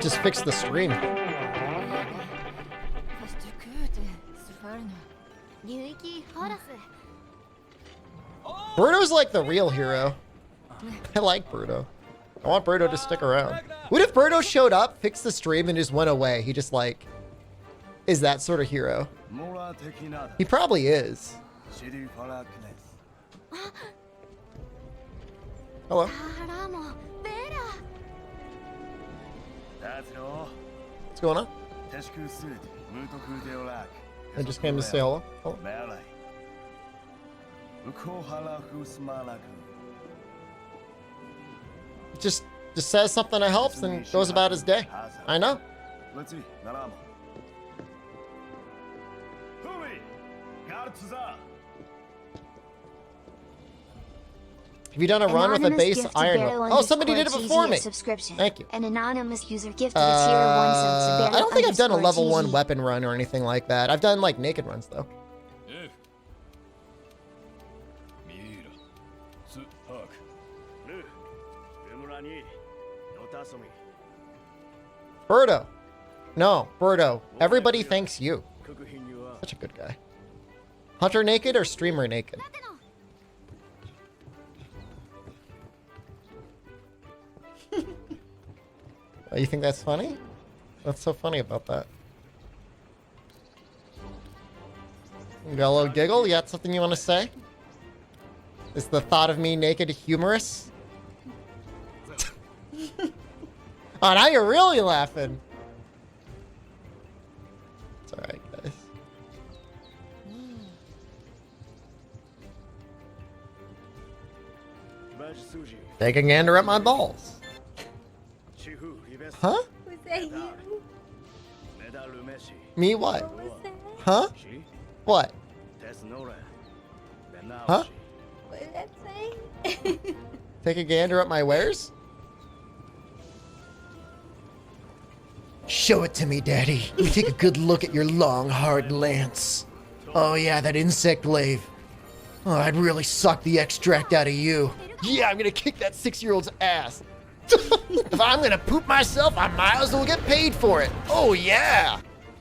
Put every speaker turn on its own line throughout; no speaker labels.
just fix the stream. Birdo's like the real hero. I like Birdo. I want Birdo to stick around. What if Birdo showed up, fixed the stream, and just went away? He just like is that sort of hero. He probably is. Hello. What's going on? I just came to say hello. Oh. Just says something that helps and goes about his day. I know. Have you done a run with a base iron? Oh, somebody did it before me. Thank you.
An anonymous user gifted a tier 1 sub to
I don't think I've done a level 1 weapon run or anything like that. I've done like naked runs though. Birdo. No, Birdo. Everybody thanks you. Such a good guy. Hunter naked or streamer naked? Oh, you think that's funny? What's so funny about that? You got a little giggle? You got something you want to say? Is the thought of me naked humorous? Oh, now you're really laughing. It's alright, guys. Take a gander at my balls. Huh?
Was that you?
Me what?
What was that?
Huh? What? Huh?
What did that say?
Take a gander at my wares? Show it to me, Daddy. Let me take a good look at your long, hard lance. Oh yeah, that insect glaive. Oh, I'd really suck the extract out of you. Yeah, I'm gonna kick that 6-year-old's ass. If I'm gonna poop myself, I might as well get paid for it. Oh yeah.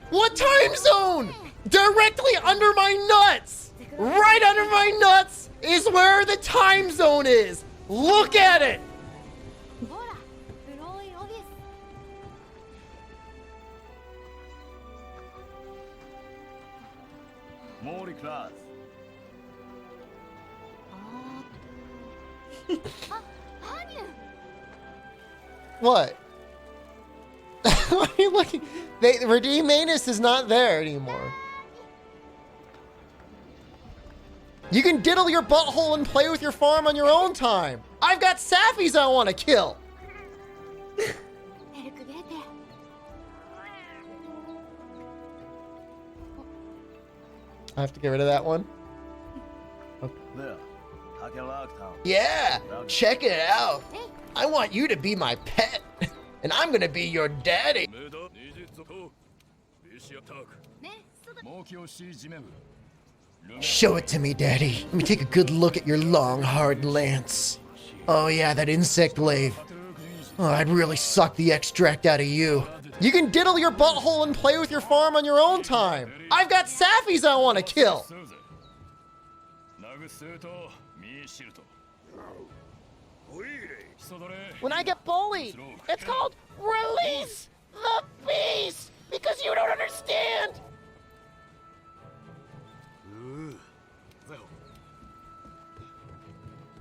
What time zone? Directly under my nuts. Right under my nuts is where the time zone is. Look at it. What? Why are you looking? Redeem Manus is not there anymore. You can diddle your butthole and play with your farm on your own time. I've got Saphies I want to kill. I have to get rid of that one. Okay. Yeah, check it out. I want you to be my pet, and I'm gonna be your daddy. Show it to me, Daddy. Let me take a good look at your long, hard lance. Oh yeah, that insect glaive. Oh, I'd really suck the extract out of you. You can diddle your butthole and play with your farm on your own time. I've got Saphies I want to kill. When I get bullied, it's called release the beast because you don't understand.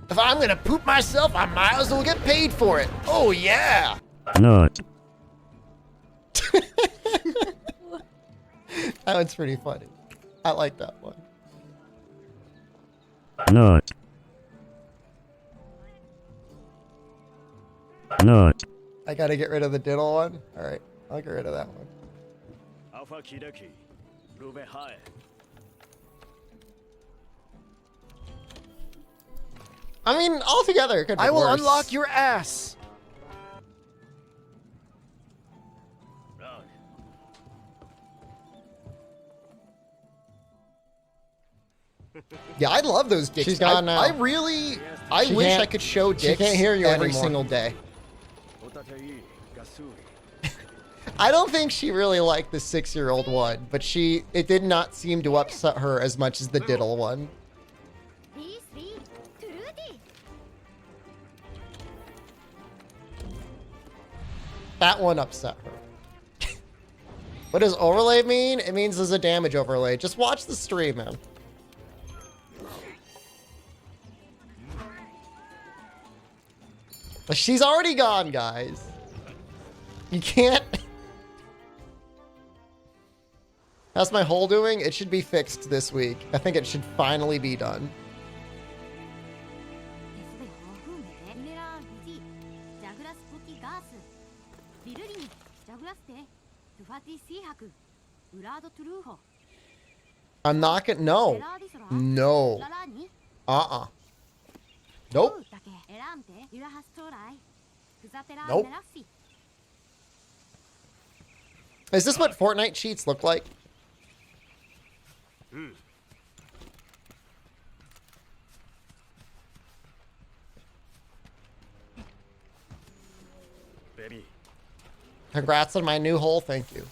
If I'm gonna poop myself, I might as well get paid for it. Oh yeah.
Not.
That one's pretty funny. I like that one.
Not. Not.
I gotta get rid of the diddle one. All right, I'll get rid of that one. I mean, altogether, it could be
I will
worse.
unlock your ass.
Yeah, I love those dicks.
She's gone now.
I wish I could show dicks
can't hear you
every
anymore.
single day. I don't think she really liked the 6-year-old one, but it did not seem to upset her as much as the diddle one. That one upset her. What does overlay mean? It means there's a damage overlay. Just watch the stream, man. She's already gone, guys. You can't... How's my hole doing? It should be fixed this week. I think it should finally be done. I'm not gonna... No. No. Nope. Nope. Is this what Fortnite cheats look like? Congrats on my new hole, thank you.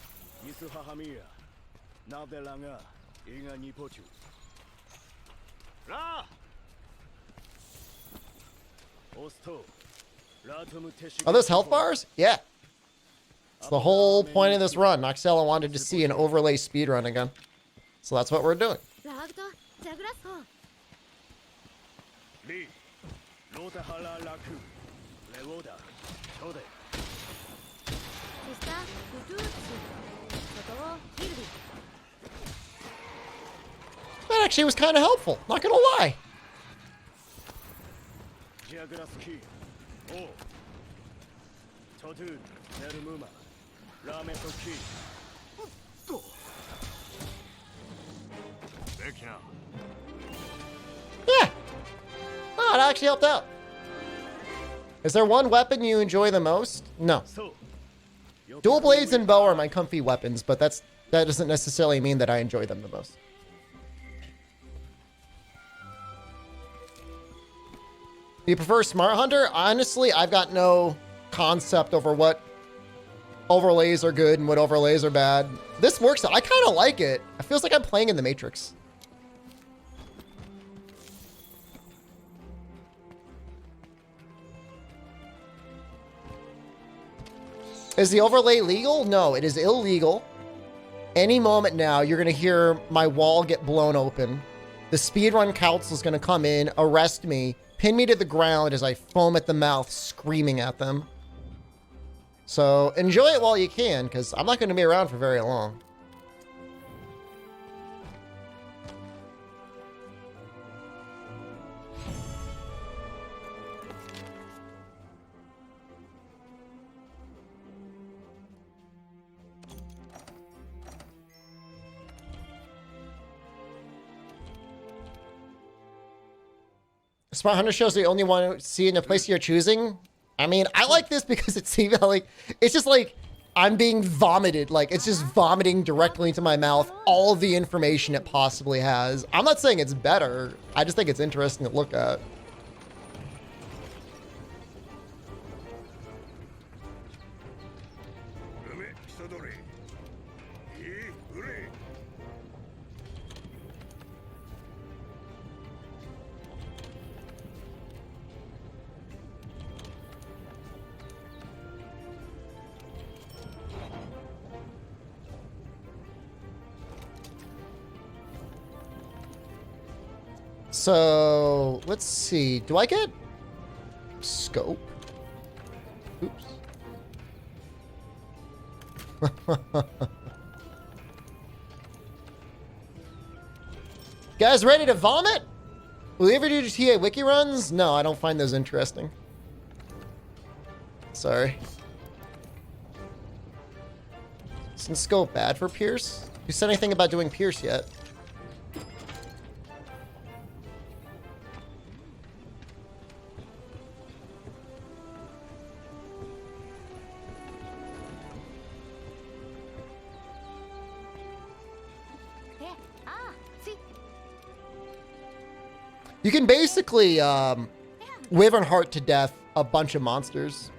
Are those health bars? Yeah. It's the whole point of this run. Noxella wanted to see an overlay speedrun again. So that's what we're doing. That actually was kind of helpful, not gonna lie. Yeah. Oh, it actually helped out. Is there one weapon you enjoy the most? No. Dual blades and bow are my comfy weapons, but that doesn't necessarily mean that I enjoy them the most. Do you prefer Smart Hunter? Honestly, I've got no concept over what overlays are good and what overlays are bad. This works. I kind of like it. It feels like I'm playing in the Matrix. Is the overlay legal? No, it is illegal. Any moment now, you're going to hear my wall get blown open. The speedrun council is going to come in, arrest me, pin me to the ground as I foam at the mouth, screaming at them. So enjoy it while you can, because I'm not going to be around for very long. Smart Hunter shows the only one to see in the place you're choosing. I mean, I like this because it seems like it's just like I'm being vomited. Like it's just vomiting directly into my mouth all the information it possibly has. I'm not saying it's better. I just think it's interesting to look at. So let's see. Do I get scope? Oops. Guys ready to vomit? Will you ever do TA wiki runs? No, I don't find those interesting. Sorry. Isn't scope bad for Pierce? Who said anything about doing Pierce yet? You can basically Wyvern Heart to death a bunch of monsters.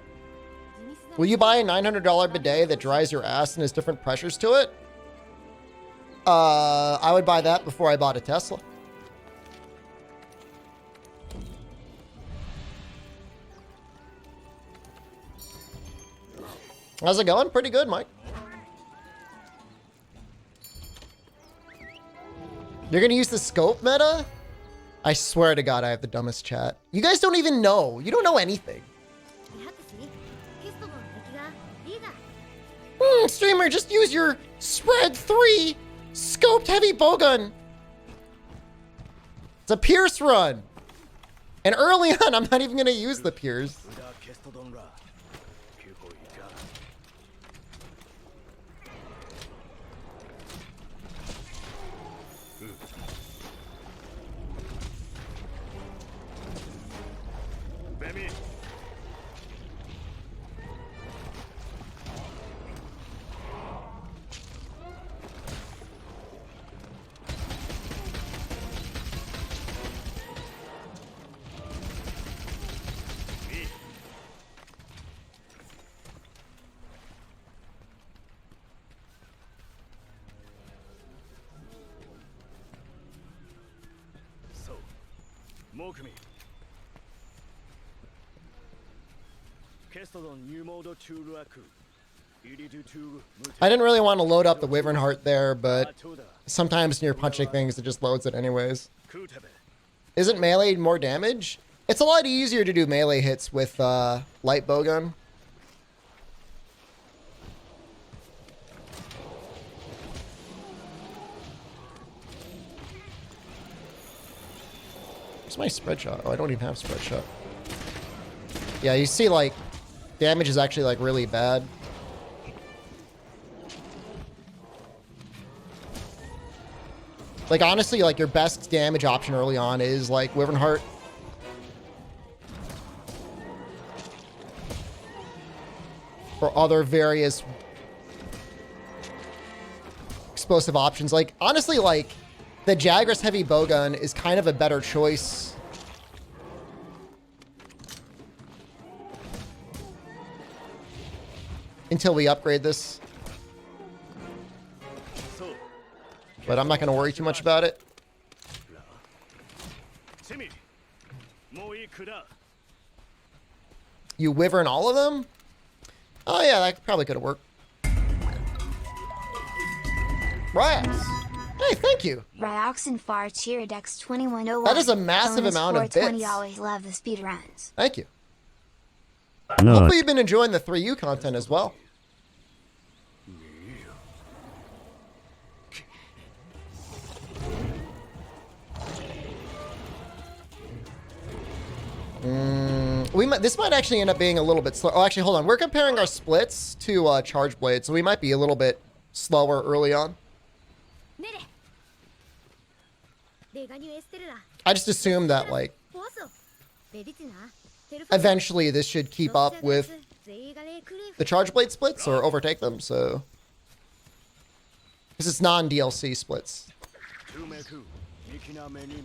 Will you buy a $900 bidet that dries your ass and has different pressures to it? I would buy that before I bought a Tesla. How's it going? Pretty good, Mike. You're gonna use the scope meta? I swear to God, I have the dumbest chat. You guys don't even know. You don't know anything. Streamer, just use your spread 3 scoped heavy bowgun. It's a Pierce run. And early on, I'm not even gonna use the Pierce. I didn't really want to load up the Wyvern Heart there, but sometimes when you're punching things, it just loads it anyways. Isn't melee more damage? It's a lot easier to do melee hits with light bowgun. Where's my spread shot? Oh, I don't even have spread shot. Yeah, you see, like, damage is actually, like, really bad. Like, honestly, like, your best damage option early on is, like, Wyvern Heart. Or other various explosive options. Like, honestly, like, the Jagras Heavy Bowgun is kind of a better choice. Until we upgrade this. But I'm not going to worry too much about it. You Wyvern all of them? Oh yeah, that probably could have worked. Ryax. Hey, thank you.
Ryox and Far Cheer Dex 2101.
That is a massive amount of bits.
$20. Always love the speedruns.
Thank you.
No.
Hopefully you've been enjoying the 3U content as well. This might actually end up being a little bit slow. Oh, actually, hold on. We're comparing our splits to Charge Blade, so we might be a little bit slower early on. I just assume that, like, eventually this should keep up with the Charge Blade splits or overtake them, so. Because it's non-DLC splits.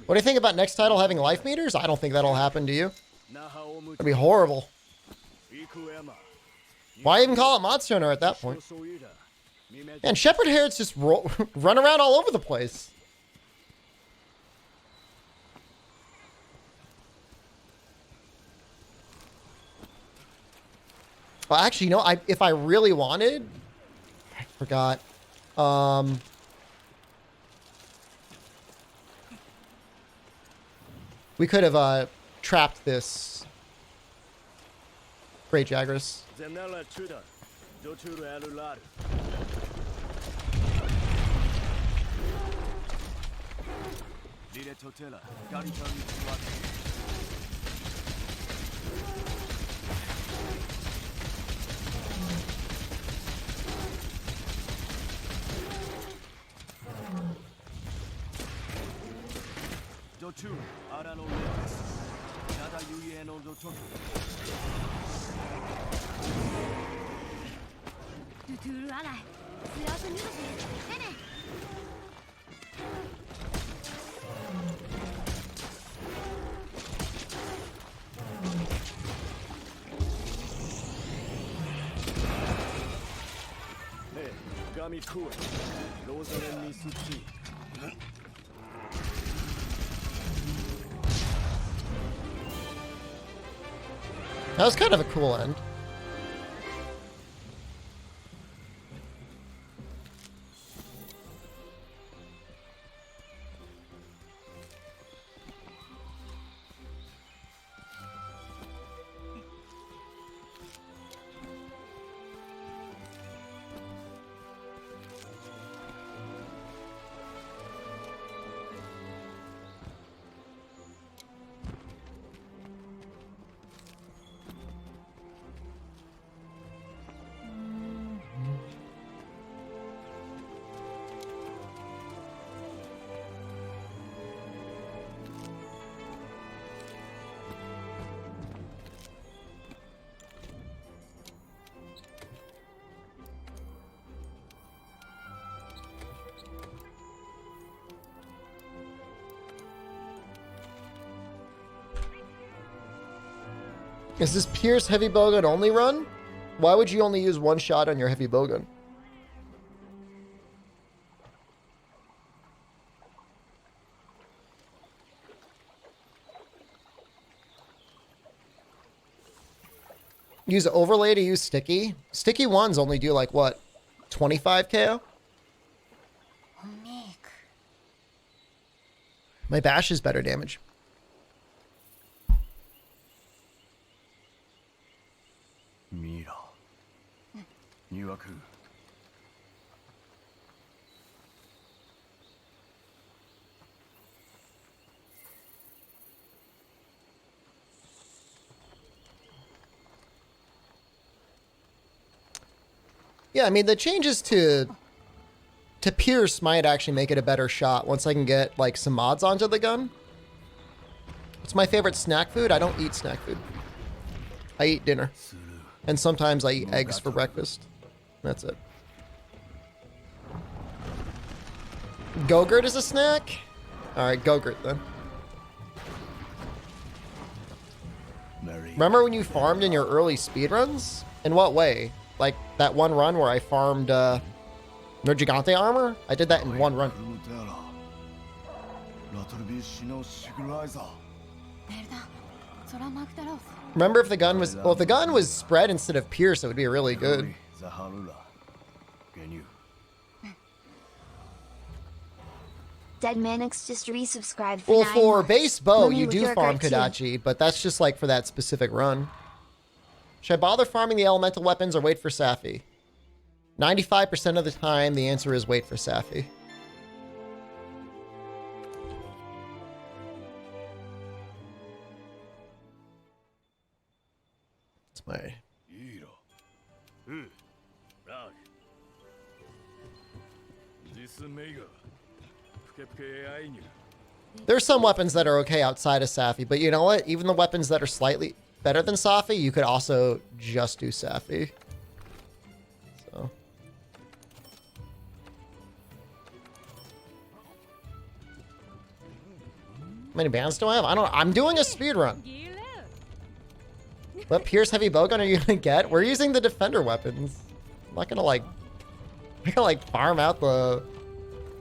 What do you think about next title having life meters? I don't think that'll happen, do you? That'd be horrible. Why even call it Monster Hunter at that point? And Shepard Hairs just run around all over the place. Well, actually, you know, if I really wanted, I forgot. We could have trapped this Great Jagras. That was kind of a cool end. Is this Pierce Heavy Bowgun only run? Why would you only use one shot on your Heavy Bowgun? Use overlay to use sticky. Sticky ones only do like what? 25 KO? My bash is better damage. Yeah, I mean, the changes to Pierce might actually make it a better shot once I can get, like, some mods onto the gun. What's my favorite snack food? I don't eat snack food. I eat dinner. And sometimes I eat eggs for breakfast. That's it. Go-gurt is a snack? Alright, go-gurt then. Remember when you farmed in your early speedruns? In what way? Like that one run where I farmed No Gigante armor? I did that in one run. Remember if the gun was... Well, if the gun was spread instead of pierce, it would be really good.
Deadmanix just resubscribed for
Well,
9
for
months.
base bow,
Let me
you
with
do
your
farm
cartoon.
Kodachi, but that's just like for that specific run. Should I bother farming the elemental weapons or wait for Safi? 95% of the time, the answer is wait for Safi. It's my... There's some weapons that are okay outside of Safi, but you know what? Even the weapons that are slightly better than Safi, you could also just do Safi. So. How many bands do I have? I don't know. I'm doing a speed run. What Pierce Heavy Bowgun are you gonna get? We're using the defender weapons. I'm not gonna like farm out the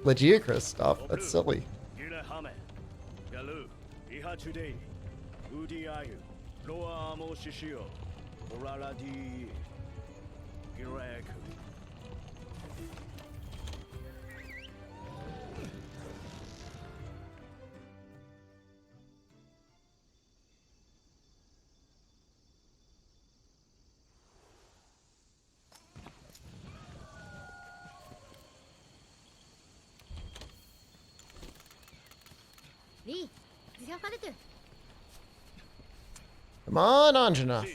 Legiocris stuff. That's silly. Come on, Anjana.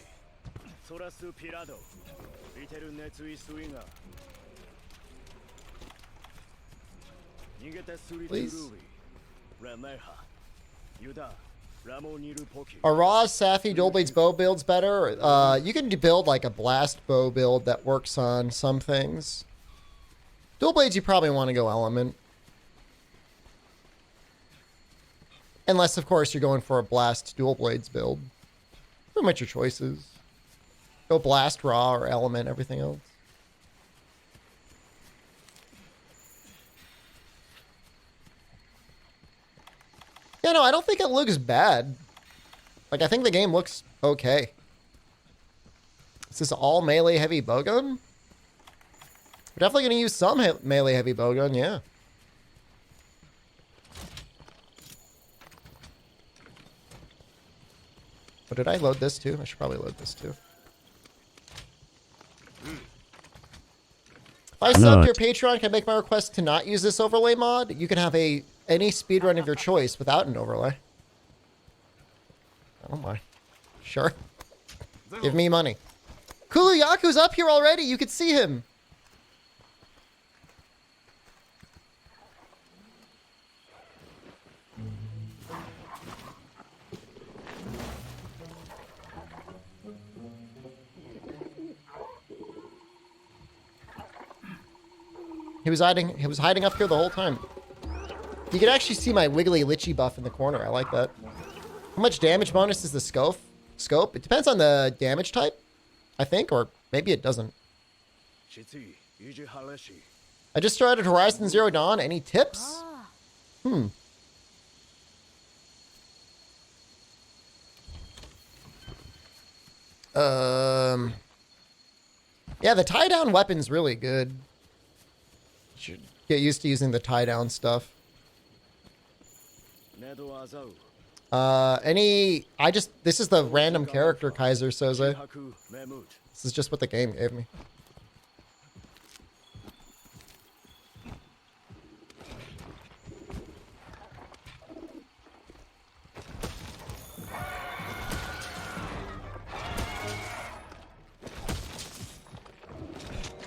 Please. Are Raw Safi Dual Blades bow builds better? You can build like a blast bow build that works on some things. Dual Blades, you probably want to go element. Unless, of course, you're going for a blast dual blades build. Pretty much your choices. Go blast, raw, or element, everything else. Yeah, no, I don't think it looks bad. Like, I think the game looks okay. Is this all melee heavy bowgun? We're definitely going to use some melee heavy bowgun, yeah. But did I load this too? I should probably load this too. If I sub to your Patreon, can I make my request to not use this overlay mod? You can have any speedrun of your choice without an overlay. Oh my. Sure. Give me money. Kuluyaku's up here already. You could see him. He was hiding up here the whole time. You can actually see my wiggly litchy buff in the corner. I like that. How much damage bonus is the scope? It depends on the damage type, I think, or maybe it doesn't. I just started Horizon Zero Dawn. Any tips? Yeah, the tie-down weapon's really good. Should get used to using the tie-down stuff. This is the random character Kaiser Soze. This is just what the game gave me.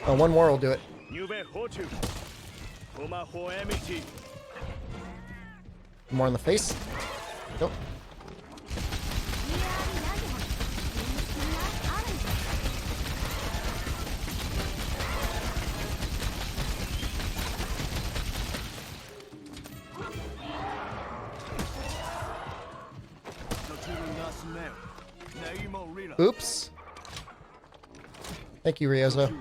Oh, one more will do it. More in the face. Nope. Oops. Thank you, Ryozo.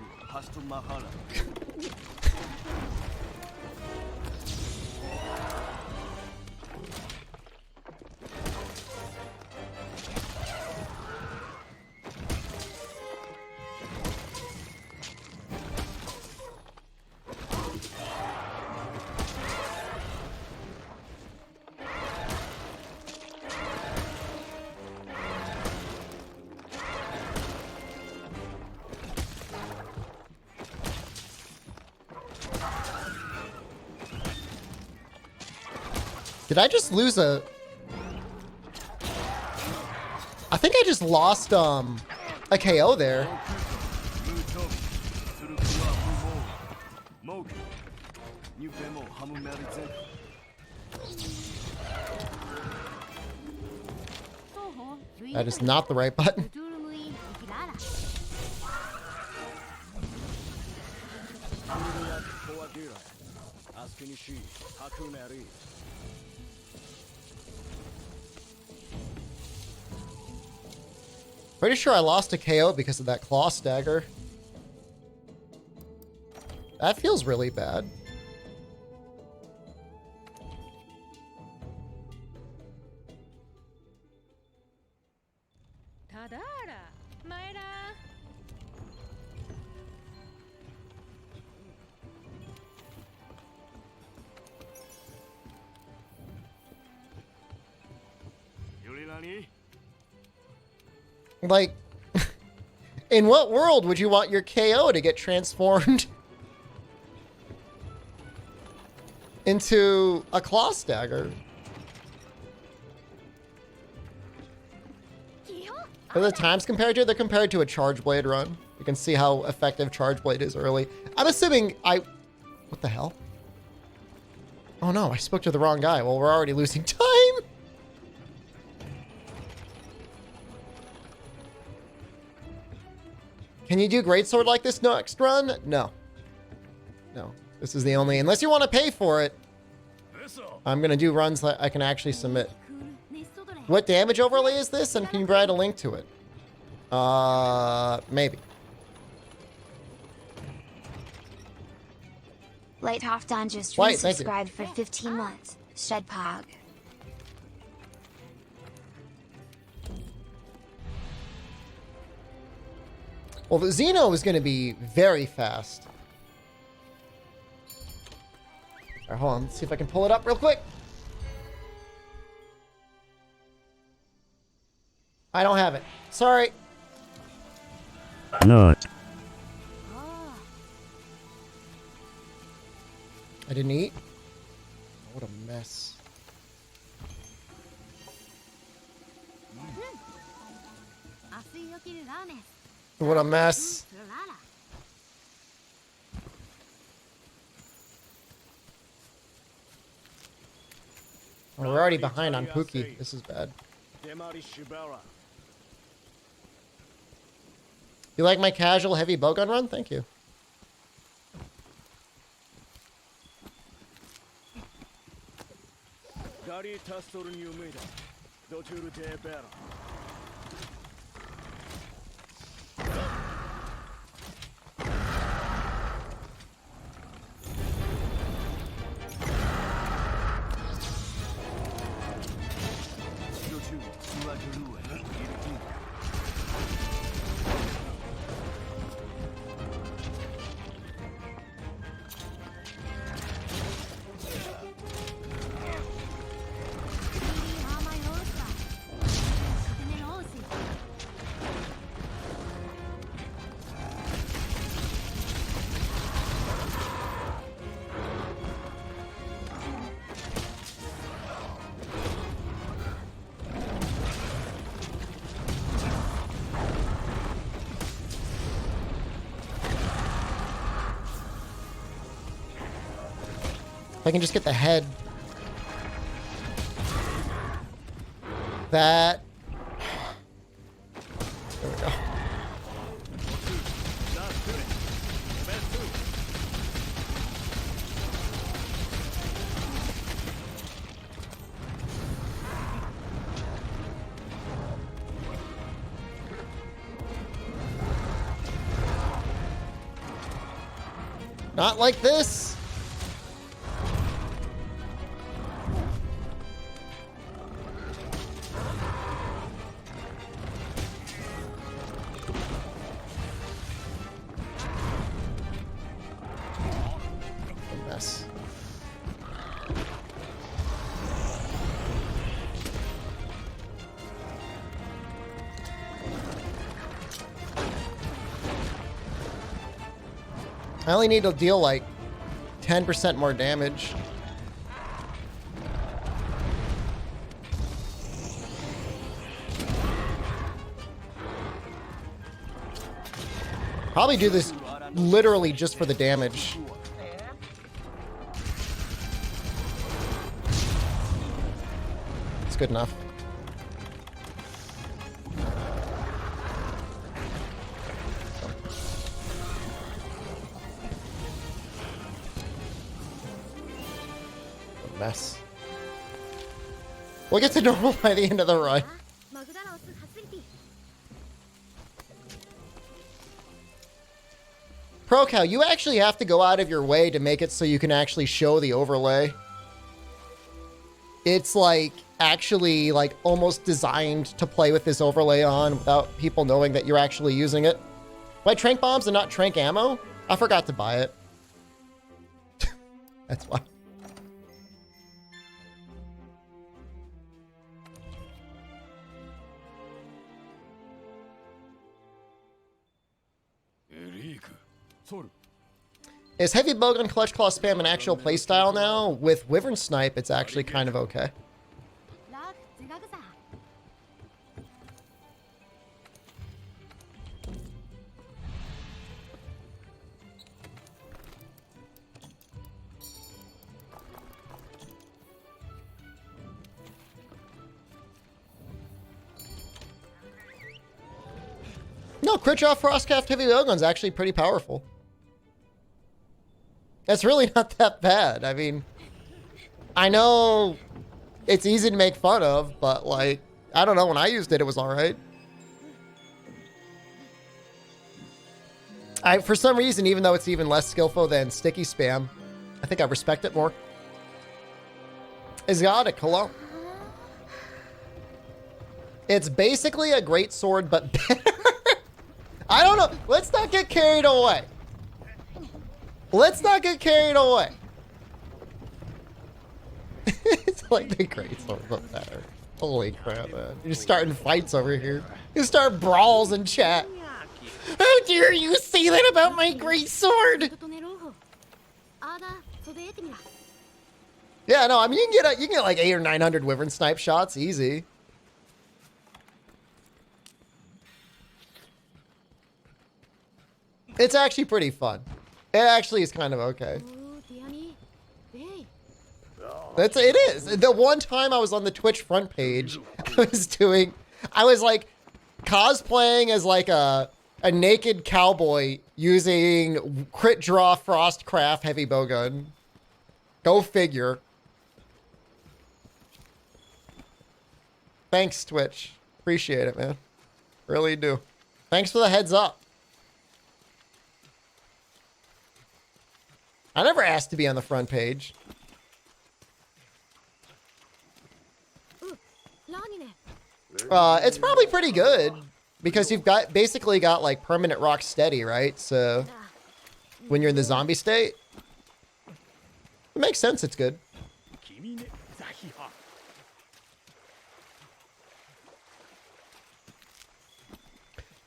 Did I just lose a... I think I just lost a KO there. That is not the right button. Pretty sure I lost a KO because of that claw stagger. That feels really bad. Like, in what world would you want your KO to get transformed into a claw stagger? Are the times compared to? They're compared to a Charge Blade run. You can see how effective Charge Blade is early. I'm assuming what the hell? Oh no, I spoke to the wrong guy. Well, we're already losing time. Can you do Greatsword like this next run? No. No. This is the only... Unless you want to pay for it, I'm going to do runs that I can actually submit. What damage overlay is this? And can you provide a link to it? Maybe.
Light Half Don just
Wait, thank you.
resubscribed for 15 months. Shedpog.
Well, the Xeno is going to be very fast. All right, hold on. Let's see if I can pull it up real quick. I don't have it. Sorry.
No.
I didn't eat. What a mess. What a mess. We're already behind on Pookie. This is bad. You like my casual heavy bowgun run? Thank you. If I can just get the head. That. There we go. Not like this. I only need to deal like 10% more damage. Probably do this literally just for the damage. It's good enough. Mess. We'll get to normal by the end of the run. ProCal, you actually have to go out of your way to make it so you can actually show the overlay. It's like actually like almost designed to play with this overlay on without people knowing that you're actually using it. Why trank bombs and not trank ammo? I forgot to buy it. That's why. Is Heavy Bowgun Clutch Claw spam an actual playstyle now? With Wyvern Snipe, it's actually kind of okay. No, crit draw Frostcraft Heavy Bowgun's actually pretty powerful. That's really not that bad. I mean, I know it's easy to make fun of, but like, I don't know, when I used it, it was all right. For some reason, even though it's even less skillful than sticky spam, I think I respect it more. Exotic, hello. It's basically a great sword, but better. I don't know. Let's not get carried away. Let's not get carried away. It's like the great sort of better. Holy crap, man. You're starting fights over here. You start brawls in chat. How dare you say that about my great sword? Yeah, no, I mean, you can get like 800 or 900 wyvern snipe shots, easy. It's actually pretty fun. It actually is kind of okay. It is. The one time I was on the Twitch front page, I was like cosplaying as like a naked cowboy using crit draw Frostcraft Heavy Bowgun. Go figure. Thanks, Twitch. Appreciate it, man. Really do. Thanks for the heads up. I never asked to be on the front page. It's probably pretty good because you've basically got like permanent rock steady, right? So when you're in the zombie state, it makes sense. It's good.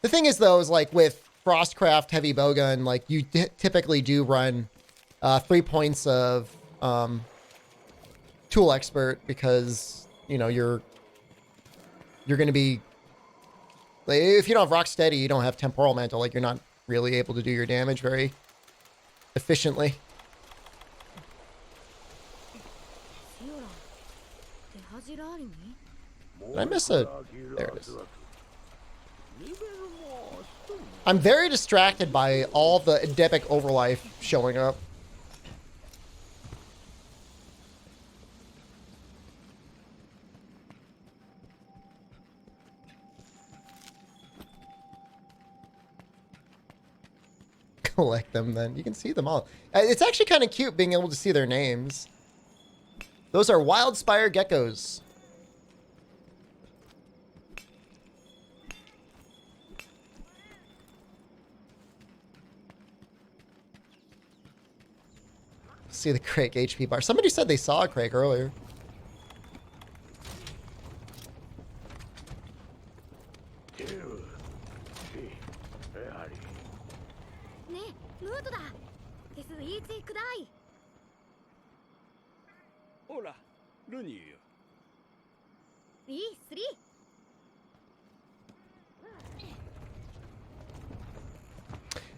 The thing is, though, is like with Frostcraft Heavy Bowgun, like you typically do run 3 points of Tool Expert because you know you're going to be like, if you don't have Rock Steady, you don't have Temporal Mantle. Like you're not really able to do your damage very efficiently. Did I miss a? There it is. I'm very distracted by all the endemic overlife showing up. Collect them then. You can see them all. It's actually kind of cute being able to see their names. Those are Wild Spire Geckos. See the Craig HP bar. Somebody said they saw a Craig earlier.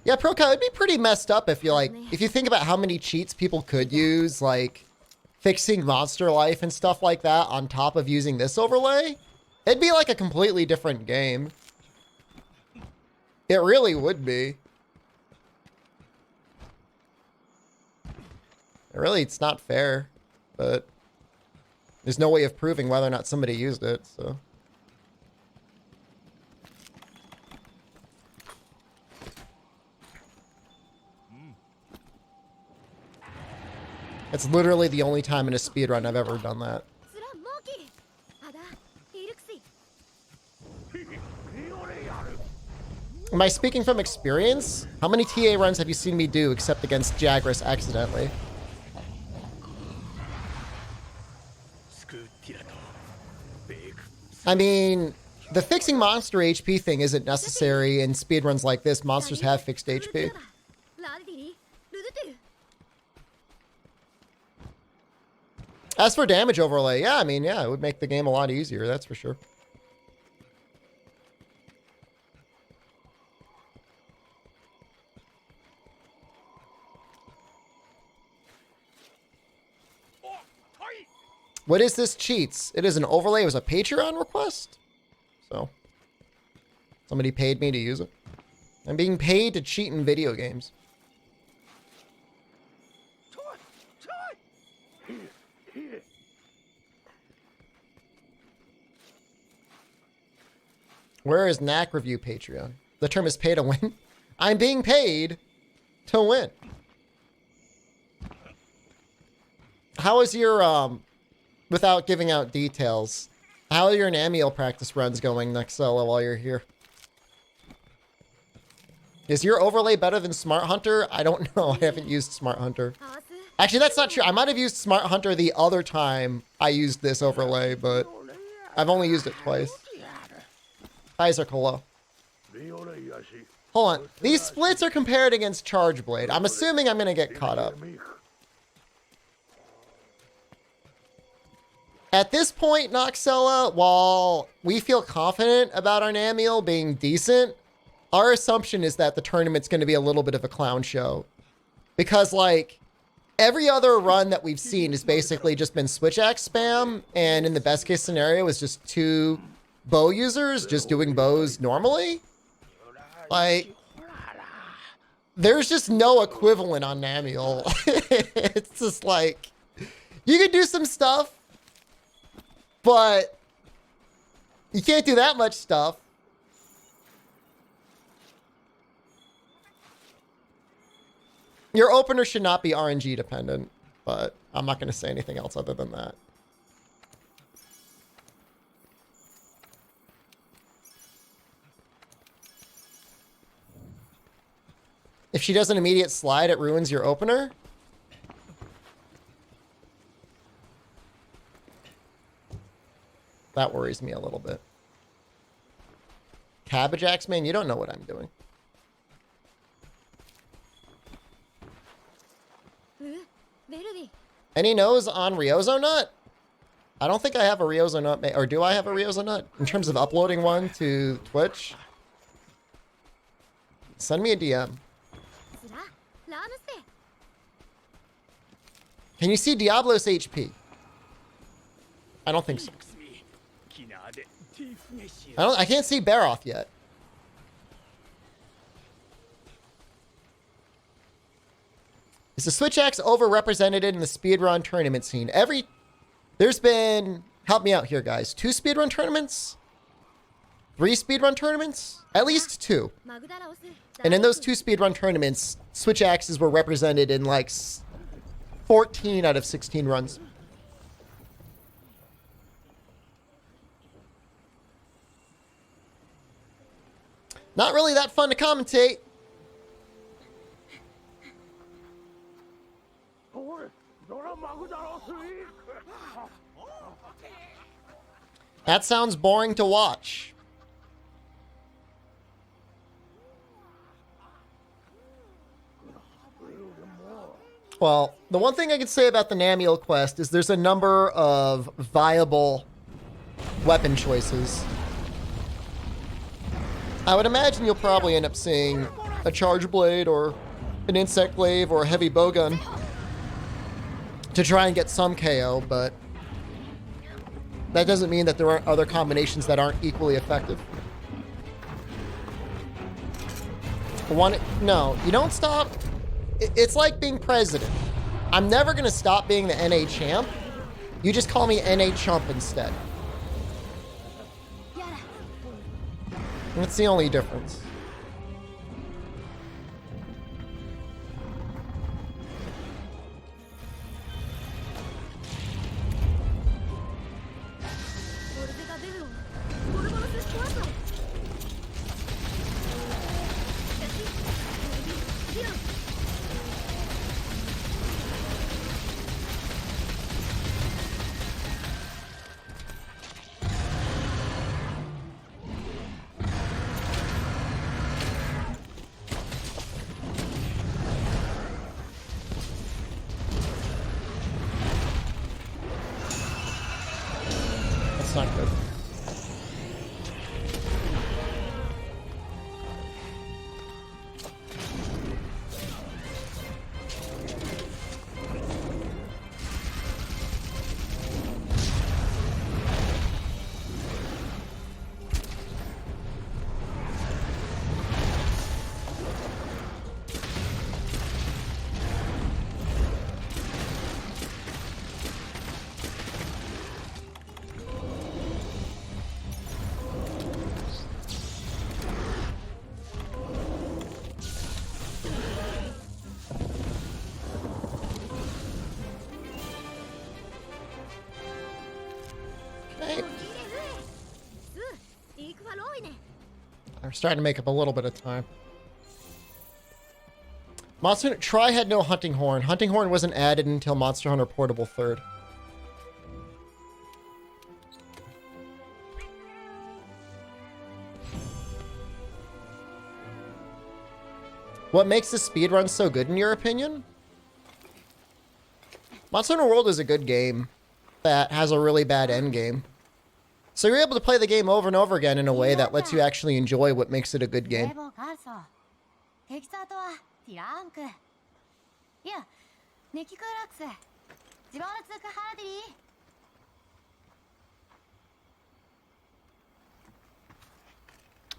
Yeah, Proco, it'd be pretty messed up if you if you think about how many cheats people could use, like fixing monster life and stuff like that on top of using this overlay. It'd be like a completely different game. It really would be. It's not fair, but there's no way of proving whether or not somebody used it, so. It's literally the only time in a speedrun I've ever done that. Am I speaking from experience? How many TA runs have you seen me do except against Jagras accidentally? I mean, the fixing monster HP thing isn't necessary in speedruns like this. Monsters have fixed HP. As for damage overlay, yeah, I mean, yeah, it would make the game a lot easier, that's for sure. What is this cheats? It is an overlay. It was a Patreon request. So, somebody paid me to use it. I'm being paid to cheat in video games. Where is Knack Review Patreon? The term is pay to win. I'm being paid to win. How is your, without giving out details, how are your Namiel practice runs going next solo while you're here? Is your overlay better than Smart Hunter? I don't know. I haven't used Smart Hunter. Actually, that's not true. I might have used Smart Hunter the other time I used this overlay, but I've only used it twice. Kaiser Kolo. Hold on. These splits are compared against Charge Blade. I'm assuming I'm going to get caught up. At this point, Noxella, while we feel confident about our Namiel being decent, our assumption is that the tournament's going to be a little bit of a clown show. Because, like, every other run that we've seen has basically just been switch axe spam, and in the best case scenario is just 2 bow users just doing bows normally. Like, there's just no equivalent on Namiel. It's just like, you can do some stuff, but you can't do that much stuff. Your opener should not be RNG dependent, but I'm not going to say anything else other than that. If she does an immediate slide, it ruins your opener? That worries me a little bit. Cabbage Axe, man, you don't know what I'm doing. Any no's on Ryozo Nut? I don't think I have a Ryozo Nut, or do I have a Ryozo Nut? In terms of uploading one to Twitch? Send me a DM. Can you see Diablo's HP? I don't think so. I can't see Baroth yet. Is the Switch Axe overrepresented in the speedrun tournament scene? There's been, help me out here, guys. 2 speedrun tournaments? 3 speedrun tournaments? At least 2. And in those 2 speedrun tournaments, Switch Axes were represented in like 14 out of 16 runs. Not really that fun to commentate. That sounds boring to watch. Well, the one thing I can say about the Namiel quest is there's a number of viable weapon choices. I would imagine you'll probably end up seeing a Charge Blade or an Insect Glaive or a Heavy Bowgun to try and get some KO, but that doesn't mean that there aren't other combinations that aren't equally effective. No, you don't stop. It's like being president. I'm never going to stop being the NA champ. You just call me NA chump instead. That's the only difference. That's not good. We're starting to make up a little bit of time. Monster Hunter Try had no hunting horn. Hunting horn wasn't added until Monster Hunter Portable 3rd. What makes the speedrun so good in your opinion? Monster Hunter World is a good game that has a really bad end game. So you're able to play the game over and over again in a way that lets you actually enjoy what makes it a good game.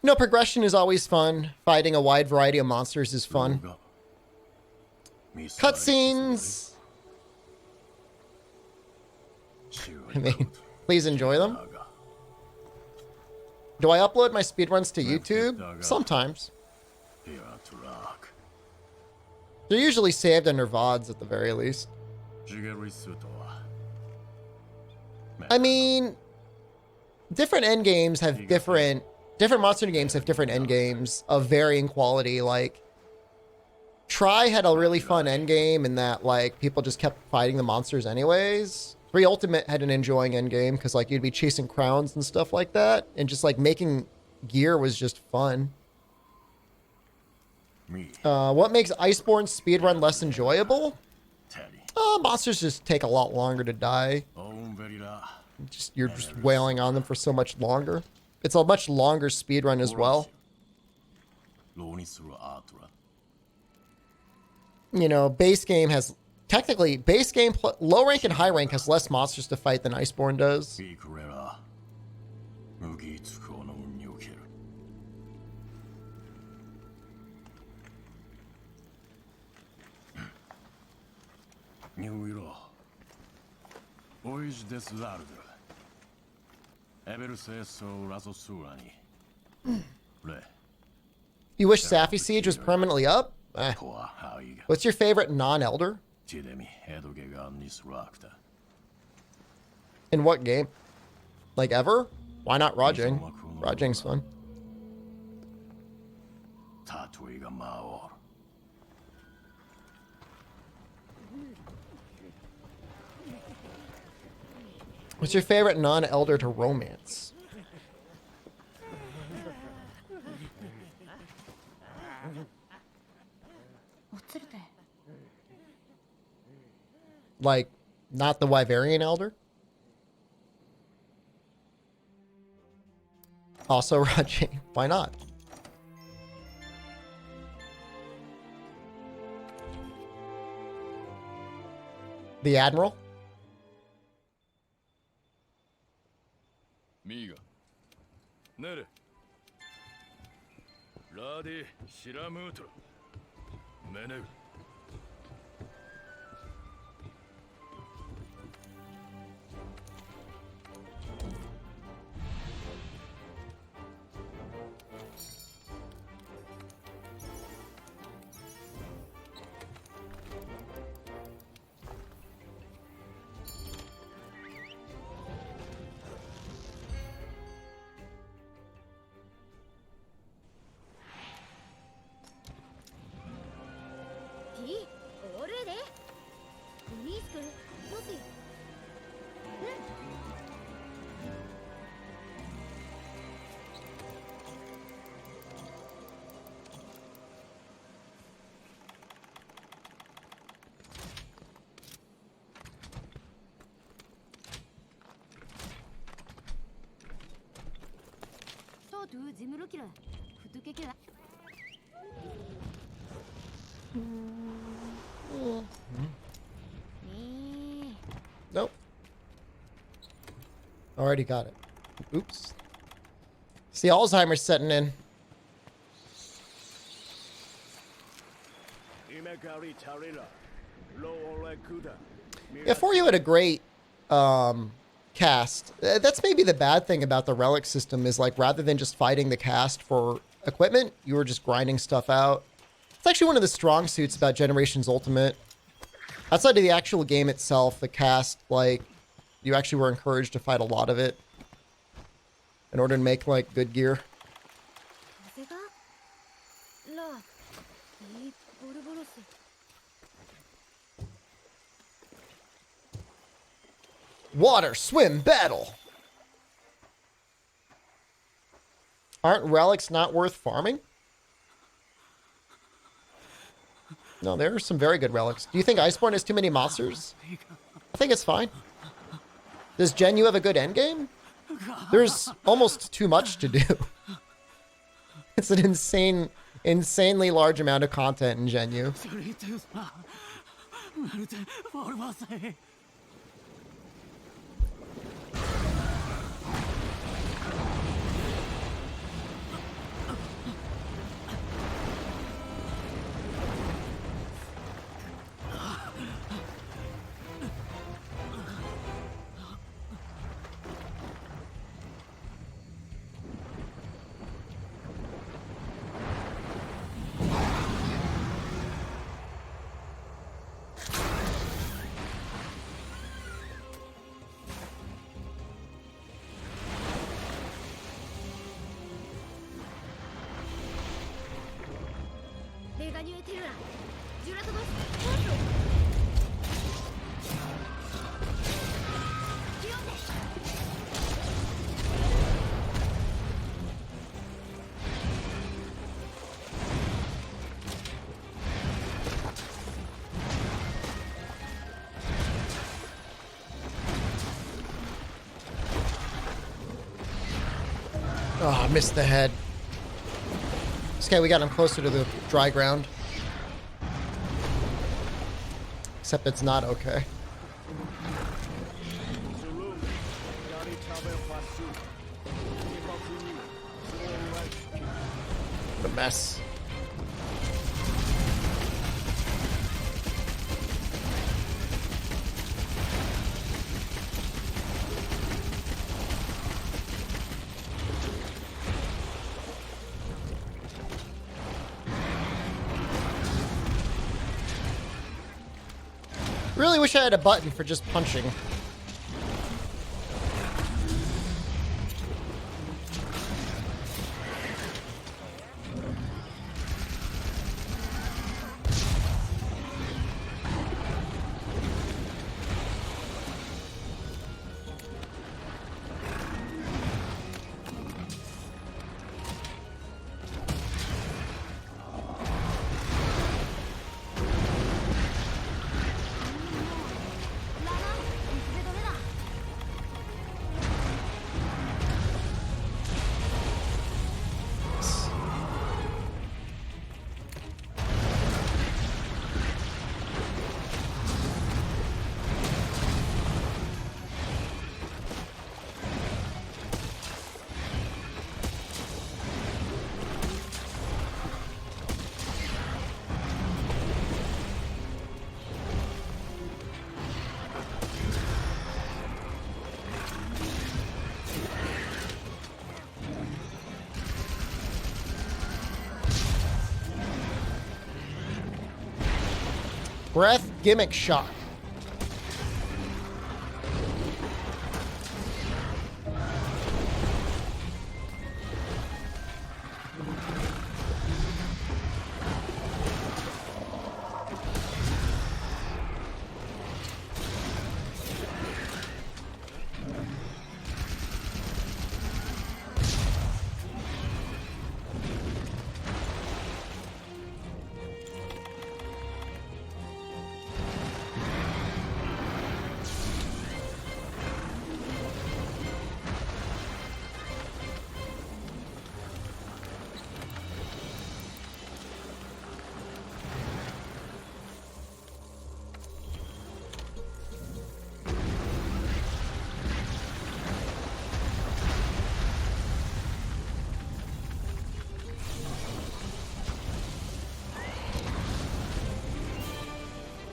No, progression is always fun. Fighting a wide variety of monsters is fun. Cutscenes. I mean, please enjoy them. Do I upload my speedruns to YouTube? Sometimes. They're usually saved under VODs at the very least. I mean, different end games have different Monster Hunter games have different end games of varying quality. Like, Try had a really fun end game in that, like, people just kept fighting the monsters anyways. 3 Ultimate had an enjoying end game because, like, you'd be chasing crowns and stuff like that. And just, like, making gear was just fun. What makes Iceborne speedrun less enjoyable? Monsters just take a lot longer to die. You're just wailing on them for so much longer. It's a much longer speedrun as well. You know, base game has... Technically, base game, low rank and high rank has less monsters to fight than Iceborne does. You wish Safi Siege was permanently up? What's your favorite non-elder? In what game? Like ever? Why not Rajang? Rajang's fun. What's your favorite non-elder to romance? Like, not the Wyverian Elder? Also Rajang. Why not? The Admiral?
Miga. Nere. Radi Shiramutra. Menu.
Nope. Already got it. Oops. See, Alzheimer's setting in. Yeah, for you had a great cast. That's maybe the bad thing about the relic system is, like, rather than just fighting the cast for equipment, you were just grinding stuff out. It's actually one of the strong suits about Generations Ultimate. Outside of the actual game itself, the cast, like, you actually were encouraged to fight a lot of it in order to make, like, good gear. Water, swim, battle. Aren't relics not worth farming? No, there are some very good relics. Do you think Iceborne has too many monsters? I think it's fine. Does Genu have a good endgame? There's almost too much to do. It's an insanely large amount of content in Genu. Oh, I missed the head. Okay, we got him closer to the dry ground. Except it's not okay. The mess. Really wish I had a button for just punching. Breath gimmick shot.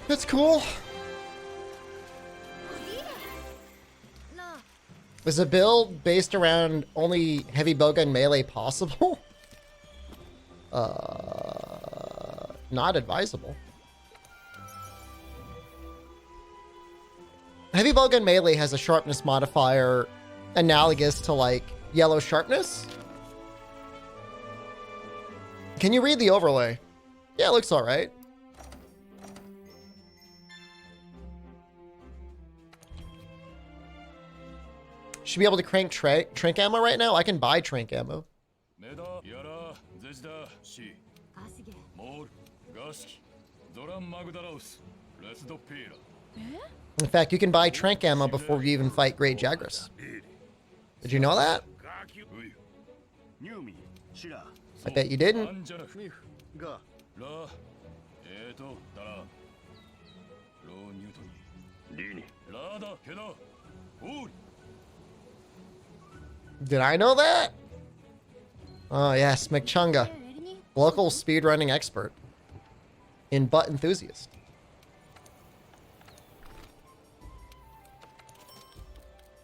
That's cool. Is a build based around only heavy bowgun melee possible? Not advisable. Heavy bowgun melee has a sharpness modifier analogous to like yellow sharpness. Can you read the overlay? Yeah, it looks all right. Should be able to crank trank ammo right now. I can buy trank ammo.
メダやらゼジダシ
ガスゲ
モールガスキゾランマグダラウスレスドピーラ
In fact, you can buy trank ammo before you even fight Great Jagras. Did you know that?
ウイ
ニューミーシラ
I bet you didn't.
アンジャナフ
ーが
ラダラローニュートニ
リーニ
ラダケダオーリ
Did I know that? Oh, yes, McChunga.
エリニ
Local speedrunning expert. In butt enthusiast.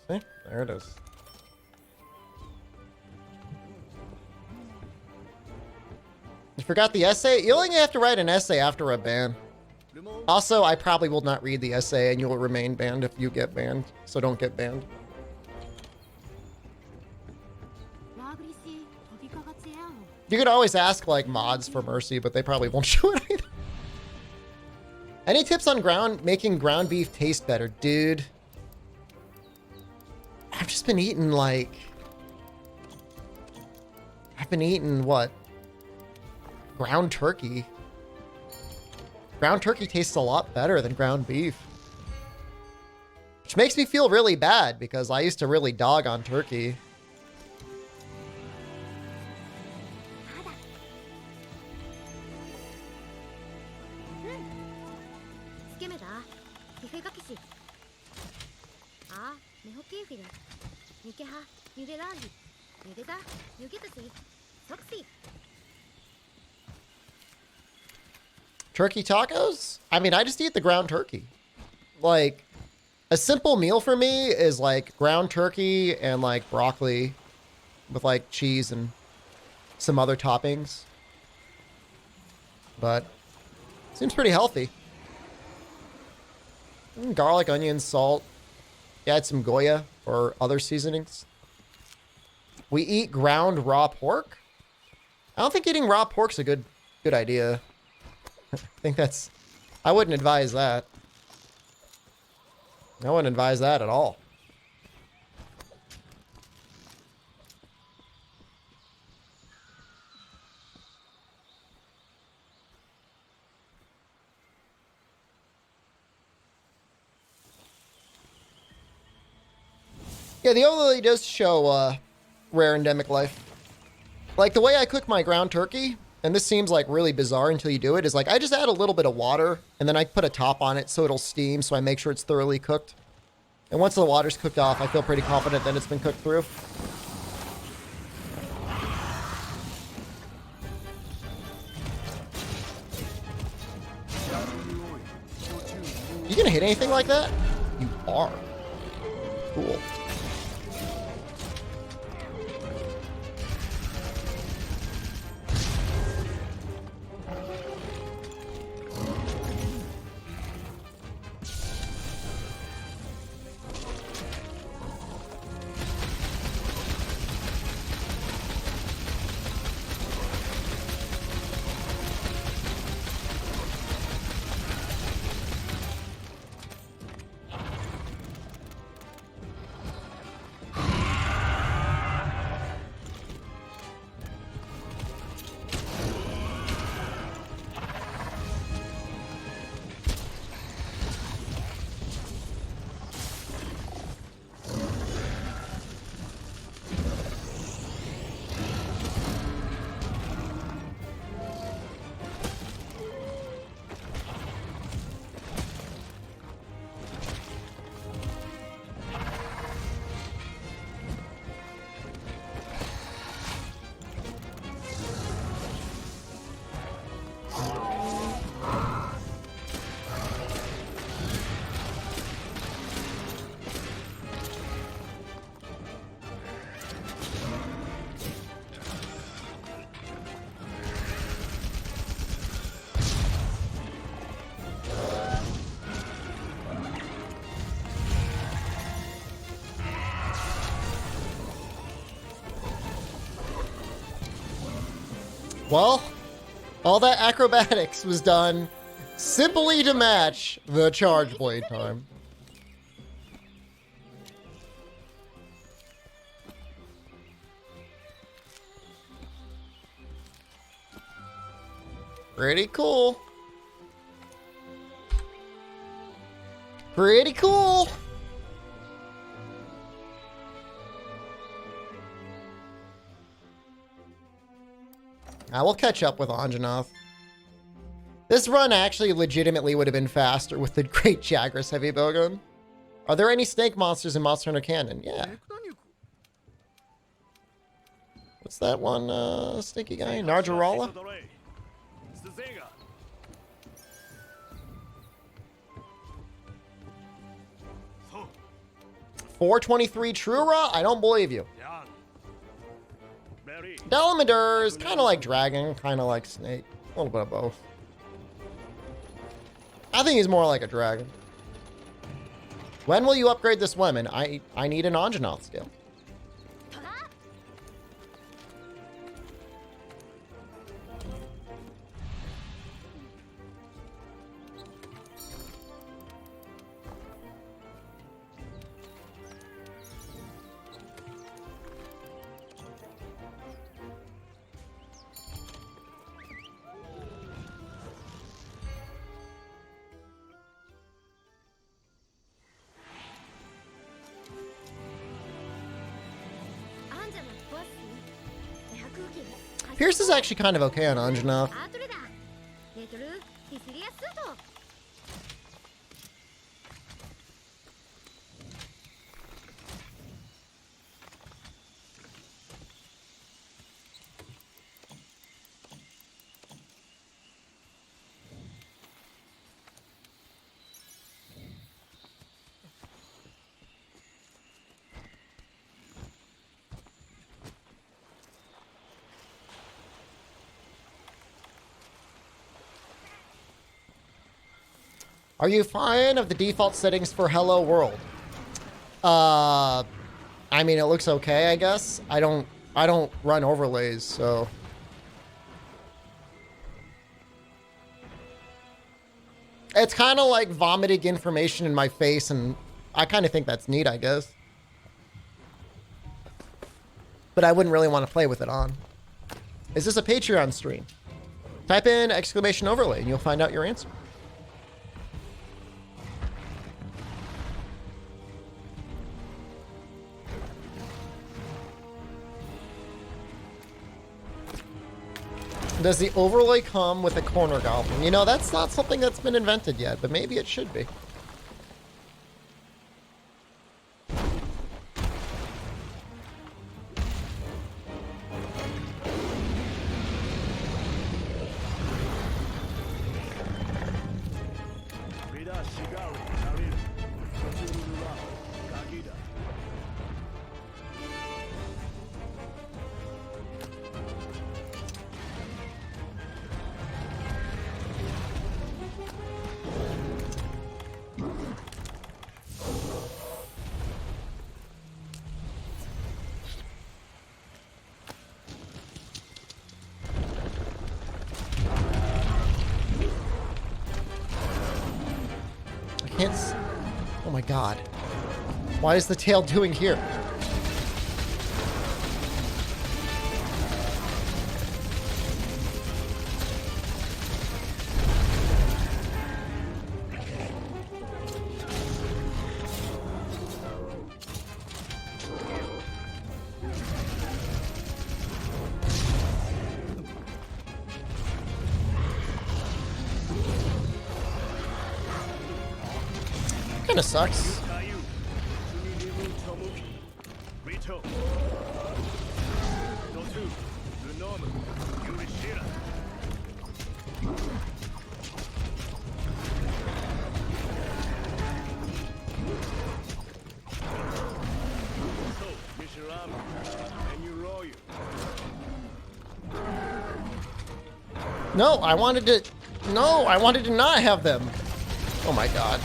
See? There it is. You forgot the essay? You only have to write an essay after a ban.
ルモン
Also, I probably will not read the essay and you will remain banned if you get banned. So don't get banned.
ラーグリシー飛びかがつやん
You could always ask like mods for mercy, but they probably won't show it either. Any tips on making ground beef taste better? Dude, I've just been eating like... I've been eating what? Ground turkey. Ground turkey tastes a lot better than ground beef. Which makes me feel really bad because I used to really dog on turkey.
スケメだフィフェガキシあメホキーフィレニケハユゲラーギユゲダユゲタシソクシ
Turkey tacos? I mean, I just eat the ground turkey. Like, a simple meal for me is like ground turkey and like broccoli with like cheese and some other toppings. But seems pretty healthy. Garlic, onion, salt. Add some Goya or other seasonings. We eat ground raw pork? I don't think eating raw pork's a good idea. I think that's... I wouldn't advise that. I wouldn't advise that at all. Yeah, the overlay does show rare endemic life. Like the way I cook my ground turkey, and this seems like really bizarre until you do it, is like I just add a little bit of water and then I put a top on it so it'll steam, so I make sure it's thoroughly cooked. And once the water's cooked off, I feel pretty confident that it's been cooked through. You gonna hit anything like that? You are. Cool. Well, all that acrobatics was done simply to match the charge blade time. Pretty cool. Pretty cool. I will catch up with Anjanath. This run actually legitimately would have been faster with the Great Jagras Heavy Bowgun. Are there any snake monsters in Monster Hunter Canon? Yeah. What's that one stinky guy? Narjarala? 423 Trura? I don't believe you. Delamadur is kind of like dragon, kind of like snake. A little bit of both. I think he's more like a dragon. When will you upgrade this woman? I need an Anjanath skill. Pierce is actually kind of okay on Anjanath. Are you fine of the default settings for Hello World? I mean, it looks okay, I guess. I don't run overlays, so. It's kind of like vomiting information in my face, and I kind of think that's neat, I guess. But I wouldn't really want to play with it on. Is this a Patreon stream? Type in exclamation overlay and you'll find out your answer. Does the overlay come with a corner goblin? You know, that's not something that's been invented yet, but maybe it should be. Oh my god. Why is the tail doing here? Kinda sucks. No, I wanted to... No, I wanted to not have them. Oh my god.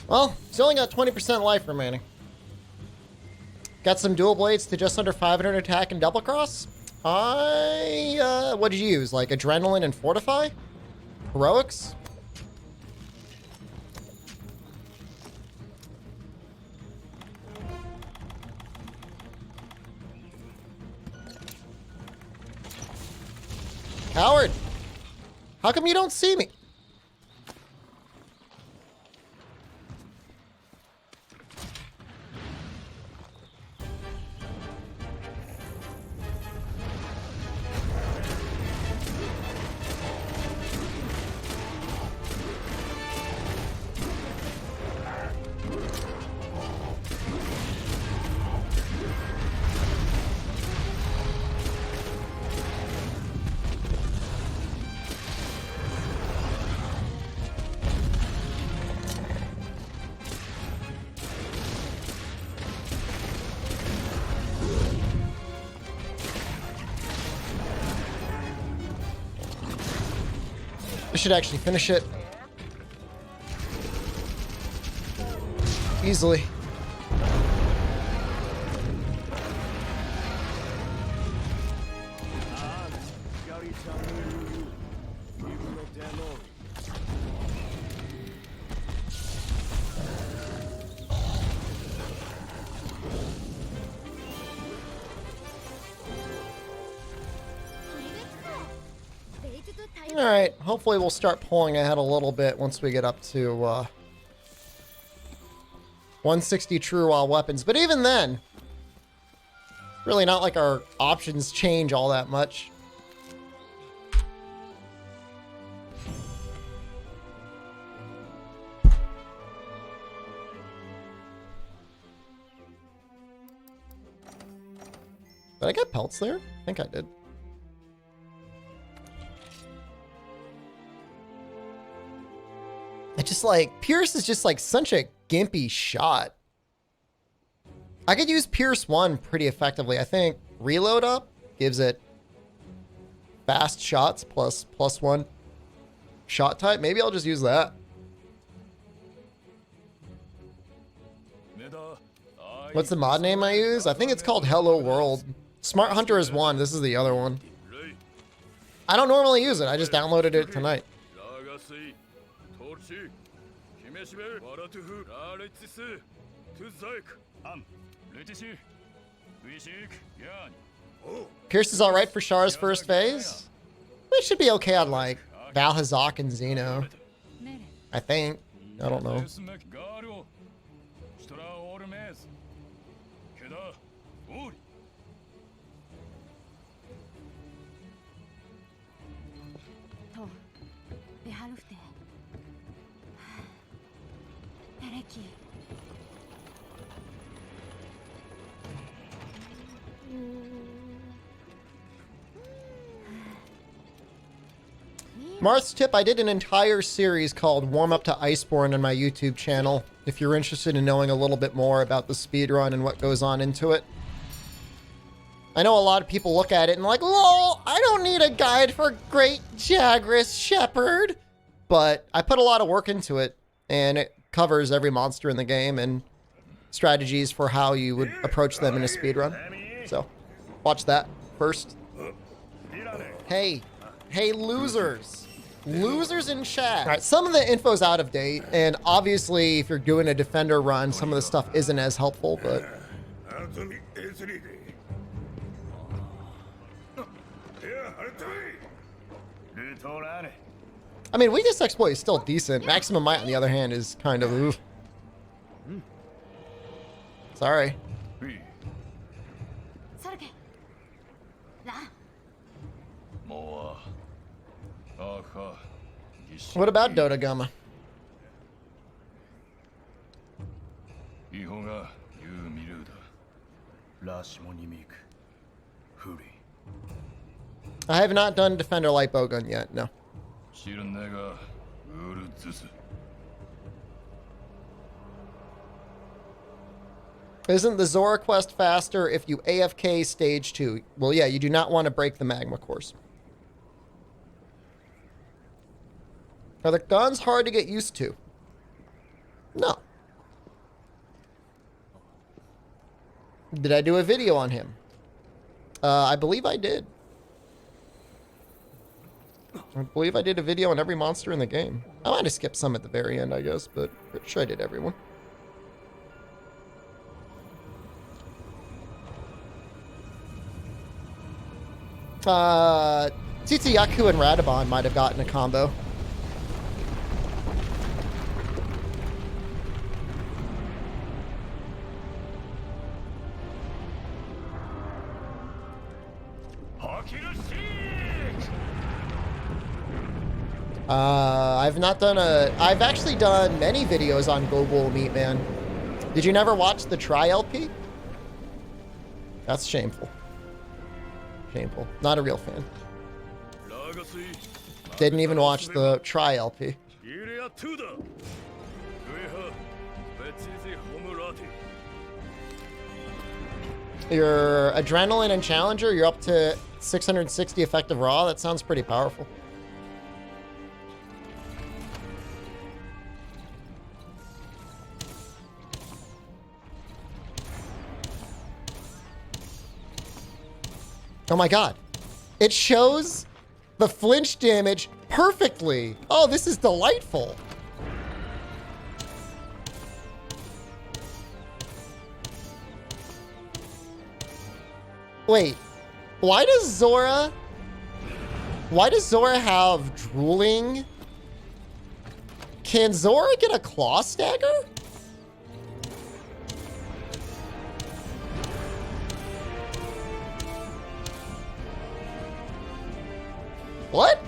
Well, he's only got 20% life remaining. Got some dual blades to just under 500 attack and double cross. What did you use? Like adrenaline and fortify? Heroics? Coward! How come you don't see me? I should actually finish it. Easily. Alright, hopefully we'll start pulling ahead a little bit once we get up to 160 true all weapons. But even then, really not like our options change all that much. Did I get pelts there? I think I did. It's just like, Pierce is just like such a gimpy shot. I could use Pierce 1 pretty effectively. I think reload up gives it fast shots +1 shot type. Maybe I'll just use that. What's the mod name I use? I think it's called Hello World. Smart Hunter is one. This is the other one. I don't normally use it. I just downloaded it tonight. Pierce is alright for Char's first phase. We should be okay on like Valhazak and Xeno. I think. I don't know. Marth's tip, I did an entire series called Warm Up to Iceborne on my YouTube channel, if you're interested in knowing a little bit more about the speedrun and what goes on into it. I know a lot of people look at it and like, lol, I don't need a guide for Great Jagras Shepard. But I put a lot of work into it, and it covers every monster in the game and strategies for how you would approach them in a speedrun. So, watch that first. Hey, losers. Losers in chat. All right, some of the info's out of date, and obviously if you're doing a defender run, some of the stuff isn't as helpful, but... I mean, weakness exploit is still decent. Maximum might, on the other hand, is kind of oof. Sorry. What about Dodagama? I have not done Defender Light Bowgun yet, no. Isn't the Zora quest faster if you AFK stage 2? Well, yeah, you do not want to break the magma course. Are the guns hard to get used to? No. Did I do a video on him? I believe I did. I believe I did a video on every monster in the game. I might have skipped some at the very end, I guess, but pretty sure I did everyone. Tsuyaku and Radabon might have gotten a combo. I've not done I've actually done many videos on Global Meat Man. Did you never watch the Try LP? That's shameful. Shameful. Not a real fan. Didn't even watch the Try LP. Your Adrenaline and Challenger, you're up to 660 effective raw. That sounds pretty powerful. Oh my god. It shows the flinch damage perfectly. Oh, this is delightful. Wait, why does Zora have drooling? Can Zora get a claw stagger? What?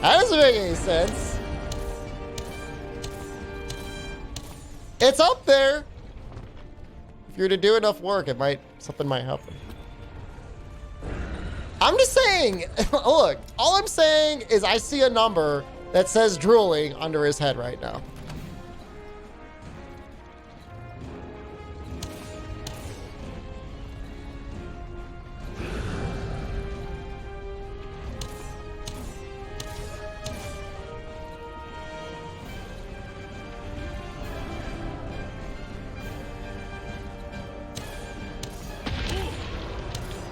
That doesn't make any sense. It's up there. If you're to do enough work, something might happen. I'm just saying, look, all I'm saying is I see a number that says drooling under his head right now.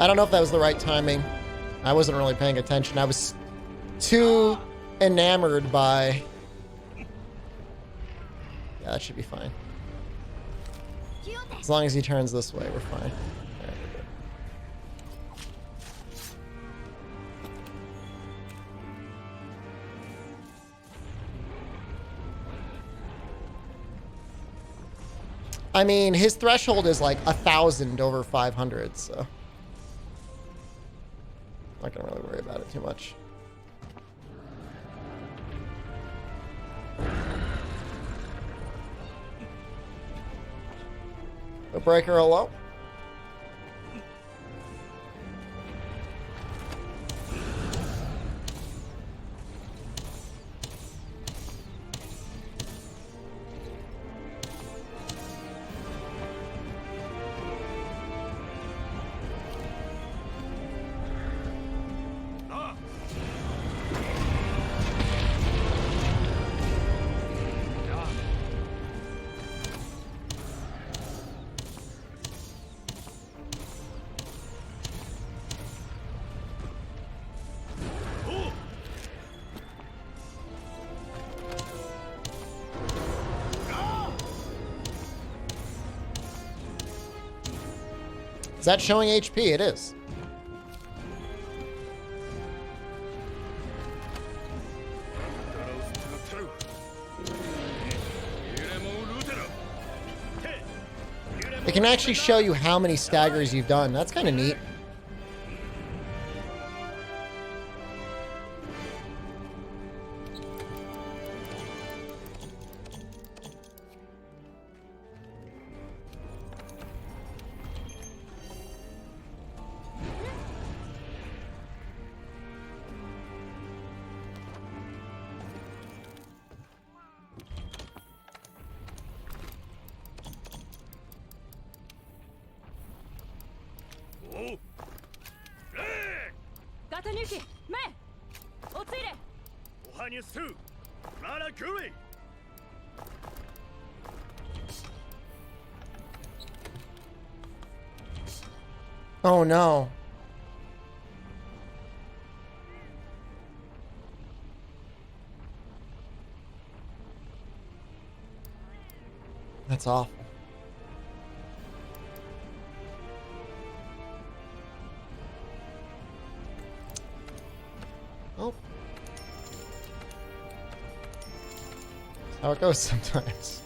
I don't know if that was the right timing. I wasn't really paying attention. I was too enamored by... Yeah, that should be fine. As long as he turns this way, we're fine. All right, we're good. I mean, his threshold is like 1,000 over 500, so... I'm not gonna really worry about it too much. The breaker hello. Is that showing HP? It is. It can actually show you how many staggers you've done. That's kind of neat. Oh no. That's awful. Oh. That's how it goes sometimes.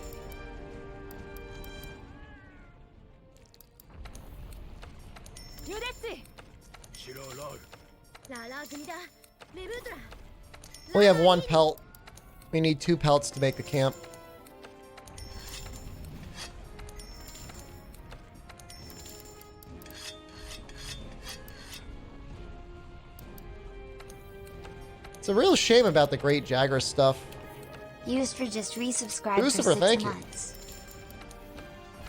We have one pelt. We need 2 pelts to make the camp. It's a real shame about the Great Jagger stuff.
Used for just resubscribed
Lucifer,
for 6
thank you.
months.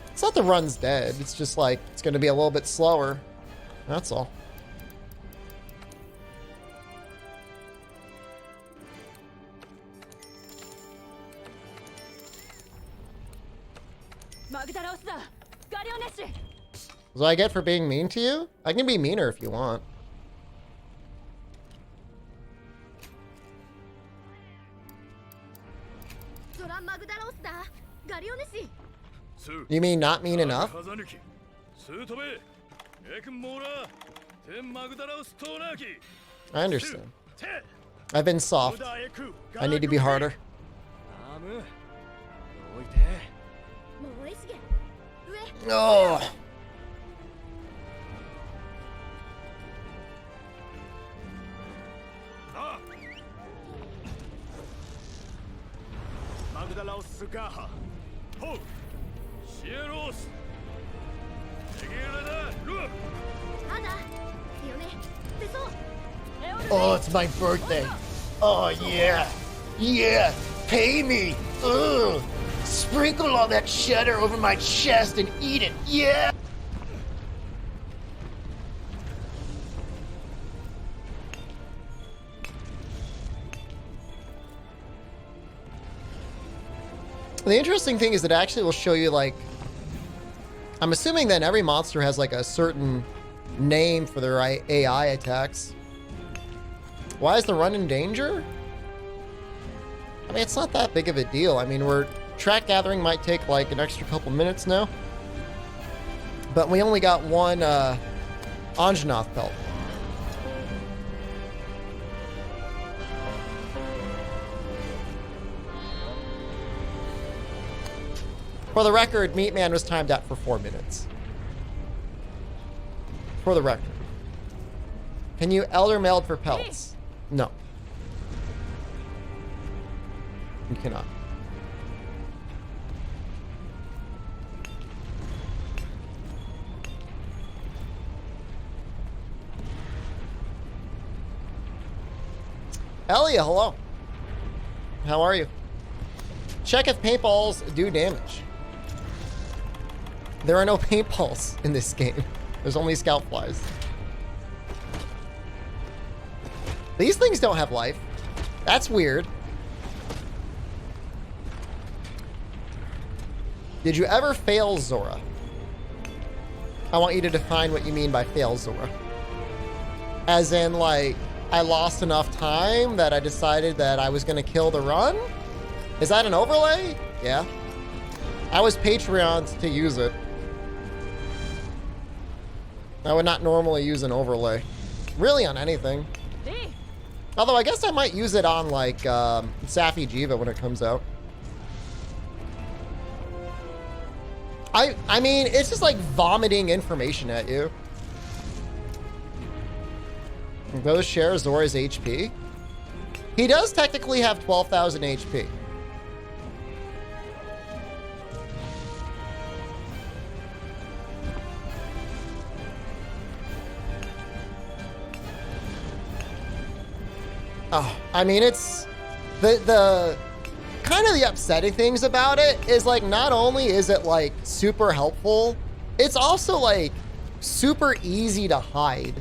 It's not the run's dead. It's just like, it's going to be a little bit slower. That's all. What do I get for being mean to you? I can be meaner if you want. You mean not mean enough? I understand. I've been soft. I need to be harder. Oh. Oh, it's my birthday. Oh, yeah. Yeah. Pay me. Ugh. Sprinkle all that cheddar over my chest and eat it. Yeah. The interesting thing is that it actually will show you, like, I'm assuming that every monster has like a certain name for their AI attacks. Why is the run in danger? I mean, it's not that big of a deal. I mean, track gathering might take like an extra couple minutes now. But we only got one Anjanath pelt. For the record, Meatman was timed out for 4 minutes. For the record. Can you elder meld for pelts? No. You cannot. Elia, hello. How are you? Check if paintballs do damage. There are no paintballs in this game. There's only scout flies. These things don't have life. That's weird. Did you ever fail Zora? I want you to define what you mean by fail Zora. As in, like, I lost enough time that I decided that I was going to kill the run? Is that an overlay? Yeah. I was Patreoned to use it. I would not normally use an overlay. Really on anything. Although I guess I might use it on like Safi Jiva when it comes out. I mean, it's just like vomiting information at you. Those share Zora's HP. He does technically have 12,000 HP. Oh, I mean, it's the kind of the upsetting things about it is like, not only is it like super helpful, it's also like super easy to hide.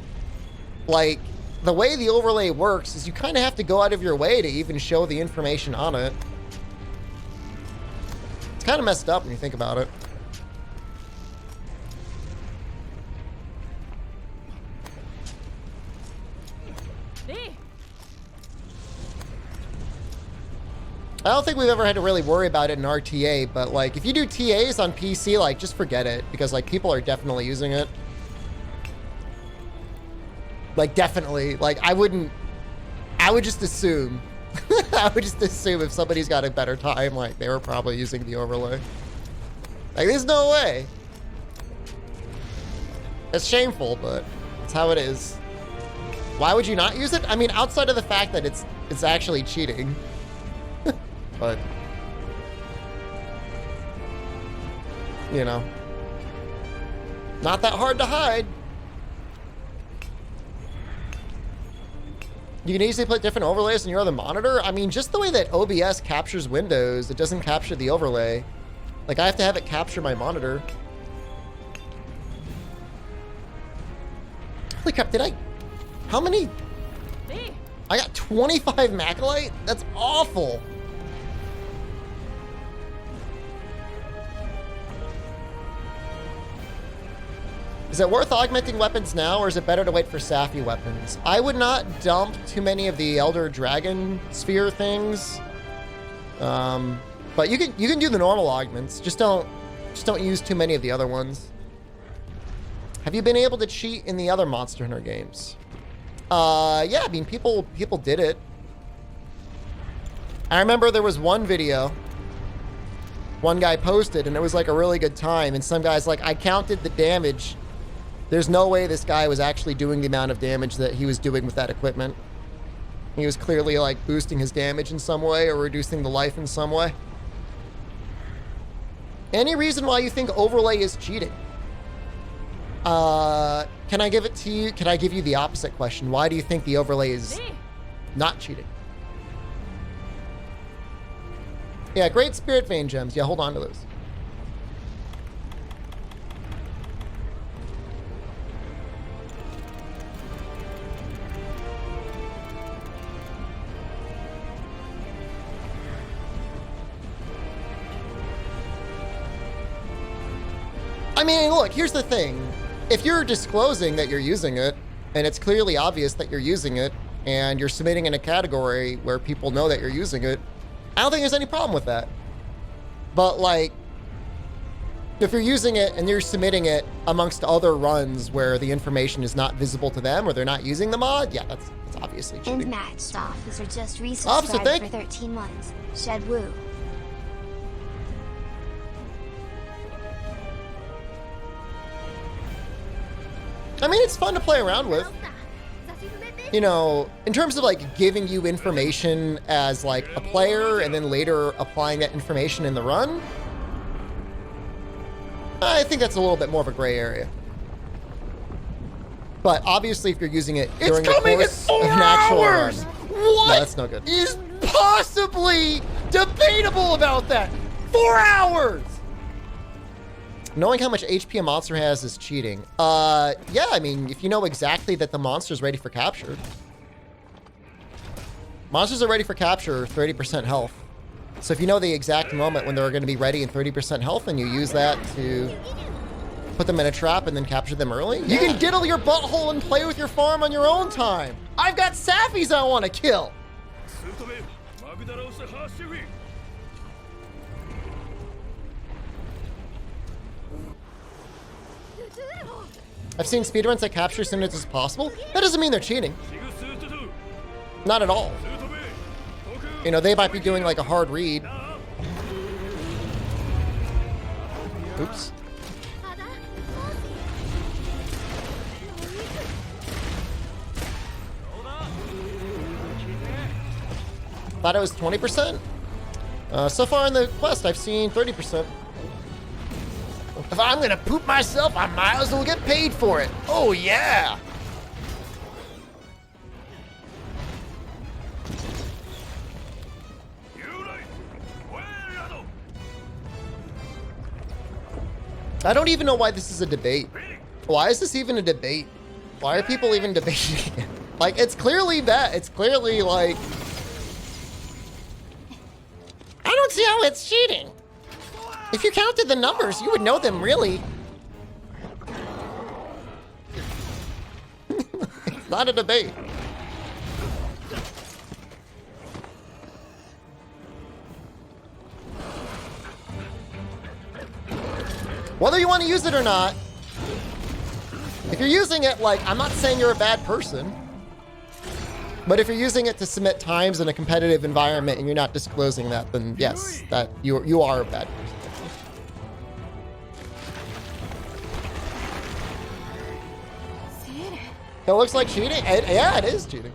Like the way the overlay works is you kind of have to go out of your way to even show the information on it. It's kind of messed up when you think about it. I don't think we've ever had to really worry about it in RTA, but like if you do TAs on PC, like just forget it because like people are definitely using it. Like definitely, like I would just assume, I would just assume if somebody's got a better time, like they were probably using the overlay. Like there's no way. It's shameful, but it's how it is. Why would you not use it? I mean, outside of the fact that it's actually cheating. But, you know, not that hard to hide. You can easily put different overlays on your other monitor. I mean, just the way that OBS captures windows, it doesn't capture the overlay. Like, I have to have it capture my monitor. Holy crap, how many? I got 25 Macalite? That's awful. Is it worth augmenting weapons now, or is it better to wait for Safi weapons? I would not dump too many of the Elder Dragon Sphere things. But you can do the normal augments. Just don't use too many of the other ones. Have you been able to cheat in the other Monster Hunter games? Yeah, I mean people did it. I remember there was one video one guy posted and it was like a really good time, and some guy's like, I counted the damage. There's no way this guy was actually doing the amount of damage that he was doing with that equipment. He was clearly like boosting his damage in some way or reducing the life in some way. Any reason why you think overlay is cheating? Can I give it to you? Can I give you the opposite question? Why do you think the overlay is not cheating? Yeah, great Spirit Vein gems. Yeah, hold on to those. I mean, look, here's the thing. If you're disclosing that you're using it, and it's clearly obvious that you're using it, and you're submitting in a category where people know that you're using it, I don't think there's any problem with that. But like, if you're using it and you're submitting it amongst other runs where the information is not visible to them or they're not using the mod, yeah, that's obviously cheating.
And matched officer just resubscribed for 13 months. Shedwoo.
I mean, it's fun to play around with. You know, in terms of like giving you information as like a player and then later applying that information in the run, I think that's a little bit more of a gray area. But obviously if you're using it during the course of an actual run, what? No, that's no good. Is possibly debatable about that? 4 hours! Knowing how much HP a monster has is cheating. Yeah, I mean, if you know exactly that the monster's ready for capture. Monsters are ready for capture 30% health. So if you know the exact moment when they're going to be ready and 30% health, and you use that to put them in a trap and then capture them early, you can diddle your butthole and play with your farm on your own time. I've got Saffies I want to kill. I've seen speedruns that capture as soon as possible. That doesn't mean they're cheating. Not at all. You know, they might be doing like a hard read. Oops. Thought it was 20%. So far in the quest, I've seen 30%. If I'm gonna poop myself, I might as well get paid for it. Oh yeah! I don't even know why this is a debate. Why is this even a debate? Why are people even debating it? Like, it's clearly that. It's clearly like... I don't see how it's cheating. If you counted the numbers, you would know them, really. It's not a debate. Whether you want to use it or not, if you're using it, like, I'm not saying you're a bad person, but if you're using it to submit times in a competitive environment and you're not disclosing that, then yes, that you are a bad person. It looks like cheating. Yeah, it is cheating.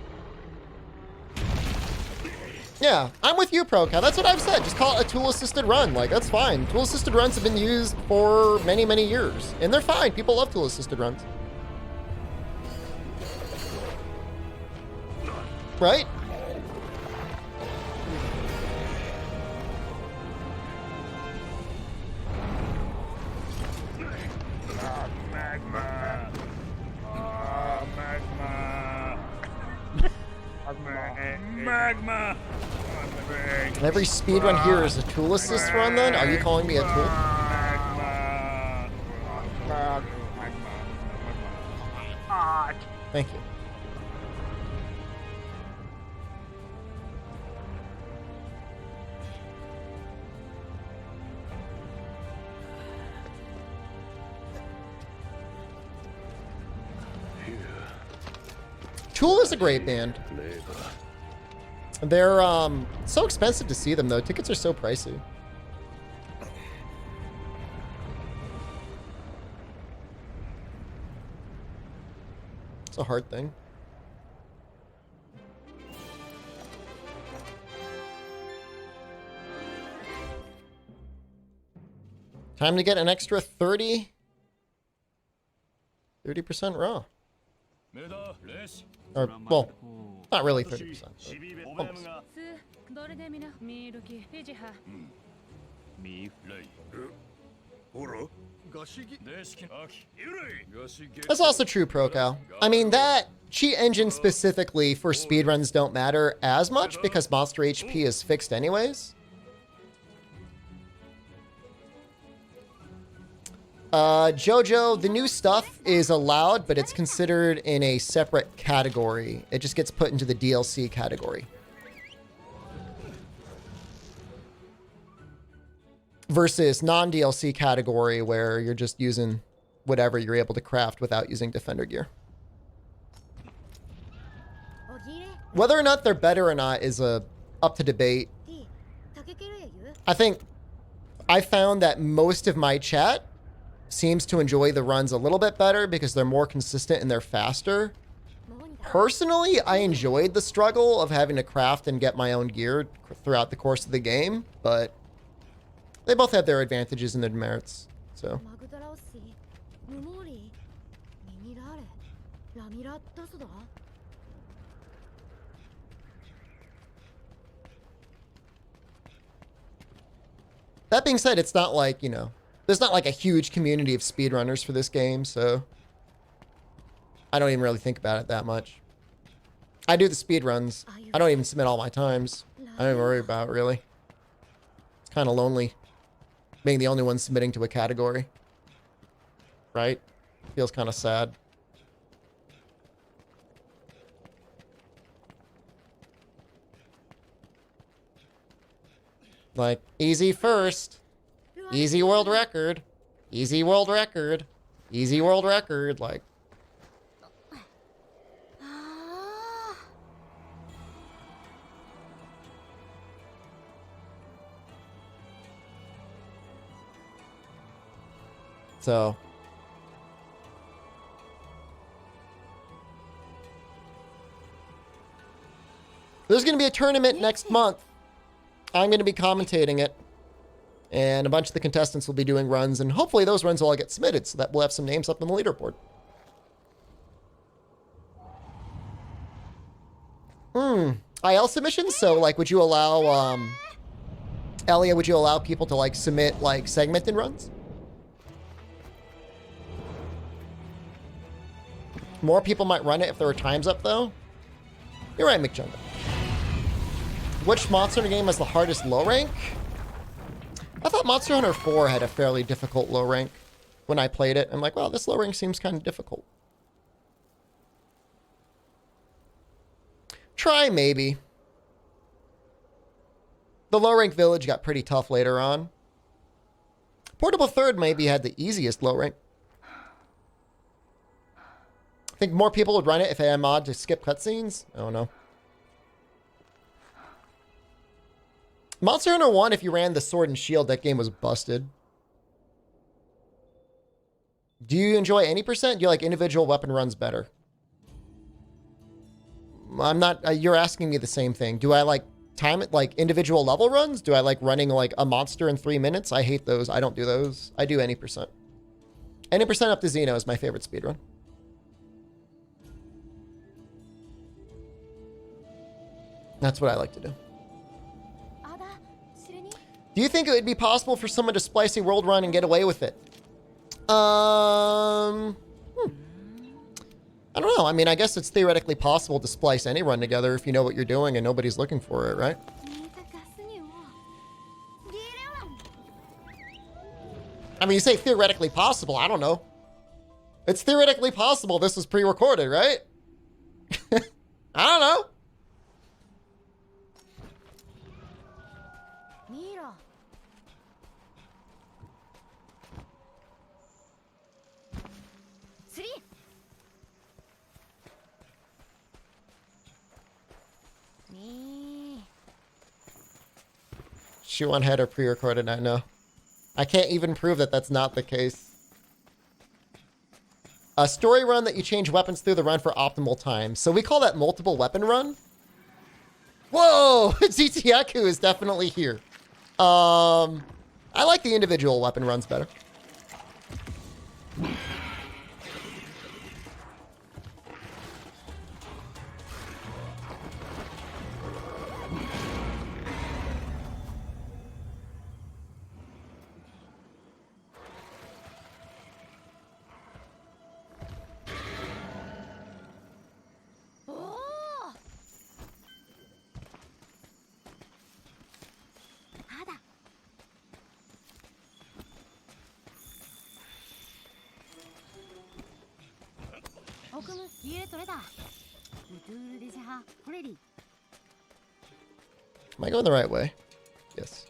Yeah, I'm with you, ProCal. That's what I've said. Just call it a tool-assisted run. Like, that's fine. Tool-assisted runs have been used for many, many years. And they're fine. People love tool-assisted runs. Right?
Magma.
And every speedrun here is a tool assist run then? Are you calling me a tool? Thank you. Tool is a great band. They're so expensive to see them though. Tickets are so pricey. It's a hard thing. Time to get an extra 30% raw. Or, well, not really 30%. Almost. That's also true, ProCal. I mean, that cheat engine specifically for speedruns don't matter as much because monster HP is fixed anyways. Jojo, the new stuff is allowed, but it's considered in a separate category. It just gets put into the DLC category. Versus non-DLC category where you're just using whatever you're able to craft without using defender gear. Whether or not they're better or not is up to debate. I think I found that most of my chat seems to enjoy the runs a little bit better because they're more consistent and they're faster. Personally, I enjoyed the struggle of having to craft and get my own gear throughout the course of the game, but they both have their advantages and their merits, so. That being said, it's not like, you know, there's not like a huge community of speedrunners for this game, so I don't even really think about it that much. I do the speedruns. I don't even submit all my times. I don't even worry about it, really. It's kind of lonely being the only one submitting to a category. Right? Feels kind of sad. Like, easy first. Easy world record. Easy world record. Easy world record. Like. So. There's going to be a tournament next month. I'm going to be commentating it. And a bunch of the contestants will be doing runs. And hopefully those runs will all get submitted so that we'll have some names up on the leaderboard. IL submissions? So, like, would you allow, Elia, would you allow people to, like, submit, like, segmented runs? More people might run it if there were times up, though. You're right, McJungle. Which Monster Hunter game has the hardest low rank? I thought Monster Hunter 4 had a fairly difficult low rank when I played it. I'm like, well, this low rank seems kind of difficult. Try, maybe. The low rank village got pretty tough later on. Portable third maybe had the easiest low rank. I think more people would run it if they had a mod to skip cutscenes. I don't know. Monster Hunter 1, if you ran the sword and shield, that game was busted. Do you enjoy any percent? Do you like individual weapon runs better? I'm not, you're asking me the same thing. Do I like time it like individual level runs? Do I like running like a monster in 3 minutes? I hate those. I don't do those. I do any percent. Any percent up to Xeno is my favorite speedrun. That's what I like to do. Do you think it would be possible for someone to splice a world run and get away with it? I don't know. I mean, I guess it's theoretically possible to splice any run together if you know what you're doing and nobody's looking for it, right? I mean, you say theoretically possible. I don't know. It's theoretically possible this was pre-recorded, right? I don't know. Shoe on head or pre-recorded, I know. I can't even prove that that's not the case. A story run that you change weapons through the run for optimal time. So we call that multiple weapon run. Whoa! ZTyaku is definitely here. I like the individual weapon runs better. Am I going the right way? Yes.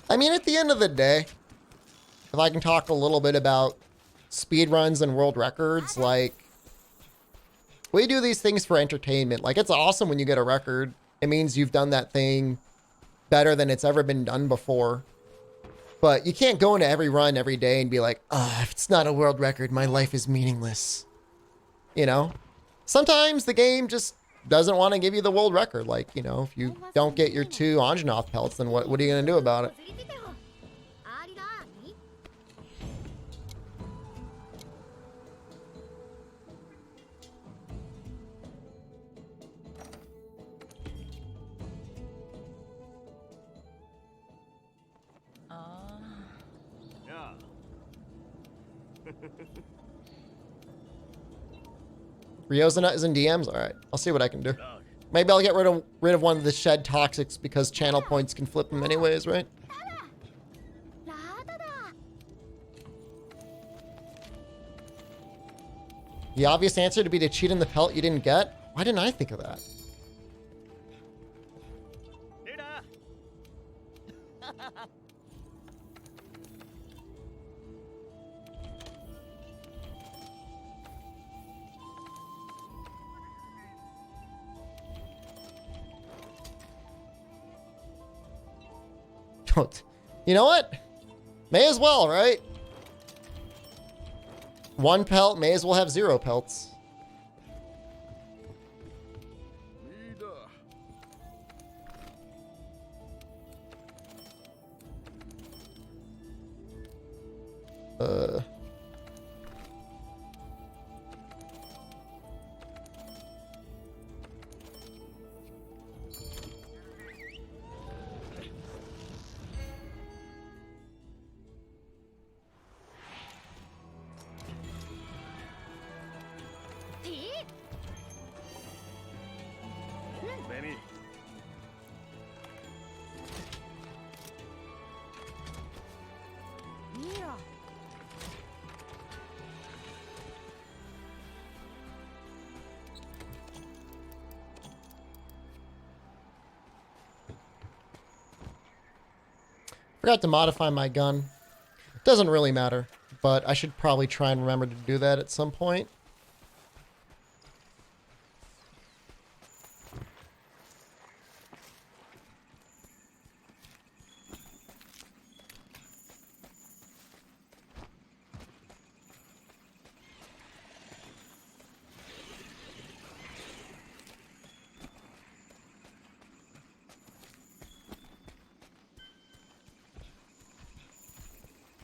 I mean, at the end of the day, if I can talk a little bit about speedruns and world records, like, we do these things for entertainment. Like, it's awesome when you get a record. It means you've done that thing better than it's ever been done before. But you can't go into every run every day and be like, if it's not a world record, my life is meaningless. You know? Sometimes the game just doesn't want to give you the world record. Like, you know, if you don't get your 2 Anjanath pelts, then what are you going to do about it? Ryozuna is in DMs? Alright, I'll see what I can do. Maybe I'll get rid of one of the shed toxics because channel points can flip them anyways, right? The obvious answer to be to cheat in the pelt you didn't get? Why didn't I think of that? You know what? May as well, right? 1 pelt, may as well have 0 pelts. Forgot to modify my gun. Doesn't really matter, but I should probably try and remember to do that at some point.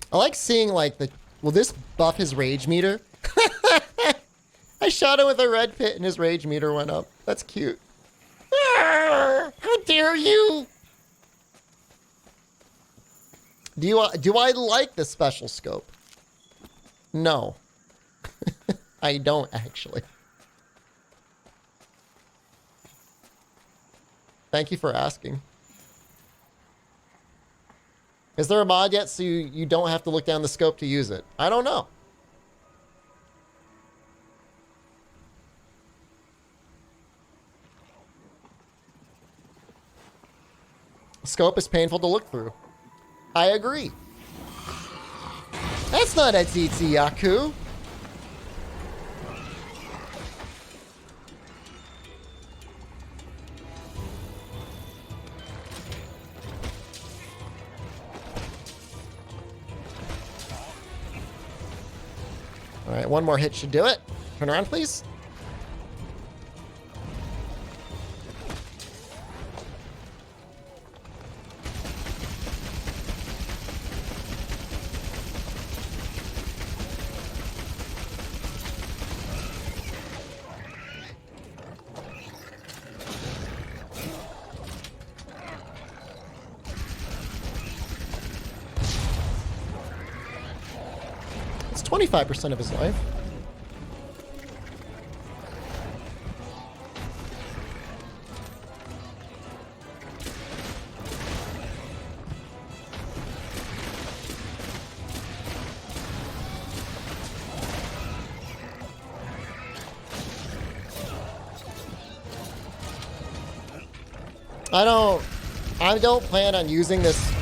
I like seeing like the, will this buff his rage meter? I shot him with a red pit and his rage meter went up. That's cute. How dare you? Do I like the special scope? No. I don't actually. Thank you for asking. Is there a mod yet so you don't have to look down the scope to use it? I don't know. Scope is painful to look through. I agree. That's not a Yaku. All right, one more hit should do it. Turn around, please. It's 25% of his life. I don't plan on using this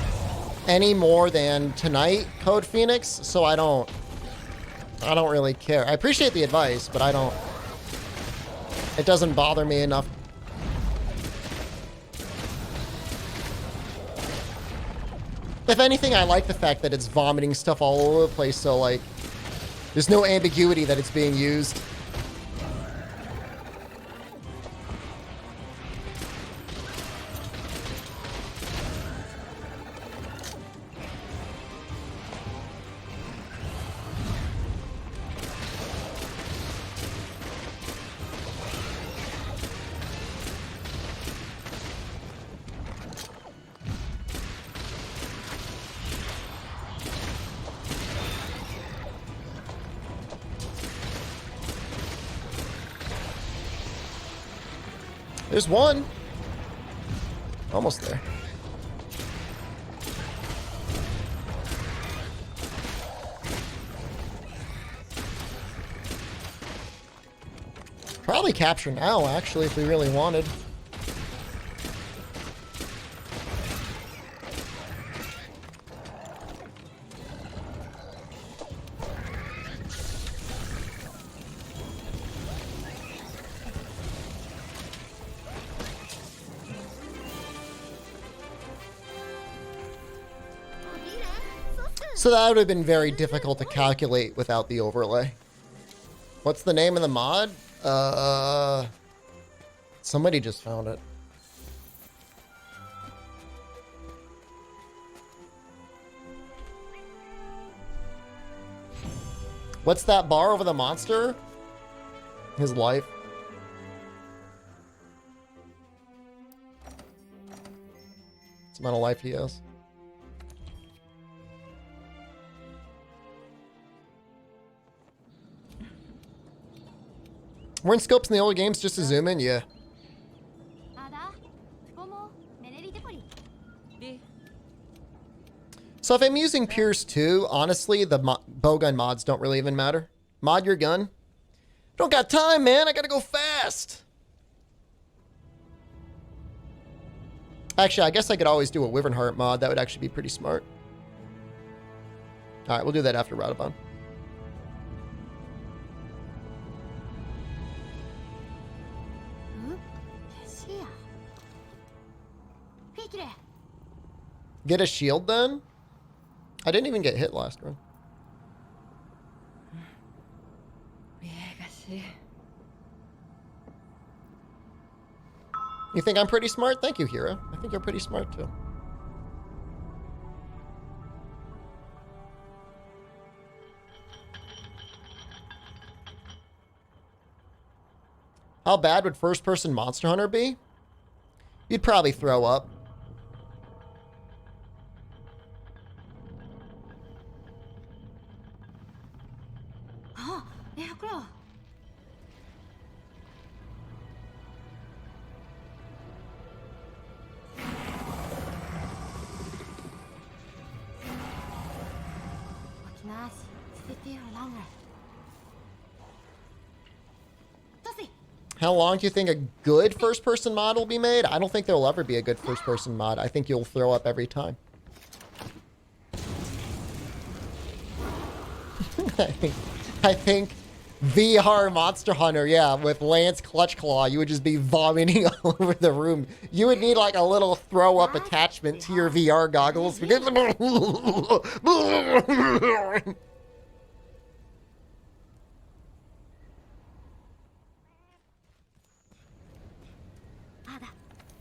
any more than tonight, Code Phoenix, so I don't really care. I appreciate the advice, but it doesn't bother me enough. If anything, I like the fact that it's vomiting stuff all over the place, so like there's no ambiguity that it's being used. There's one. Almost there. Probably capture now, actually, if we really wanted. So that would have been very difficult to calculate without the overlay. What's the name of the mod? Somebody just found it. What's that bar over the monster? His life. It's the amount of life he has. Weren't scopes in the older games just to zoom in? Yeah. So if I'm using Pierce 2, honestly, the bowgun mods don't really even matter. Mod your gun. Don't got time, man. I gotta go fast. Actually, I guess I could always do a Wyvern Heart mod. That would actually be pretty smart. All right, we'll do that after Radabon. Get a shield then? I didn't even get hit last run. You think I'm pretty smart? Thank you, Hira. I think you're pretty smart too. How bad would first-person Monster Hunter be? You'd probably throw up. How long do you think a good first-person mod will be made? I don't think there will ever be a good first-person mod. I think you'll throw up every time. I think VR Monster Hunter, yeah, with Lance Clutch Claw, you would just be vomiting all over the room. You would need like a little throw-up attachment to your VR goggles.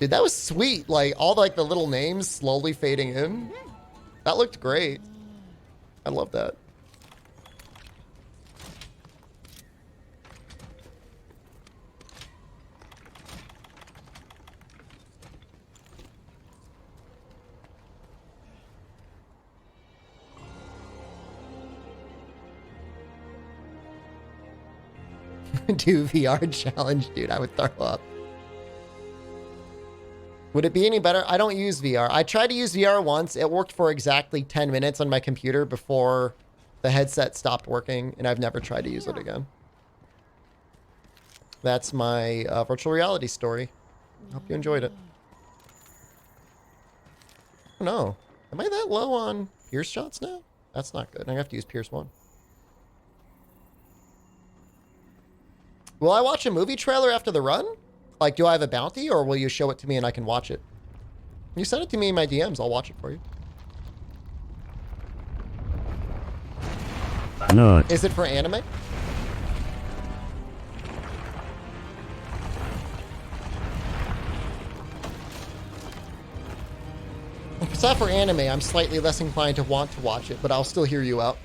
Dude, that was sweet. Like, all like the little names slowly fading in. That looked great. I love that. Do VR challenge, dude. I would throw up. Would it be any better? I don't use VR. I tried to use VR once. It worked for exactly 10 minutes on my computer before the headset stopped working, and I've never tried to use it again. That's my virtual reality story. Hope you enjoyed it. Oh no. Am I that low on Pierce shots now? That's not good. I have to use Pierce 1. Will I watch a movie trailer after the run? Like, do I have a bounty, or will you show it to me and I can watch it? You send it to me in my DMs, I'll watch it for you.
No.
Is it for anime? If it's not for anime, I'm slightly less inclined to want to watch it, but I'll still hear you out.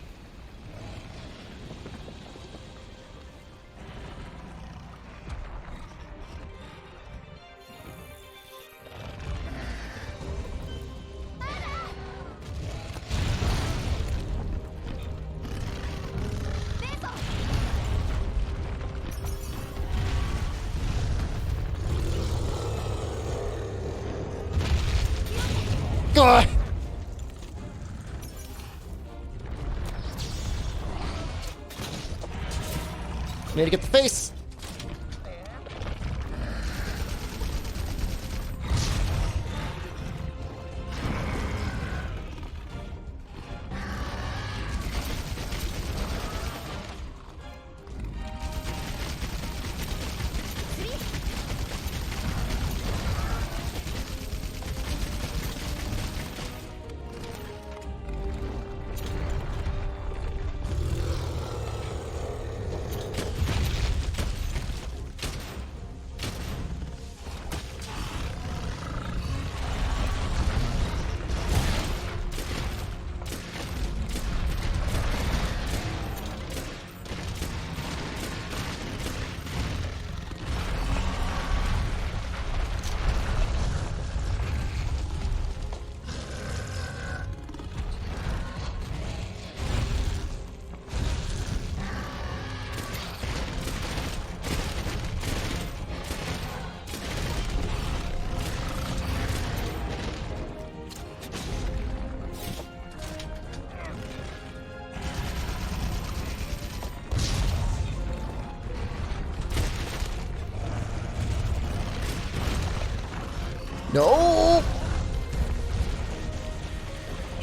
God. Need to get the face. No!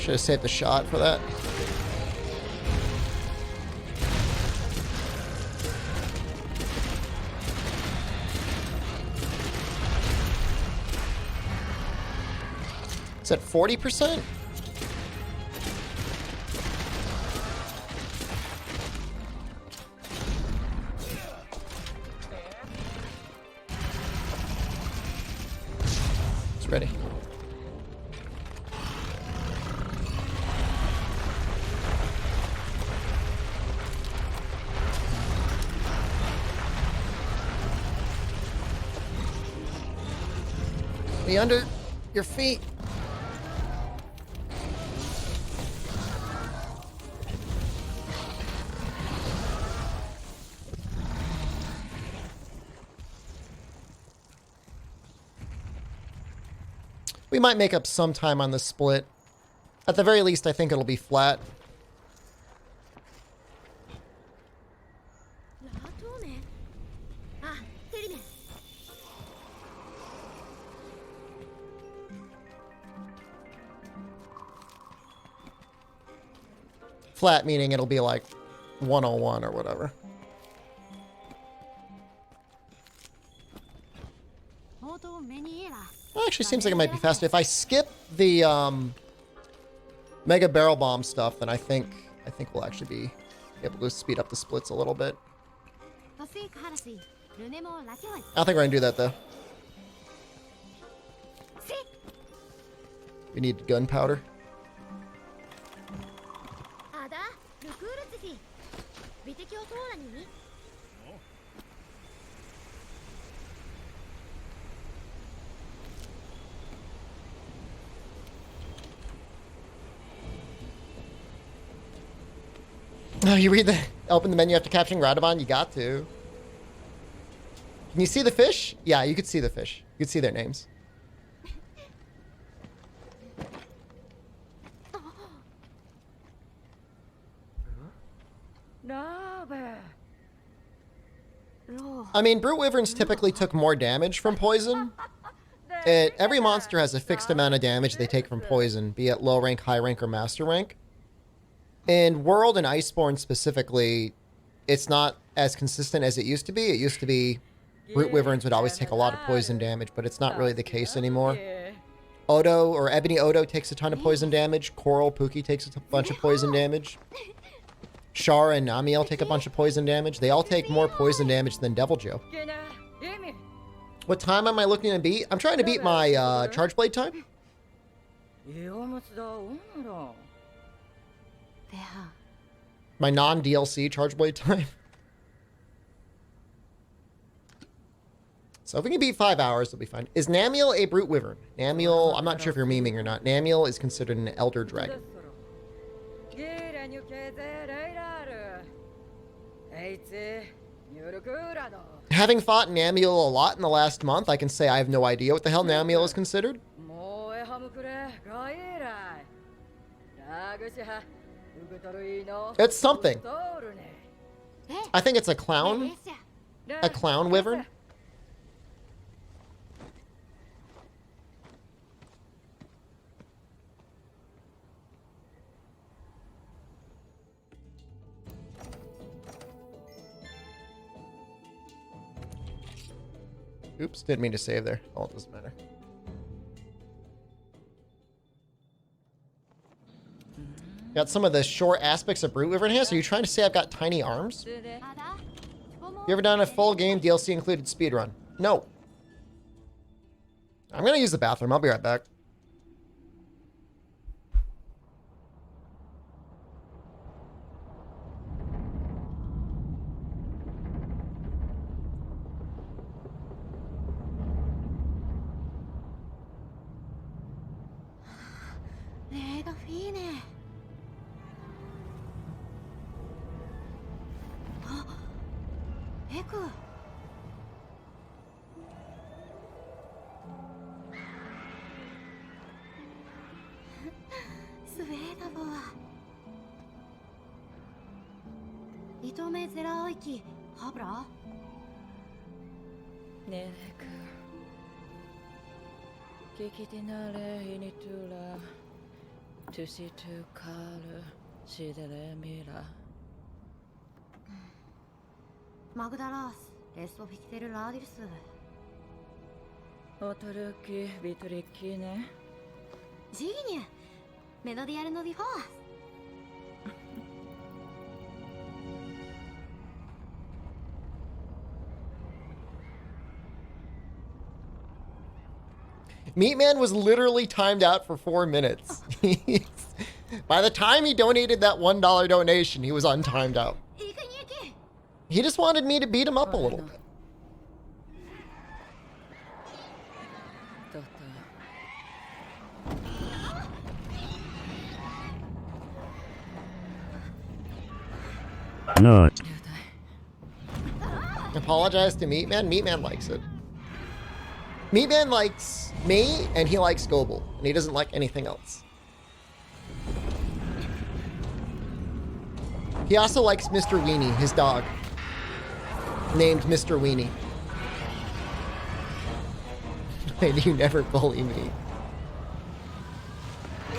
Should have saved the shot for that. It's at 40%? It's ready. Be under your feet. We might make up some time on this split. At the very least, I think it'll be flat. Flat meaning it'll be like 101 or whatever. Actually, seems like it might be faster. If I skip the Mega Barrel Bomb stuff, then I think we'll actually be able to speed up the splits a little bit. I don't think we're gonna do that though. We need gunpowder. No, you read the open the menu after capturing Radovon. You got to. Can you see the fish? Yeah, you could see the fish. You could see their names. I mean, Brute Wyverns typically took more damage from poison. Every monster has a fixed amount of damage they take from poison, be it low rank, high rank, or master rank. In World and Iceborne specifically, it's not as consistent as it used to be. It used to be Brute Wyverns would always take a lot of poison damage, but it's not really the case anymore. Odo, or Ebony Odo, takes a ton of poison damage. Coral Pookie takes a bunch of poison damage. Shar and Namiel take a bunch of poison damage. They all take more poison damage than Devil Joe. What time am I looking to beat? I'm trying to beat my Charge Blade time. My non-DLC Charge Blade time. So if we can beat 5 hours, it'll be fine. Is Namiel a Brute Wyvern? Namiel, I'm not sure if you're memeing or not. Namiel is considered an Elder Dragon. Having fought Namiel a lot in the last month, I can say I have no idea what the hell Namiel is considered. It's something. I think it's a clown. A clown wyvern. Oops, didn't mean to save there. Oh, it doesn't matter. Got some of the short aspects of Brute Wyvern here. So you're trying to say I've got tiny arms? You ever done a full game DLC included speedrun? No. I'm gonna use the bathroom. I'll be right back.
マグダラースレストフィキテルラーディルス ジーニュメロディアルのディフォー
Meatman was literally timed out for 4 minutes. By the time he donated that $1 donation, he was untimed out. He just wanted me to beat him up a little bit.
No.
Apologize to Meatman. Meatman likes it. Meatman likes me, and he likes Goebel, and he doesn't like anything else. He also likes Mr. Weenie, his dog, named Mr. Weenie. And you never bully me.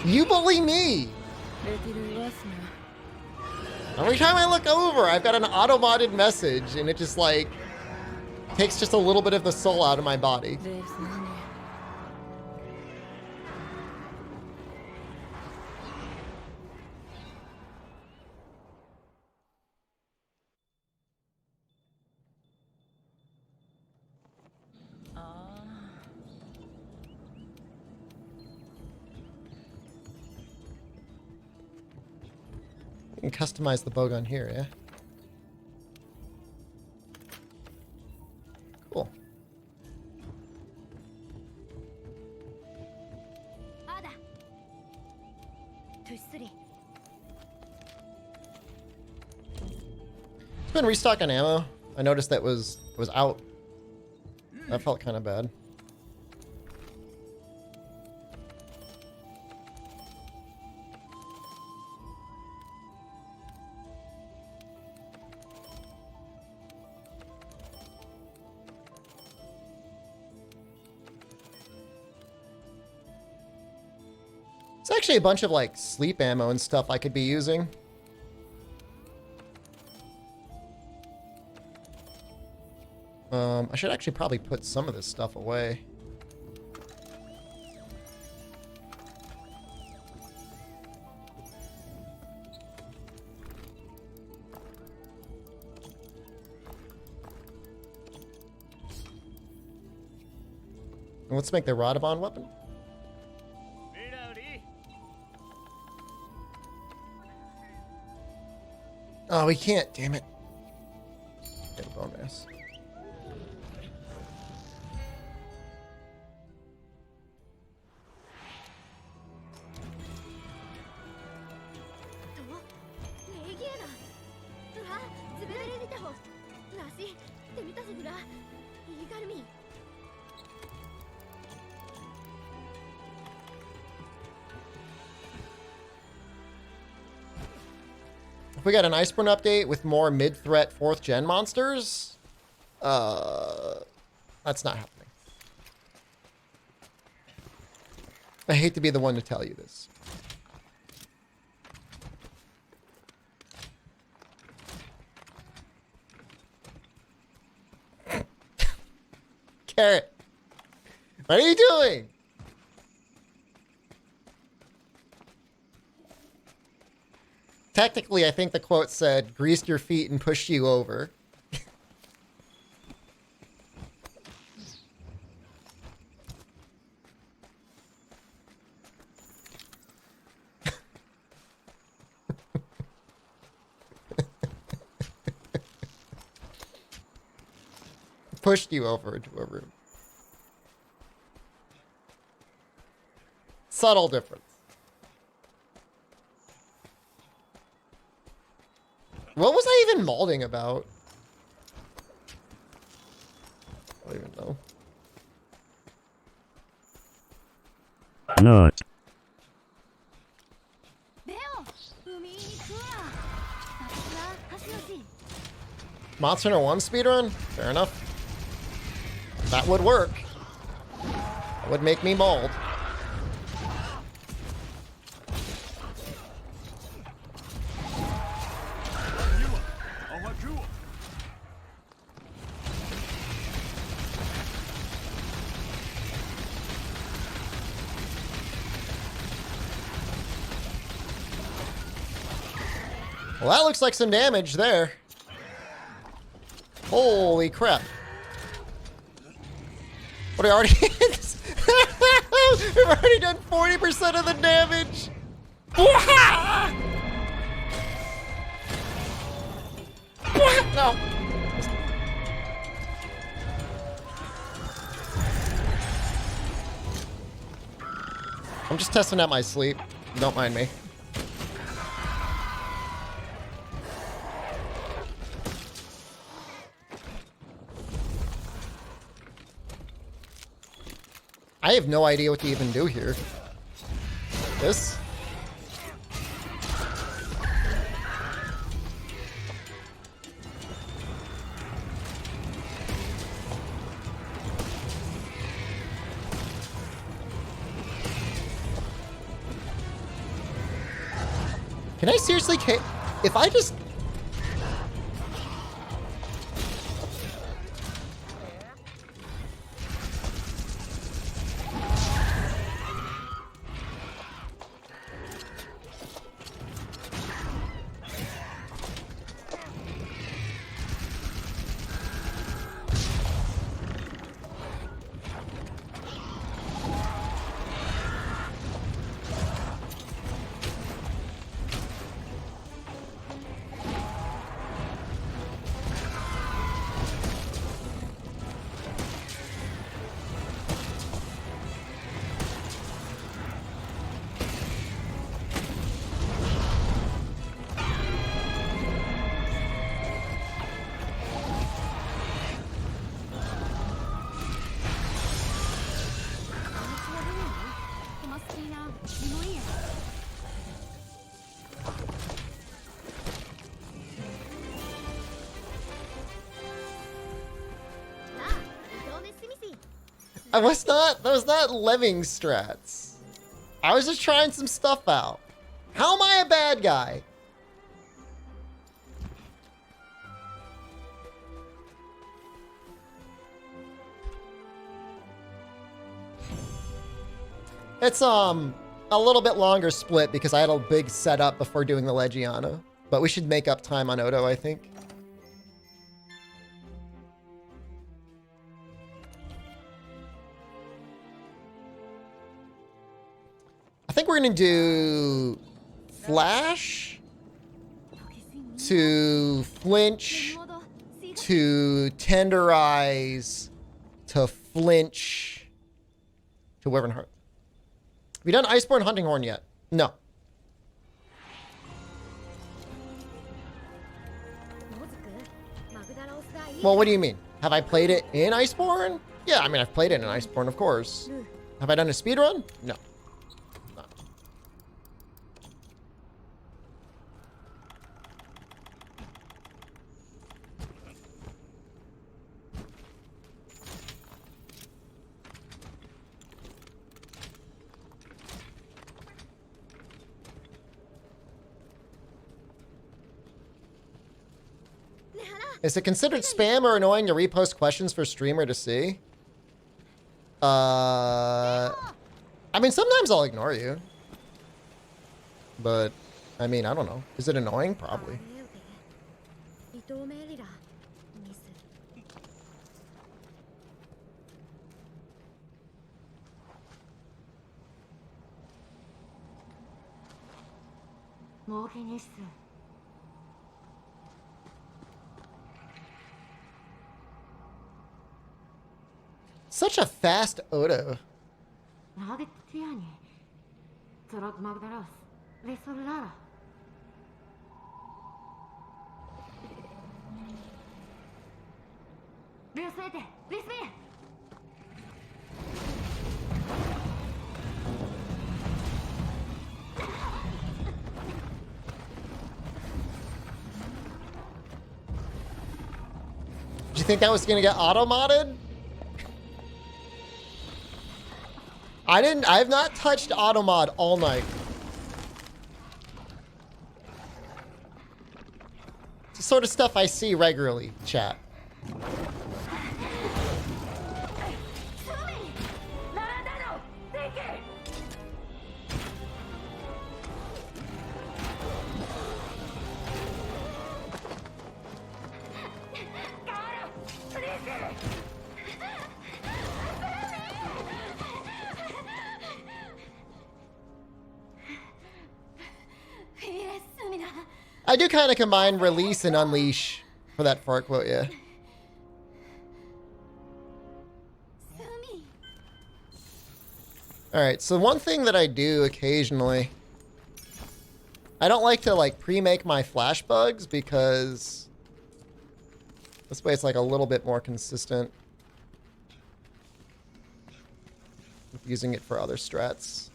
You bully me! Every time I look over, I've got an auto-modded message, and it just like takes just a little bit of the soul out of my body. You can customize the bowgun here, yeah? Cool. It's been restocking ammo. I noticed that was out. That felt kind of bad. It's actually a bunch of like sleep ammo and stuff I could be using. I should actually probably put some of this stuff away. And let's make the Radovon weapon. Oh, we can't, damn it. Get a bonus. If we got an Iceborne update with more mid-threat 4th gen monsters, that's not happening. I hate to be the one to tell you this. Carrot, what are you doing? Technically, I think the quote said, greased your feet and pushed you over. Pushed you over into a room. Subtle difference. What was I even molding about? I don't even know.
No.
Monster Hunter 1 speedrun? Fair enough. That would work. That would make me mold. Well, that looks like some damage there. Holy crap. What are we already? We've already done 40% of the damage. No. I'm just testing out my sleep. Don't mind me. I have no idea what to even do here. This? Can I seriously if I just... That was not Lemming strats. I was just trying some stuff out. How am I a bad guy? It's a little bit longer split because I had a big setup before doing the Legiana. But we should make up time on Odo, I think. I think we're gonna do flash to flinch to tenderize to flinch to Wyvern Heart. Have you done Iceborne Hunting Horn yet? No. Well, what do you mean? Have I played it in Iceborne? Yeah, I mean, I've played it in Iceborne, of course. Have I done a speedrun? No. Is it considered spam or annoying to repost questions for streamer to see? I mean, sometimes I'll ignore you. But, I mean, I don't know. Is it annoying? Probably. Such a fast Odo. Did you think that was gonna get auto-modded? I've not touched automod all night. It's the sort of stuff I see regularly, chat. I do kind of combine release and unleash for that fart quote, yeah. Alright, so one thing that I do occasionally, I don't like to like pre-make my flash bugs because this way it's like a little bit more consistent with using it for other strats.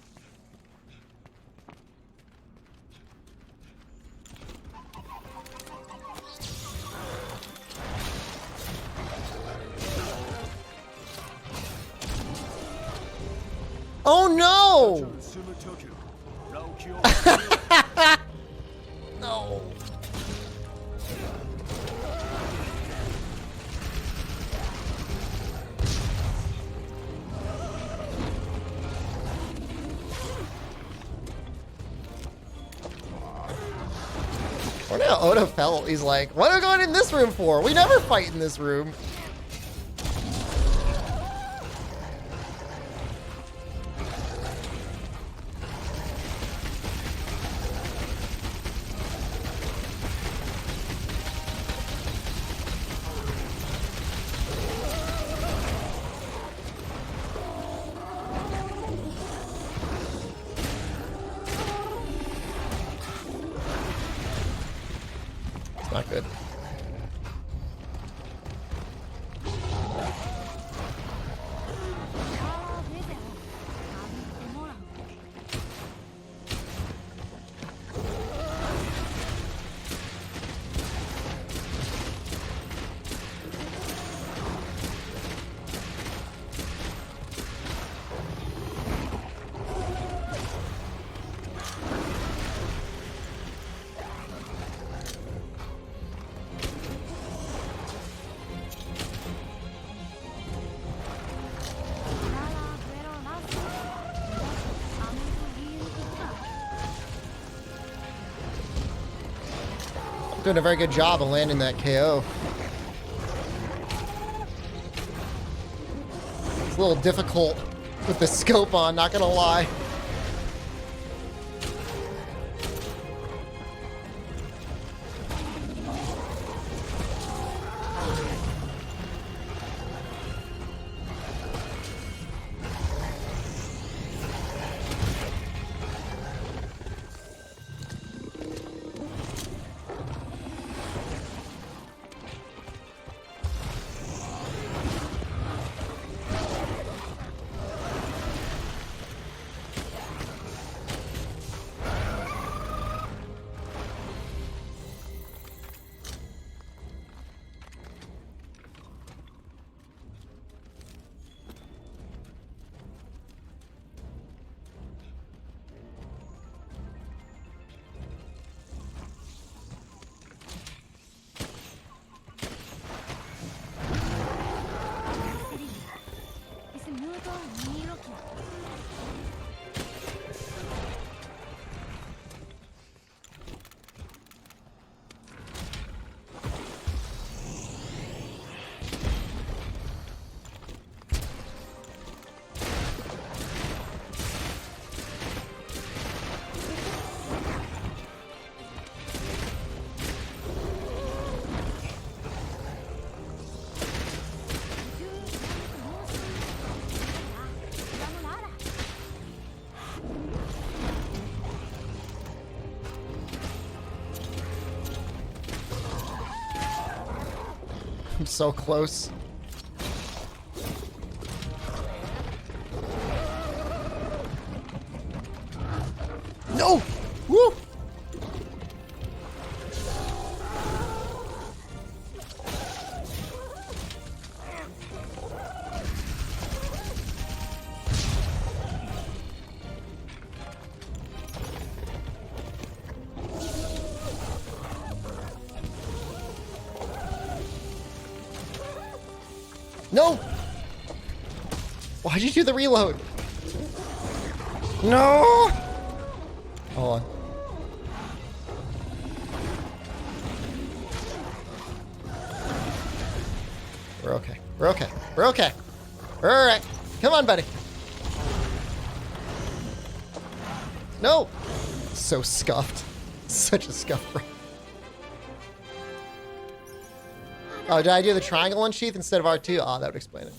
Oh no! No. I wonder how Oda felt. He's like, what are we going in this room for? We never fight in this room. Not good. Doing a very good job of landing that KO. It's a little difficult with the scope on, not gonna lie. I'm so close. No! Woo! No! Why'd you do the reload? No! Hold on. We're okay. We're okay. We're okay. We're alright. Come on, buddy. No! So scuffed. Such a scuff, bro. Oh, did I do the triangle unsheath instead of R2? Oh, that would explain it.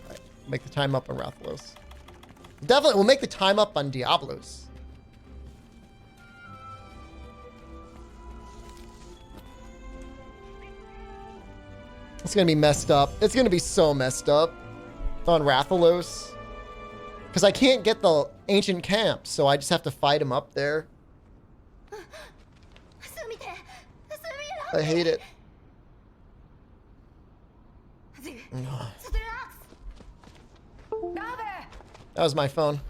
Right. Make the time up on Rathalos. Definitely, we'll make the time up on Diablos. It's gonna be messed up. It's gonna be so messed up on Rathalos. Because I can't get the ancient camp, so I just have to fight him up there. I hate it. That was my phone.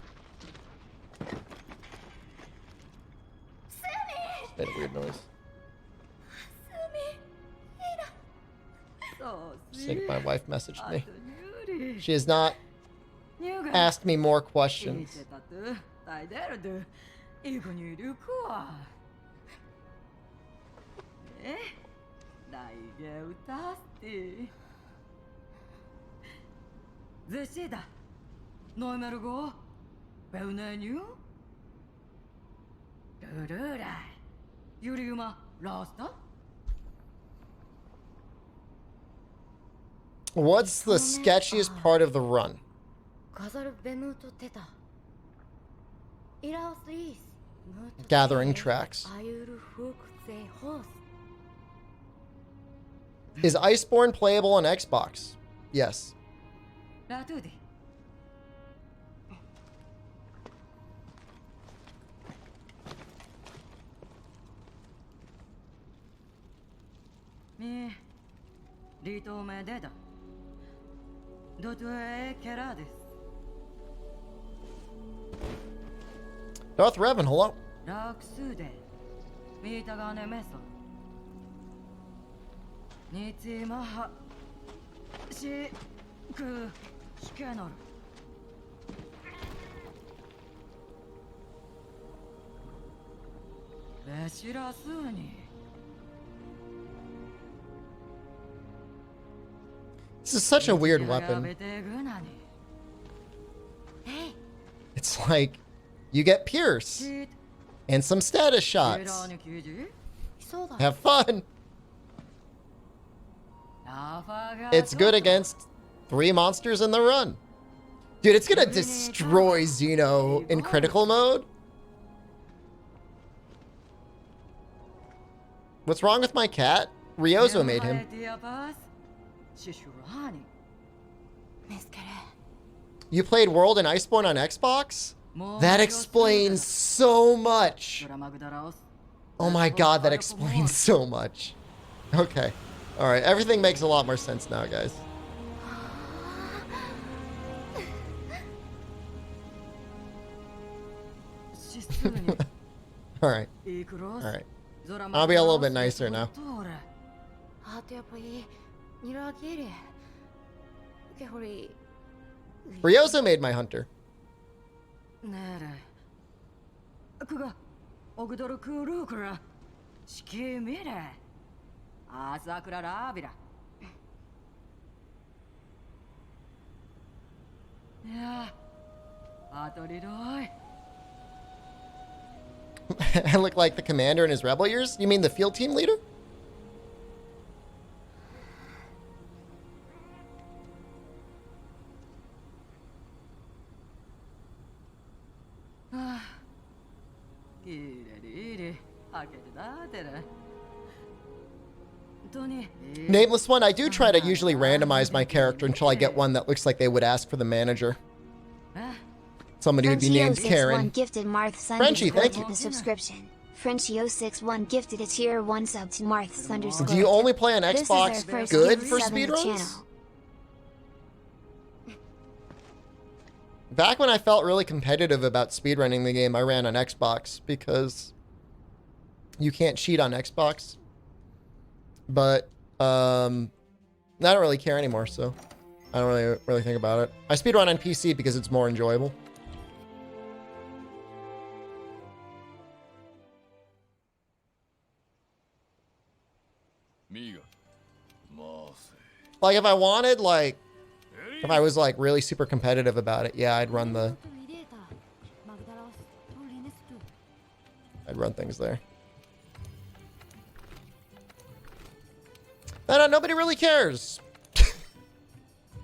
Just made a weird noise. I think my wife messaged me. She has not asked me more questions. What's the sketchiest part of the run? Gathering tracks. Is Iceborne playable on Xbox? Yes. Darth Revan, hello. This is such a weird weapon. It's like you get Pierce and some status shots. Have fun. It's good against 3 monsters in the run. Dude, it's gonna destroy Xeno in critical mode. What's wrong with my cat? Ryozo made him. You played World and Iceborne on Xbox? That explains so much. Oh my god, that explains so much. Okay. Alright, everything makes a lot more sense now, guys. Alright. Alright. I'll be a little bit nicer now. Ryozo made my hunter. I look like the commander in his rebel years? You mean the field team leader? Nameless one, I do try to usually randomize my character until I get one that looks like they would ask for the manager. Somebody would be named Karen.
Gifted Marth
Frenchie, thank you.
The subscription. Frenchie061 gifted a tier 1 sub to Marth's underscore.
Do you only play on Xbox good for speedruns? Back when I felt really competitive about speedrunning the game, I ran on Xbox because you can't cheat on Xbox. But I don't really care anymore, so I don't really think about it. I speedrun on PC because it's more enjoyable. Like if I wanted, like, if I was like really super competitive about it, yeah, I'd run things there. No, nobody really cares.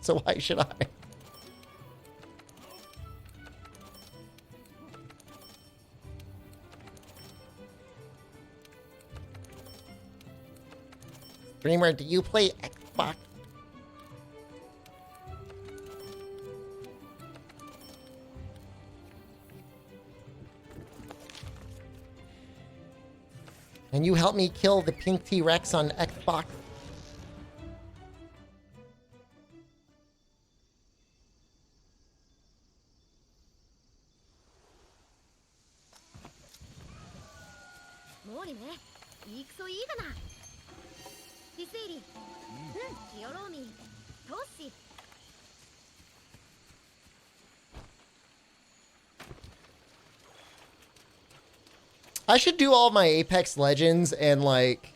So why should I? Dreamer, do you play Xbox? Can you help me kill the pink T-Rex on Xbox? I should do all my Apex Legends and like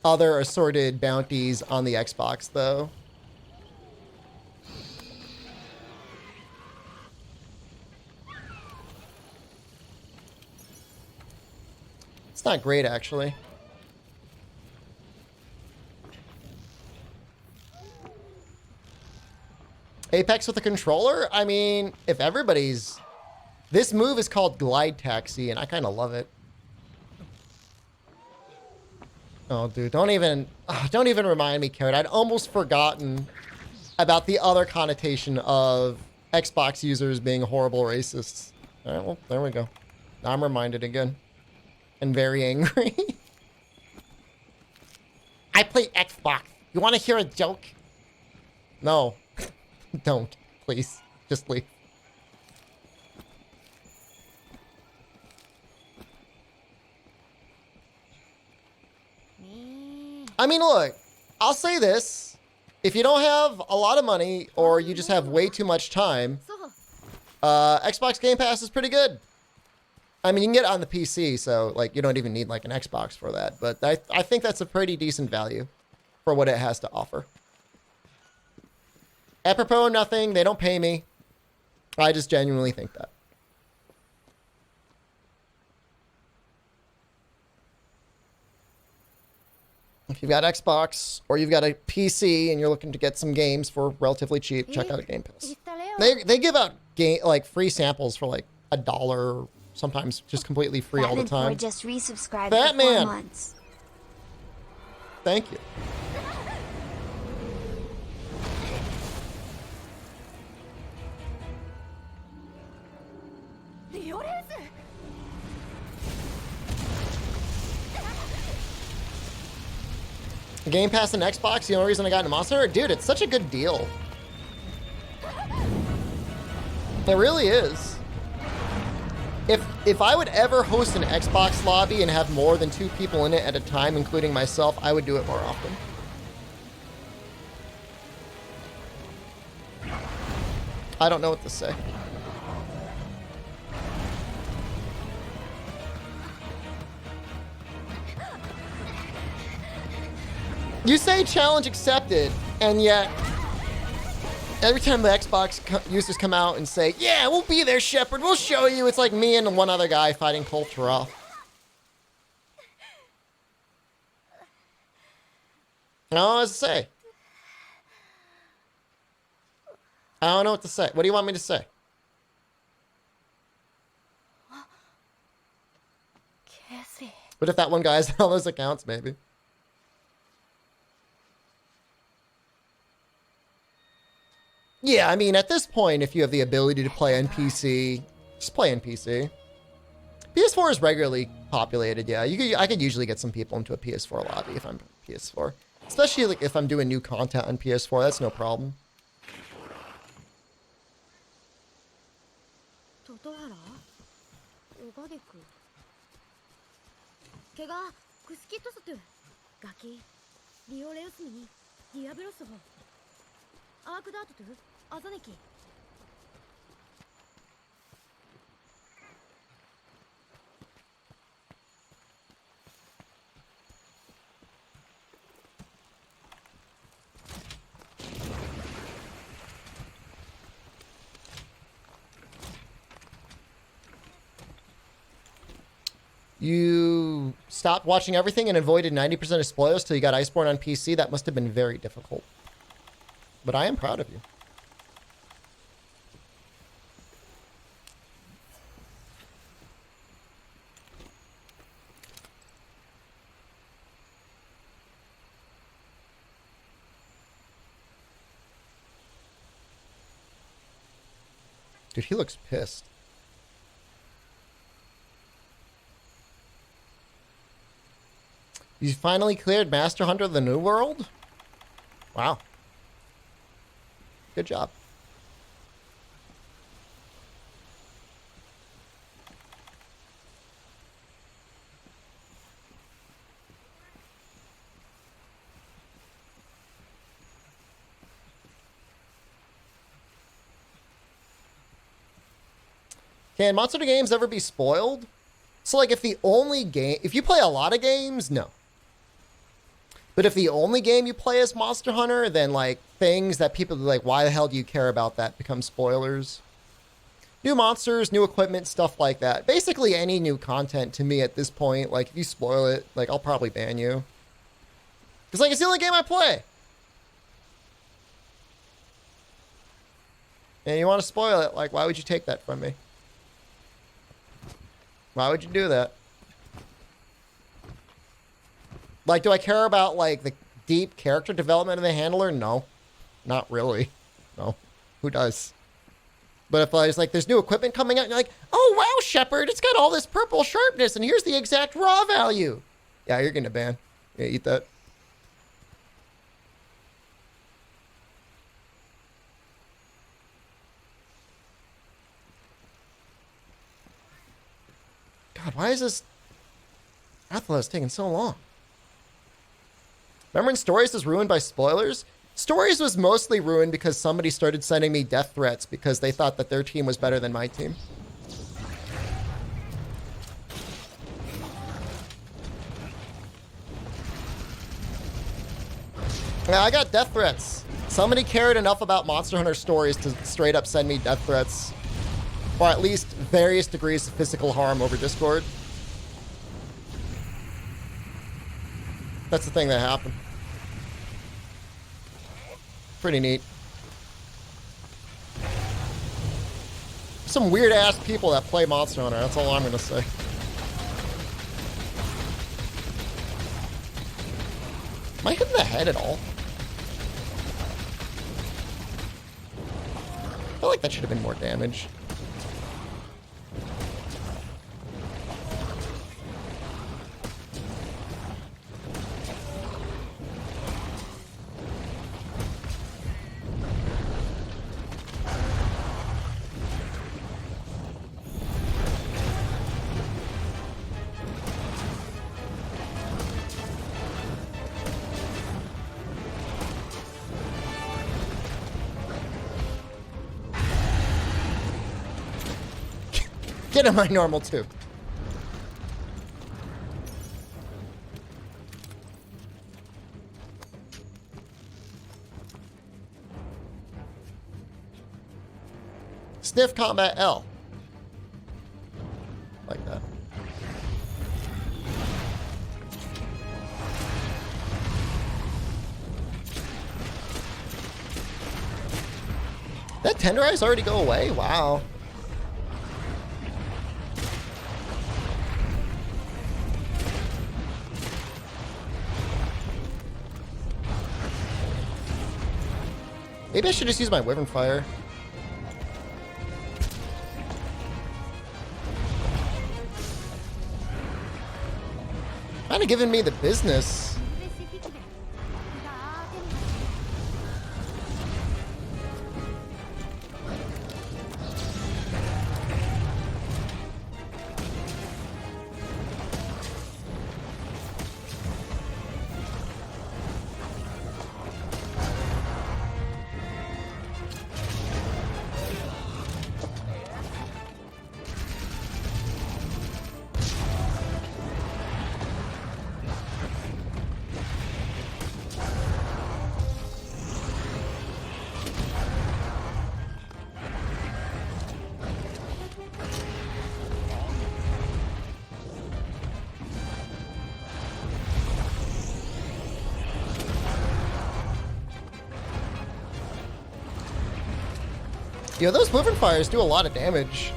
other assorted bounties on the Xbox though. It's not great actually. Apex with a controller? I mean, if everybody's... This move is called Glide Taxi, and I kind of love it. Oh, dude, don't even remind me, Carrot. I'd almost forgotten about the other connotation of Xbox users being horrible racists. All right, well, there we go. Now I'm reminded again. And very angry. I play Xbox. You want to hear a joke? No. Don't, please. Just leave. I mean, look, I'll say this. If you don't have a lot of money or you just have way too much time, Xbox Game Pass is pretty good. I mean, you can get it on the PC, so like you don't even need like an Xbox for that. But I think that's a pretty decent value for what it has to offer. Apropos of nothing, they don't pay me. I just genuinely think that. If you've got Xbox or you've got a PC and you're looking to get some games for relatively cheap, check out a Game Pass. They give out like free samples for like $1, sometimes just completely free all the time.
Just resubscribed
Batman.
for 4 months.
Thank you. Game Pass and Xbox, the only reason I got into Monster Hunter? Dude, it's such a good deal. It really is. If I would ever host an Xbox lobby and have more than 2 people in it at a time, including myself, I would do it more often. I don't know what to say. You say challenge accepted, and yet every time the Xbox users come out and say, yeah, we'll be there, Shepard, we'll show you, it's like me and one other guy fighting Cole Turrell. I don't know what to say. I don't know what to say. What do you want me to say? What if that one guy has all those accounts, maybe? Yeah, I mean, at this point, if you have the ability to play on PC, just play on PC. PS4 is regularly populated, yeah. I could usually get some people into a PS4 lobby if I'm PS4. Especially like if I'm doing new content on PS4, that's no problem. stopped watching everything and avoided 90% of spoilers till you got Iceborne on PC. That must have been very difficult. But I am proud of you. Dude, he looks pissed. You finally cleared Master Hunter of the New World? Wow. Good job. Can Monster Hunter games ever be spoiled? So, like, if you play a lot of games, no. But if the only game you play is Monster Hunter, then, like, things that people are like, why the hell do you care about that, become spoilers. New monsters, new equipment, stuff like that. Basically, any new content to me at this point, like, if you spoil it, like, I'll probably ban you. Because, like, it's the only game I play. And you want to spoil it, like, why would you take that from me? Why would you do that? Like, do I care about, like, the deep character development of the handler? No. Not really. No. Who does? But if I was like, there's new equipment coming out, and you're like, oh, wow, Shepard, it's got all this purple sharpness, and here's the exact raw value. Yeah, you're getting a ban. Yeah, eat that. God, why is this Atlas taking so long? Remember when Stories was ruined by spoilers? Stories was mostly ruined because somebody started sending me death threats because they thought that their team was better than my team. Yeah, I got death threats. Somebody cared enough about Monster Hunter Stories to straight up send me death threats. Or at least various degrees of physical harm over Discord. That's the thing that happened. Pretty neat. Some weird ass people that play Monster Hunter, that's all I'm gonna say. Am I hitting the head at all? I feel like that should have been more damage. Get in my normal too. Sniff combat L. Like that. That tenderize already go away? Wow. Maybe I should just use my Wyvern Fire. Kinda giving me the business. Yo, those moving fires do a lot of damage.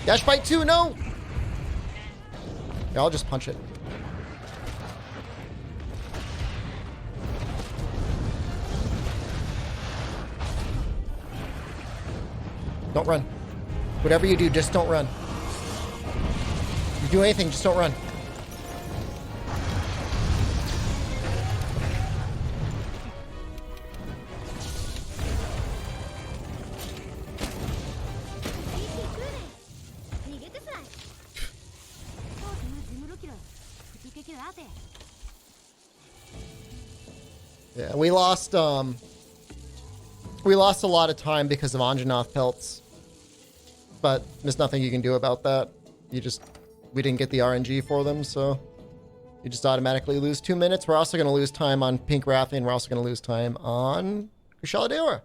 Dash bite 2, no! Yeah, I'll just punch it. Don't run. Whatever you do, just don't run. You do anything, just don't run. Yeah, we lost a lot of time because of Anjanath pelts. But there's nothing you can do about that. We didn't get the RNG for them, so you just automatically lose 2 minutes. We're also going to lose time on Pink Rathian, and we're also going to lose time on Kushala Deora.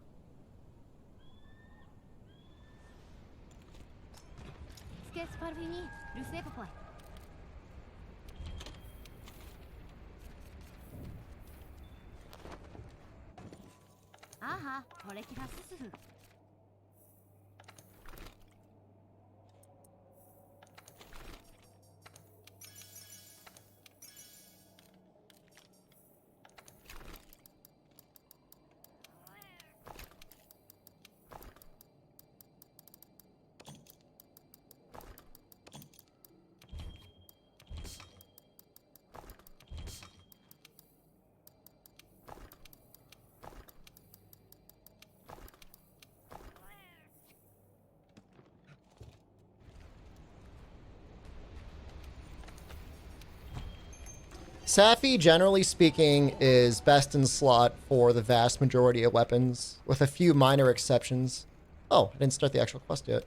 Safi, generally speaking, is best in slot for the vast majority of weapons, with a few minor exceptions. Oh, I didn't start the actual quest yet.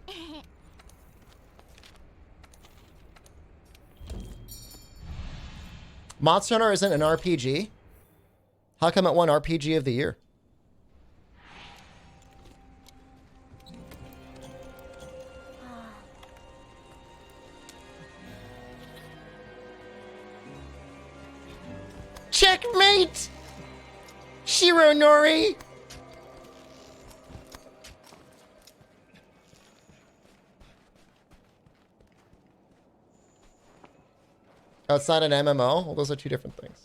Monster Hunter isn't an RPG? How come it won RPG of the Year? Checkmate! Shironori! Oh, it's not an MMO? Well, those are two different things.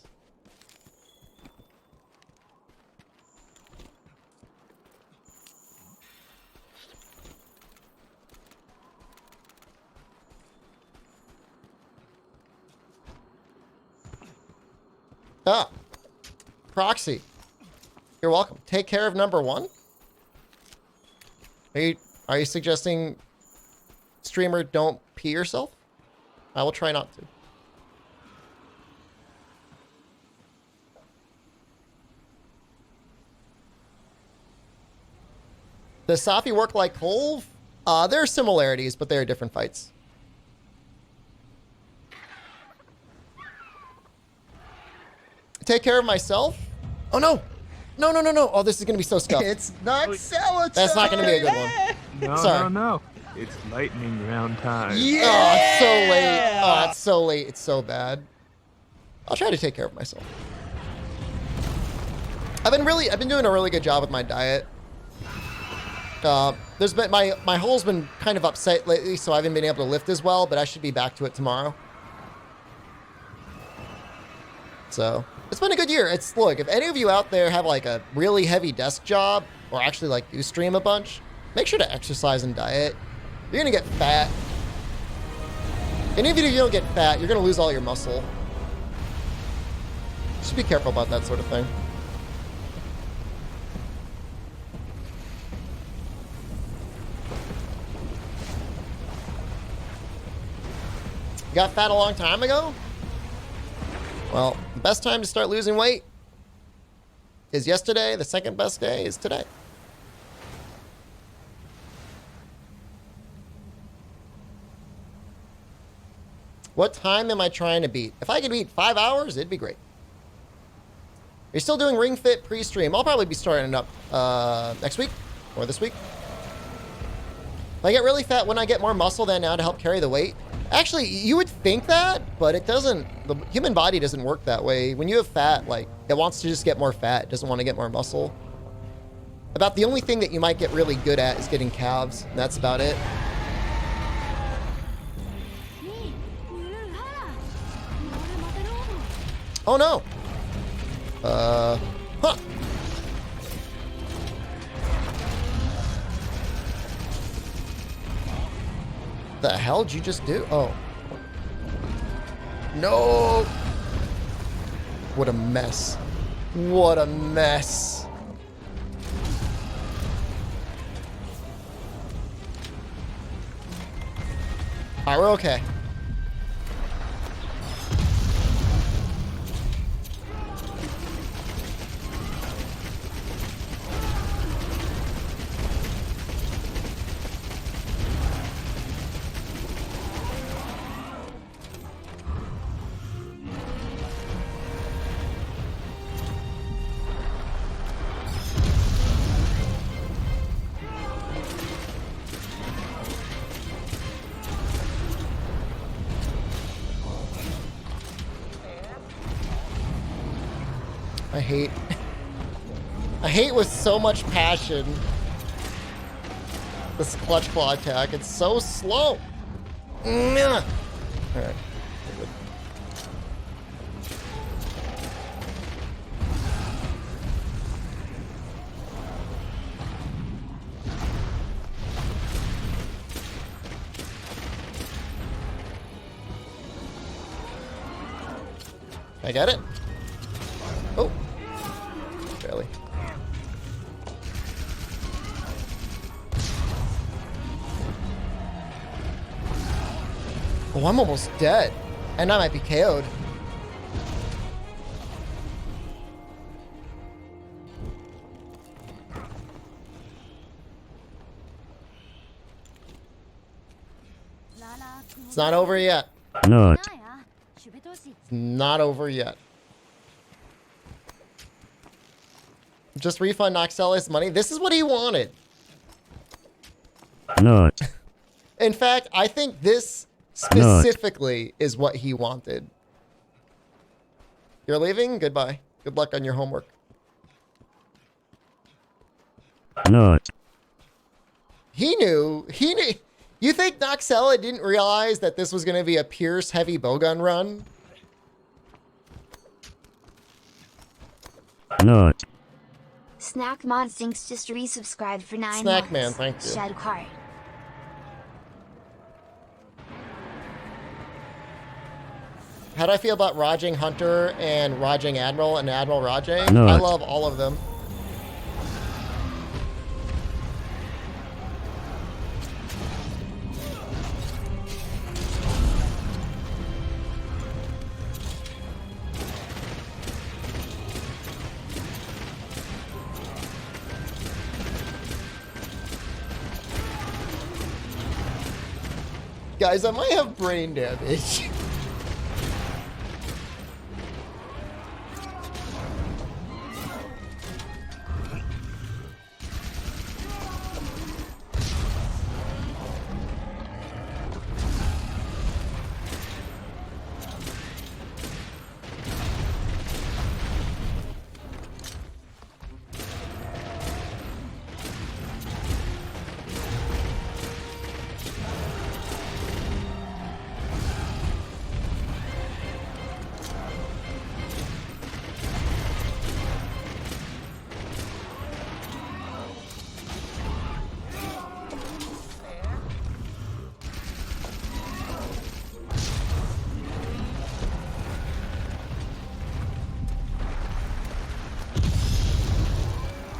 Ah, Proxy. You're welcome. Take care of number one. Are you suggesting, streamer, don't pee yourself? I will try not to. Does Safi work like Kolv? There are similarities, but they are different fights. Take care of myself? Oh no! No, no, no, no! Oh, this is gonna be so scuffed.
It's not Celadon!
That's not gonna be a good one.
No,
Sorry.
no. It's lightning round time.
Yeah!
Oh, it's so late. Oh, it's so late. It's so bad. I'll try to take care of myself. I've been doing a really good job with my diet. There's been my hole's been kind of upset lately, so I haven't been able to lift as well, but I should be back to it tomorrow. So it's been a good year. Look, if any of you out there have like a really heavy desk job or actually like do stream a bunch, make sure to exercise and diet. You're gonna get fat. And even if you don't get fat, you're gonna lose all your muscle. Just be careful about that sort of thing. You got fat a long time ago? Well, the best time to start losing weight is yesterday. The second best day is today. What time am I trying to beat? If I could beat 5 hours, it'd be great. You're still doing Ring Fit pre-stream. I'll probably be starting it up next week or this week. If I get really fat, when I get more muscle than now to help carry the weight. Actually, you would think that, but it doesn't. The human body doesn't work that way. When you have fat, like, it wants to just get more fat. It doesn't want to get more muscle. About the only thing that you might get really good at is getting calves. And that's about it. Oh no. Huh. The hell did you just do? Oh. No. What a mess. What a mess. All right, we're okay. I hate with so much passion this clutch claw attack. It's so slow. All right. I get it. Oh. Barely. Oh, I'm almost dead. And I might be KO'd. It's not over yet.
No.
It's not over yet. Just refund Noxella's money. This is what he wanted.
No.
In fact, I think this specifically is what he wanted. You're leaving? Goodbye. Good luck on your homework.
No.
He knew. He knew. You think Noxella didn't realize that this was going to be a Pierce Heavy Bowgun run?
No.
Snack Monsinks just resubscribed for 9
Snack
months.
Man, thank you.
Shadow card.
How do I feel about Rajing Hunter and Rajing Admiral and Admiral Rajing?
No.
I love all of them. Guys, I might have brain damage.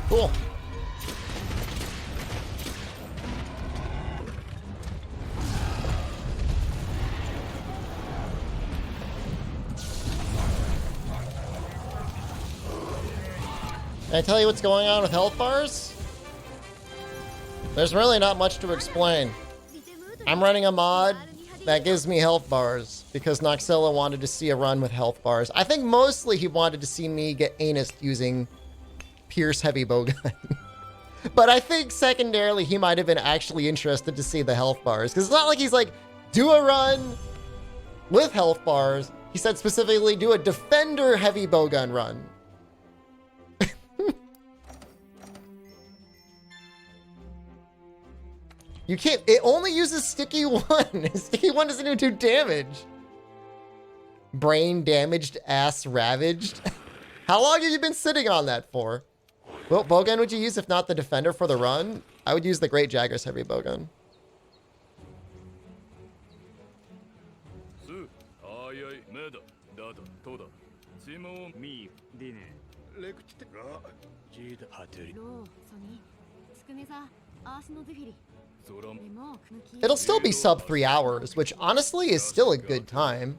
Cool. Can I tell you what's going on with health bars? There's really not much to explain. I'm running a mod That gives me health bars because Noxella wanted to see a run with health bars. I think mostly he wanted to see me get anused using Pierce Heavy Bowgun. But I think secondarily he might have been actually interested to see the health bars because it's not like he's like, do a run with health bars. He said specifically, do a Defender Heavy Bowgun run. You can't, it only uses Sticky 1. Sticky 1 doesn't even do damage. Brain damaged, ass ravaged. How long have you been sitting on that for? What bowgun would you use if not the Defender for the run? I would use the Great Jagger's Heavy Bowgun. It'll still be sub 3 hours, which honestly is still a good time.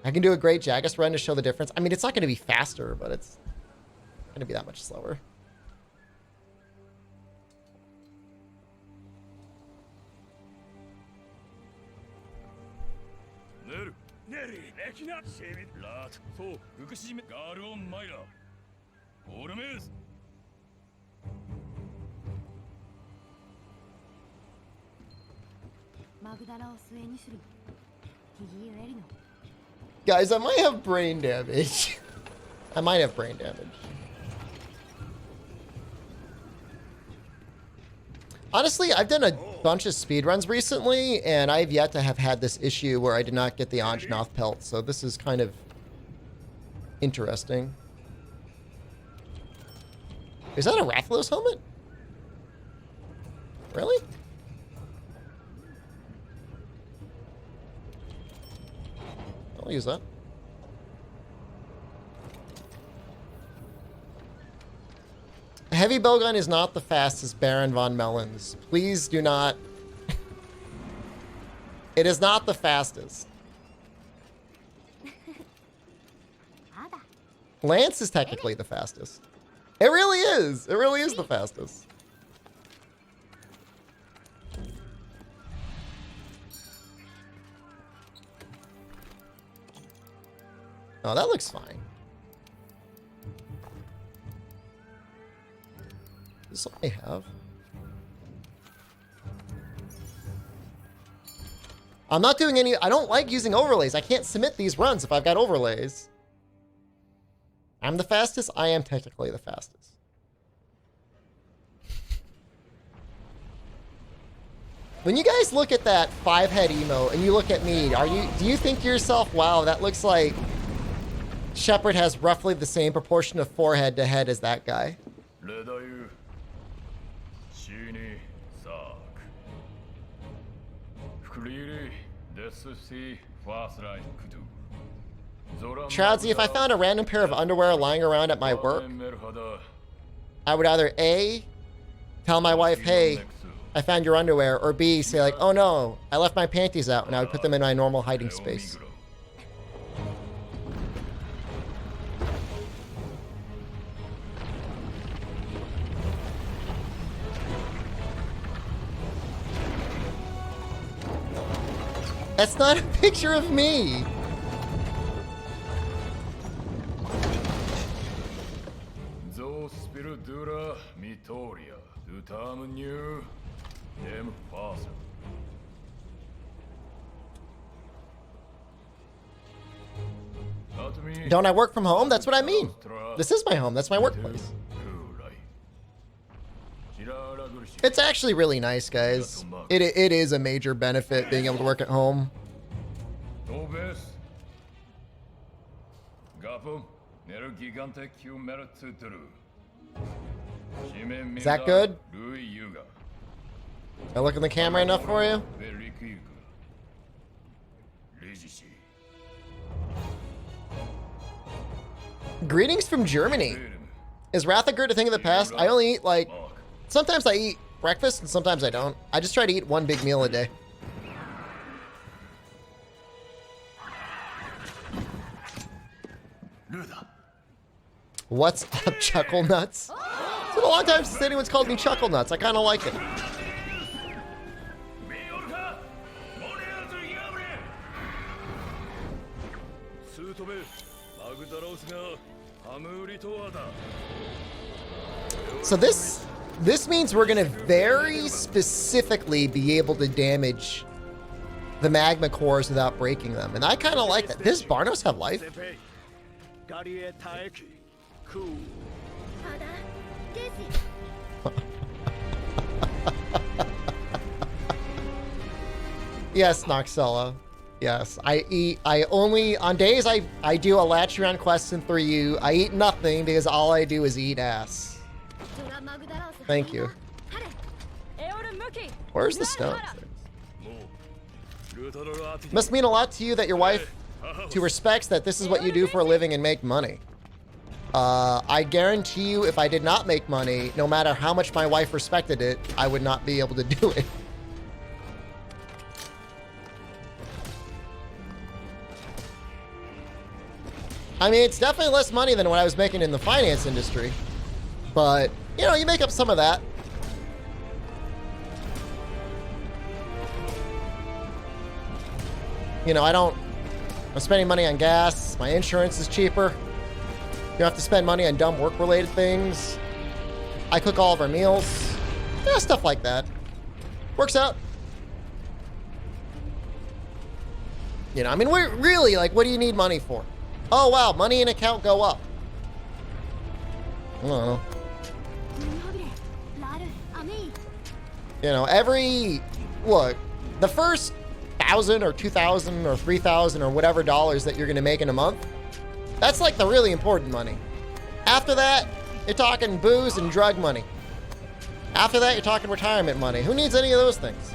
I can do a Great Jagus run to show the difference. I mean, it's not going to be faster, but it's going to be that much slower. Guys, I might have brain damage. I might have brain damage. Honestly, I've done a bunch of speedruns recently, and I've yet to have had this issue where I did not get the Anjanath pelt, so this is kind of interesting. Is that a Rathalos helmet? Really? I'll use that. Heavy Bowgun is not the fastest Baron von Mellons. Please do not. It is not the fastest. Lance is technically the fastest. It really is. It really is the fastest. Oh, that looks fine. This is what I have. I'm not doing any... I don't like using overlays. I can't submit these runs if I've got overlays. I'm the fastest. I am technically the fastest. When you guys look at that 5-head emo and you look at me, do you think to yourself, wow, that looks like Shepard has roughly the same proportion of forehead to head as that guy? Troudsy, if I found a random pair of underwear lying around at my work, I would either A, tell my wife, hey, I found your underwear, or B, say like, oh no, I left my panties out, and I would put them in my normal hiding space. That's not a picture of me. Don't I work from home? That's what I mean. This is my home. That's my workplace. It's actually really nice, guys. It is a major benefit being able to work at home. Is that good? Did I look in the camera enough for you? Greetings from Germany. Is Rathagurt a thing of the past? I only eat like... Sometimes I eat breakfast and sometimes I don't. I just try to eat one big meal a day. What's up, Chuckle Nuts? been a long time since anyone's called me Chuckle Nuts. I kind of like it.
見よるかモネアズヤブレスートベマグダラオスがハムウリトワだ
So this means we're gonna very specifically be able to damage the magma cores without breaking them, and I kind of like that. Does Barnos have life?
セペイガリエタエキクー
ただゲージ
Yes, Noxella. Yes, I only, on days I do a latch around quests and 3U, I eat nothing because all I do is eat ass.
ジョラマグダラオス
Thank you.
ハレエオルムキ
Where's the stone?
もうグタロラーティ
Must mean a lot to you that your wife to respects that this is what you do for a living and make money. I guarantee you if I did not make money, no matter how much my wife respected it, I would not be able to do it. I mean, it's definitely less money than what I was making in the finance industry. But, you know, you make up some of that. You know, I'm spending money on gas. My insurance is cheaper. You don't have to spend money on dumb work-related things. I cook all of our meals. Yeah, stuff like that. Works out. You know, I mean, we're really, like, what do you need money for? Oh, wow, money in account go up. I don't know.
まびれラルアミ
You know, look, the first 1,000 or 2,000 or 3,000 or whatever dollars that you're going to make in a month, that's like the really important money. After that, you're talking booze and drug money. After that, you're talking retirement money. Who needs any of those things?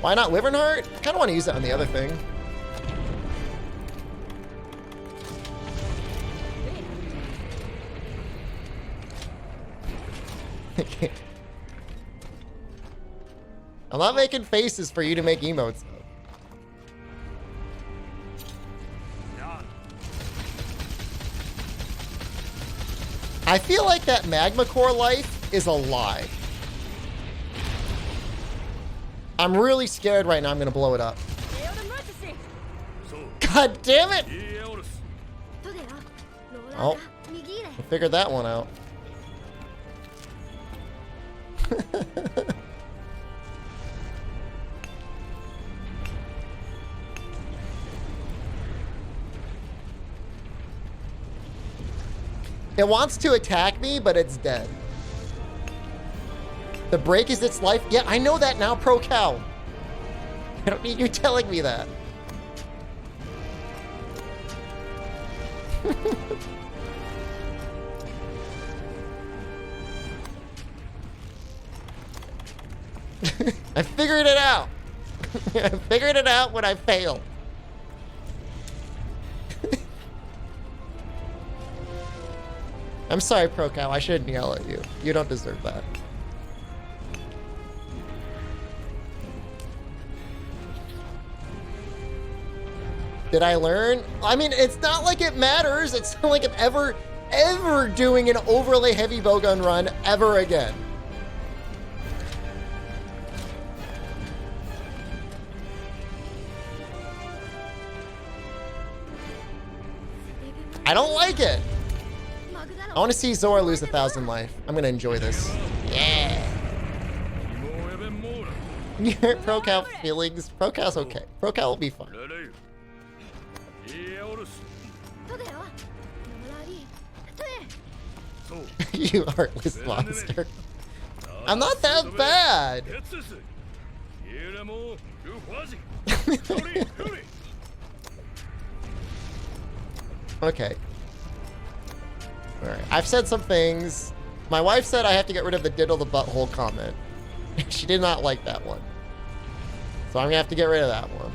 Why not Wyvern Heart? I kind of want to use that on the other thing. I'm not making faces for you to make emotes. I feel like that magma core life is a lie. I'm really scared right now I'm gonna blow it up.
エオルムーチシ
God damn it!
イエオルス
トデラローラ
Oh.
ーダ右入れ
I figured that one out. It wants to attack me, but it's dead. The break is its life. Yeah, I know that now, Pro Cow. I don't need you telling me that. I figured it out. I figured it out when I failed. I'm sorry, Pro Cow. I shouldn't yell at you. You don't deserve that. Did I learn? I mean, it's not like it matters. It's not like I'm ever doing an overlay heavy bowgun run ever again. I don't like it.
マグダラ
I want to see Zora lose 1,000 life. I'm gonna enjoy this. Yeah.
モエベンモーラ
You hurt Pro Cow feelings. Pro Cow's okay. Pro Cow will be fine.
レレイイエオルス
トデラローラリトエ
そう
You heartless monster. I'm not that bad.
エツスイエレモルファジフリフリ
Okay. Alright. I've said some things. My wife said I have to get rid of the diddle the butthole comment. She did not like that one. So I'm gonna have to get rid of that one.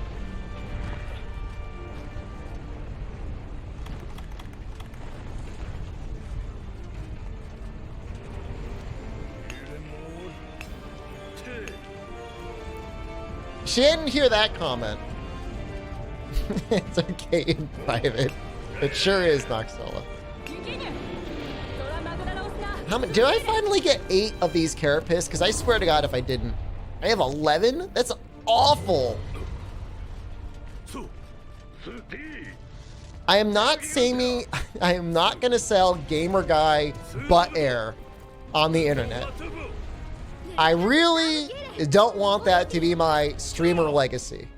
She didn't hear that comment. It's okay in private. It sure is, Noxella. How many? Did I finally get 8 of these carapace? Because I swear to God, if I didn't, I have 11. That's awful. I am not saying I am not gonna sell gamer guy butt air on the internet. I really don't want that to be my streamer legacy.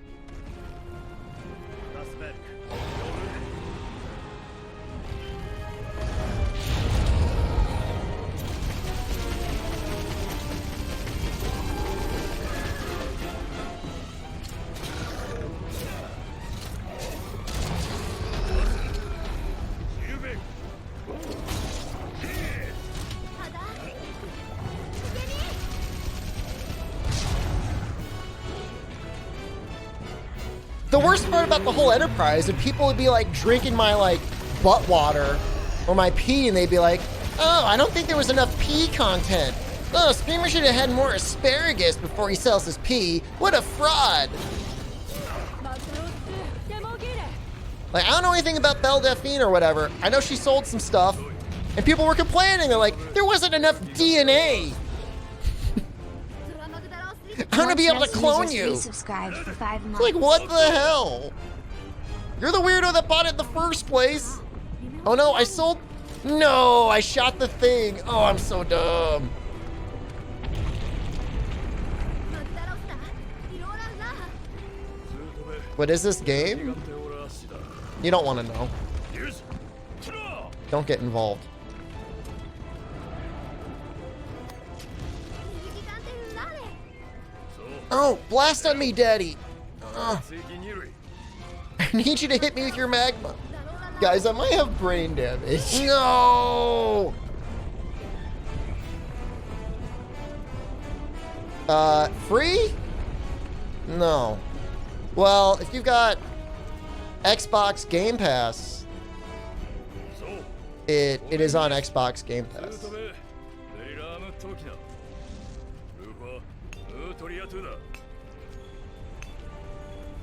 The worst part about the whole enterprise, if people would be like drinking my like butt water or my pee and they'd be like, oh, I don't think there was enough pee content. Oh, streamer should have had more asparagus before he sells his pee. What a fraud. Like, I don't know anything about Belle Delphine or whatever. I know she sold some stuff and people were complaining. They're like, there wasn't enough DNA. I'm gonna be able to clone you.
Subscribe for 5 months.
Like, what the hell? You're the weirdo that bought it in the first place. Oh no, I sold. No, I shot the thing. Oh, I'm so dumb. What is this game? You don't want to know. Don't get involved. Oh, blast on me, Daddy. I need you to hit me with your magma. Guys, I might have brain damage. No! Free? No. Well, if you've got Xbox Game Pass, it is on Xbox Game Pass.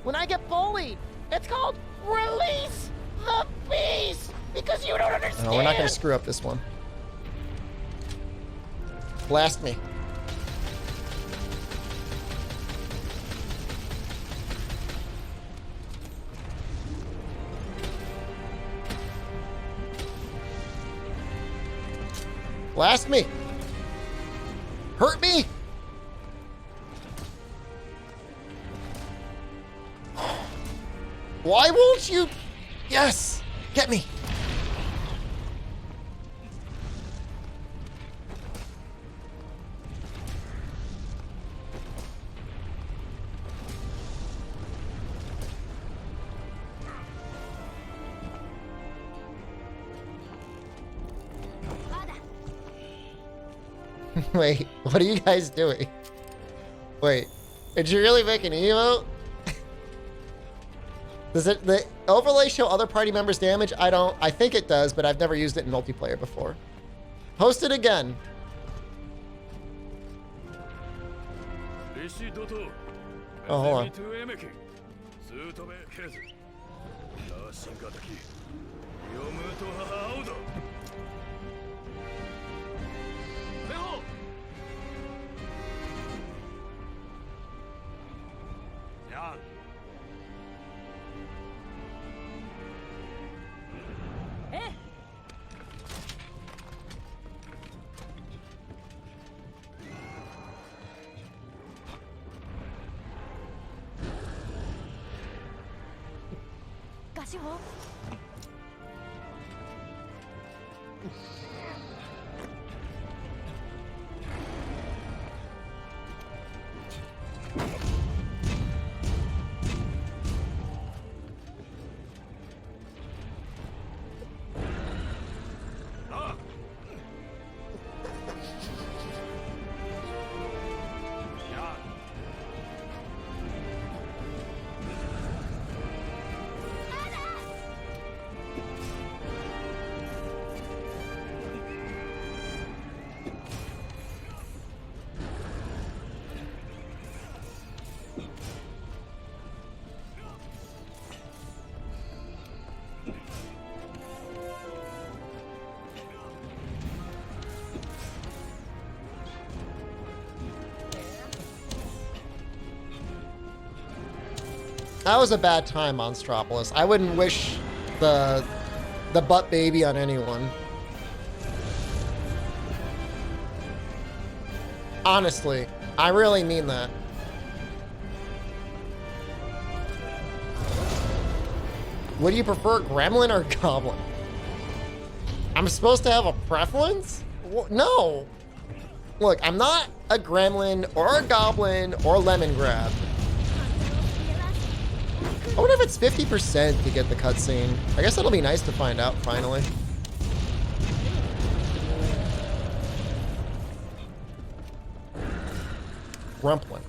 When I get bullied, it's called release the beast because you don't understand.
No, we're not gonna screw up this one. Blast me. Blast me. Hurt me. Why won't you? Yes, get me. Wait, what are you guys doing? Wait, did you really make an emote? Does the overlay show other party members' damage? I think it does, but I've never used it in multiplayer before. Post it again. Oh, hold on. That was a bad time, Monstropolis. I wouldn't wish the butt baby on anyone. Honestly, I really mean that. Would you prefer gremlin or goblin? I'm supposed to have a preference? No. Look, I'm not a gremlin or a goblin or lemon grab. I wonder if it's 50% to get the cutscene. I guess it'll be nice to find out finally. Grumplin.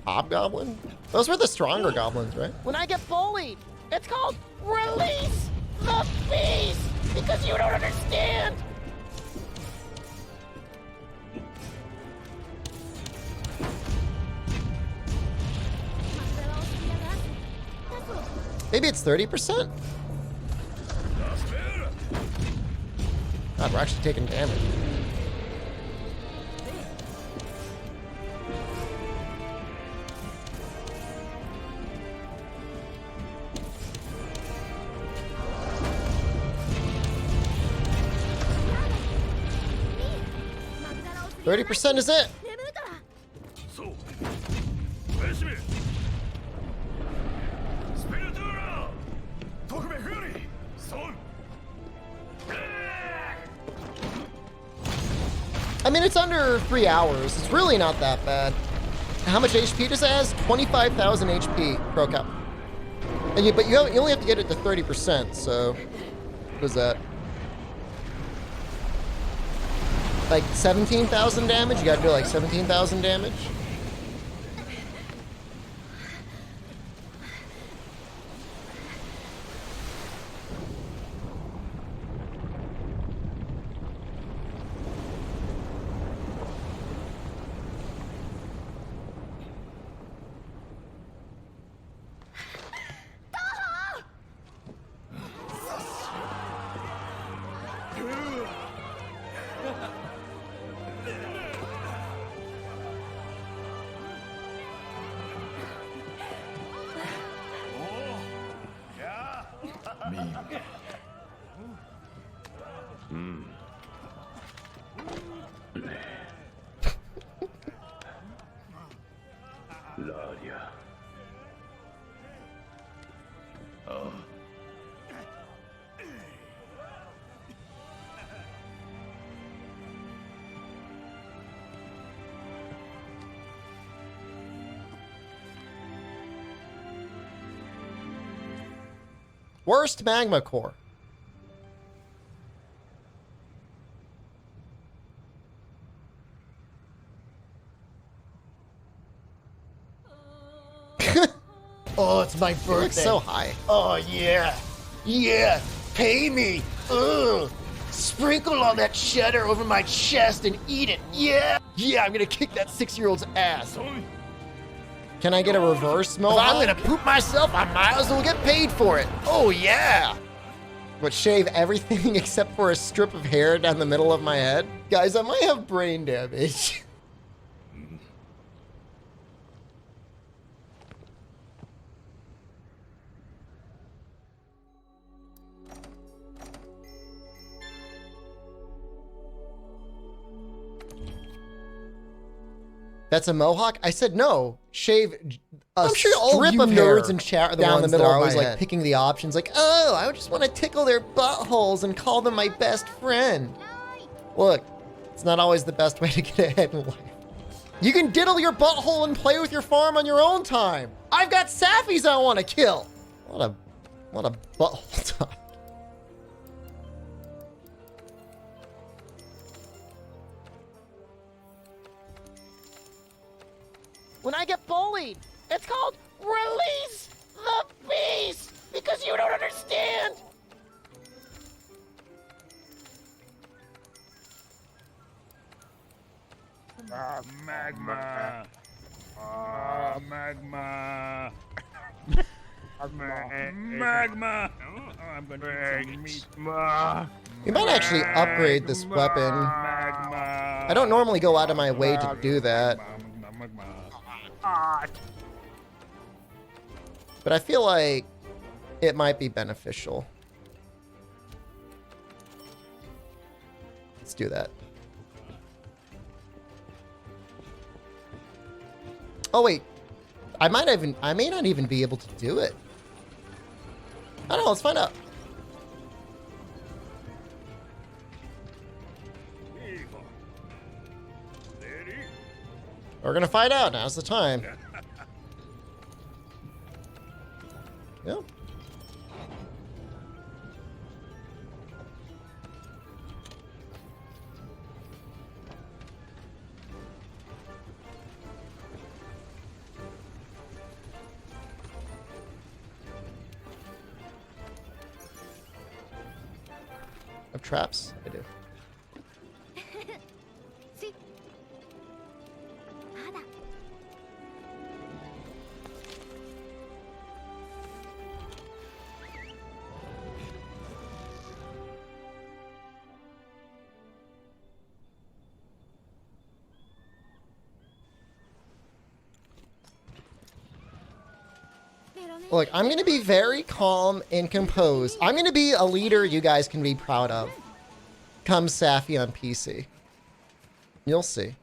Hobgoblin? Those were the stronger goblins, right?
When I get bullied, it's called release the beast because you don't understand.
Maybe it's 30%? God, we're actually taking damage. %30 is it.
そうおやすみスピルトゥーラ特命フューリーソン
I mean, it's under 3 hours. It's really not that bad. How much HP does it has? 25,000 HP pro cap. And but you only have to get it to 30%, so what is that? Like 17,000 damage? You gotta do like 17,000 damage? Worst magma core.
Oh, it's my birthday.
It looks so high.
Oh, yeah. Yeah. Pay me. Ugh. Sprinkle all that cheddar over my chest and eat it. Yeah. Yeah, I'm gonna kick that 6-year-old's ass.
Can I get a reverse
If
mohawk?
I'm gonna poop myself, I might as well get paid for it. Oh, yeah.
But shave everything except for a strip of hair down the middle of my head? Guys, I might have brain damage. That's a mohawk? I said no. Shave a
I'm sure all
strip
you
of
nerds
hair
in chat are the
down
ones
the
that
middle
are
of my
always like
head.
picking the options like, oh, I just want to tickle their buttholes and call them my best friend.
Look, it's not always the best way to get ahead in life. You can diddle your butthole and play with your farm on your own time. I've got Saphies I want to kill. What a butthole talk.
When I get bullied, it's called release the beast because you don't understand.
Magma. Magma. Magma. I'm gonna eat some meat.
We might actually upgrade this weapon. I don't normally go out of my way to do that. But I feel like it might be beneficial. Let's do that. Oh wait, I may not even be able to do it. I don't know, let's find out. We're gonna find out, now's the time. Yep. Have traps? I do.
See? Nada.
Look, I'm going to be very calm and composed. I'm going to be a leader you guys can be proud of. Come Safi on PC. You'll see.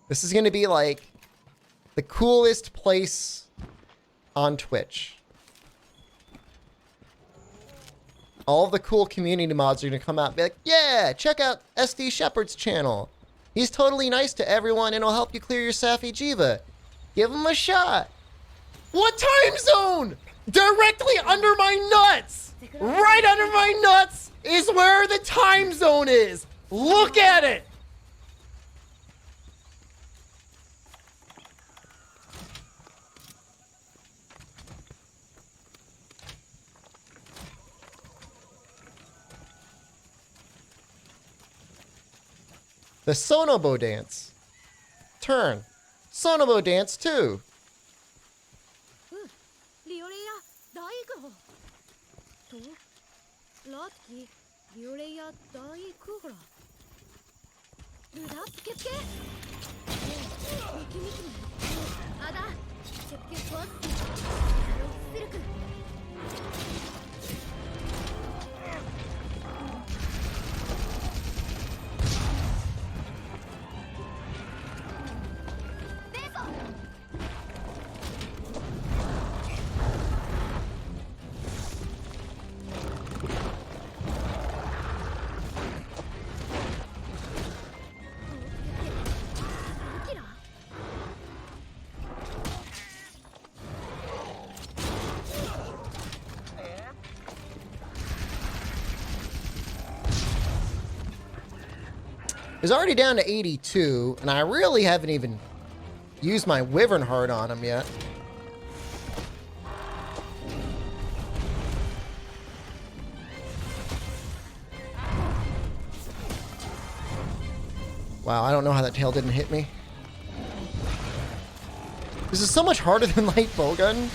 This is going to be like the coolest place on Twitch. All of the cool community mods are going to come out and be like, yeah, check out SD Shepard's channel. He's totally nice to everyone and he'll help you clear your Safi Jiva. Give him a shot. What time zone? Directly under my nuts! Right under my nuts is where the time zone is! Look at it! The Sonobo dance. Turn. Sonobo dance too.
リオレイヤ大空砲とラッキーリオレイヤ大空砲ルダスケプケミキミキアダセプケフォースシルク
He's already down to 82, and I really haven't even used my Wyvern Heart on him yet. Wow, I don't know how that tail didn't hit me. This is so much harder than light bowgun.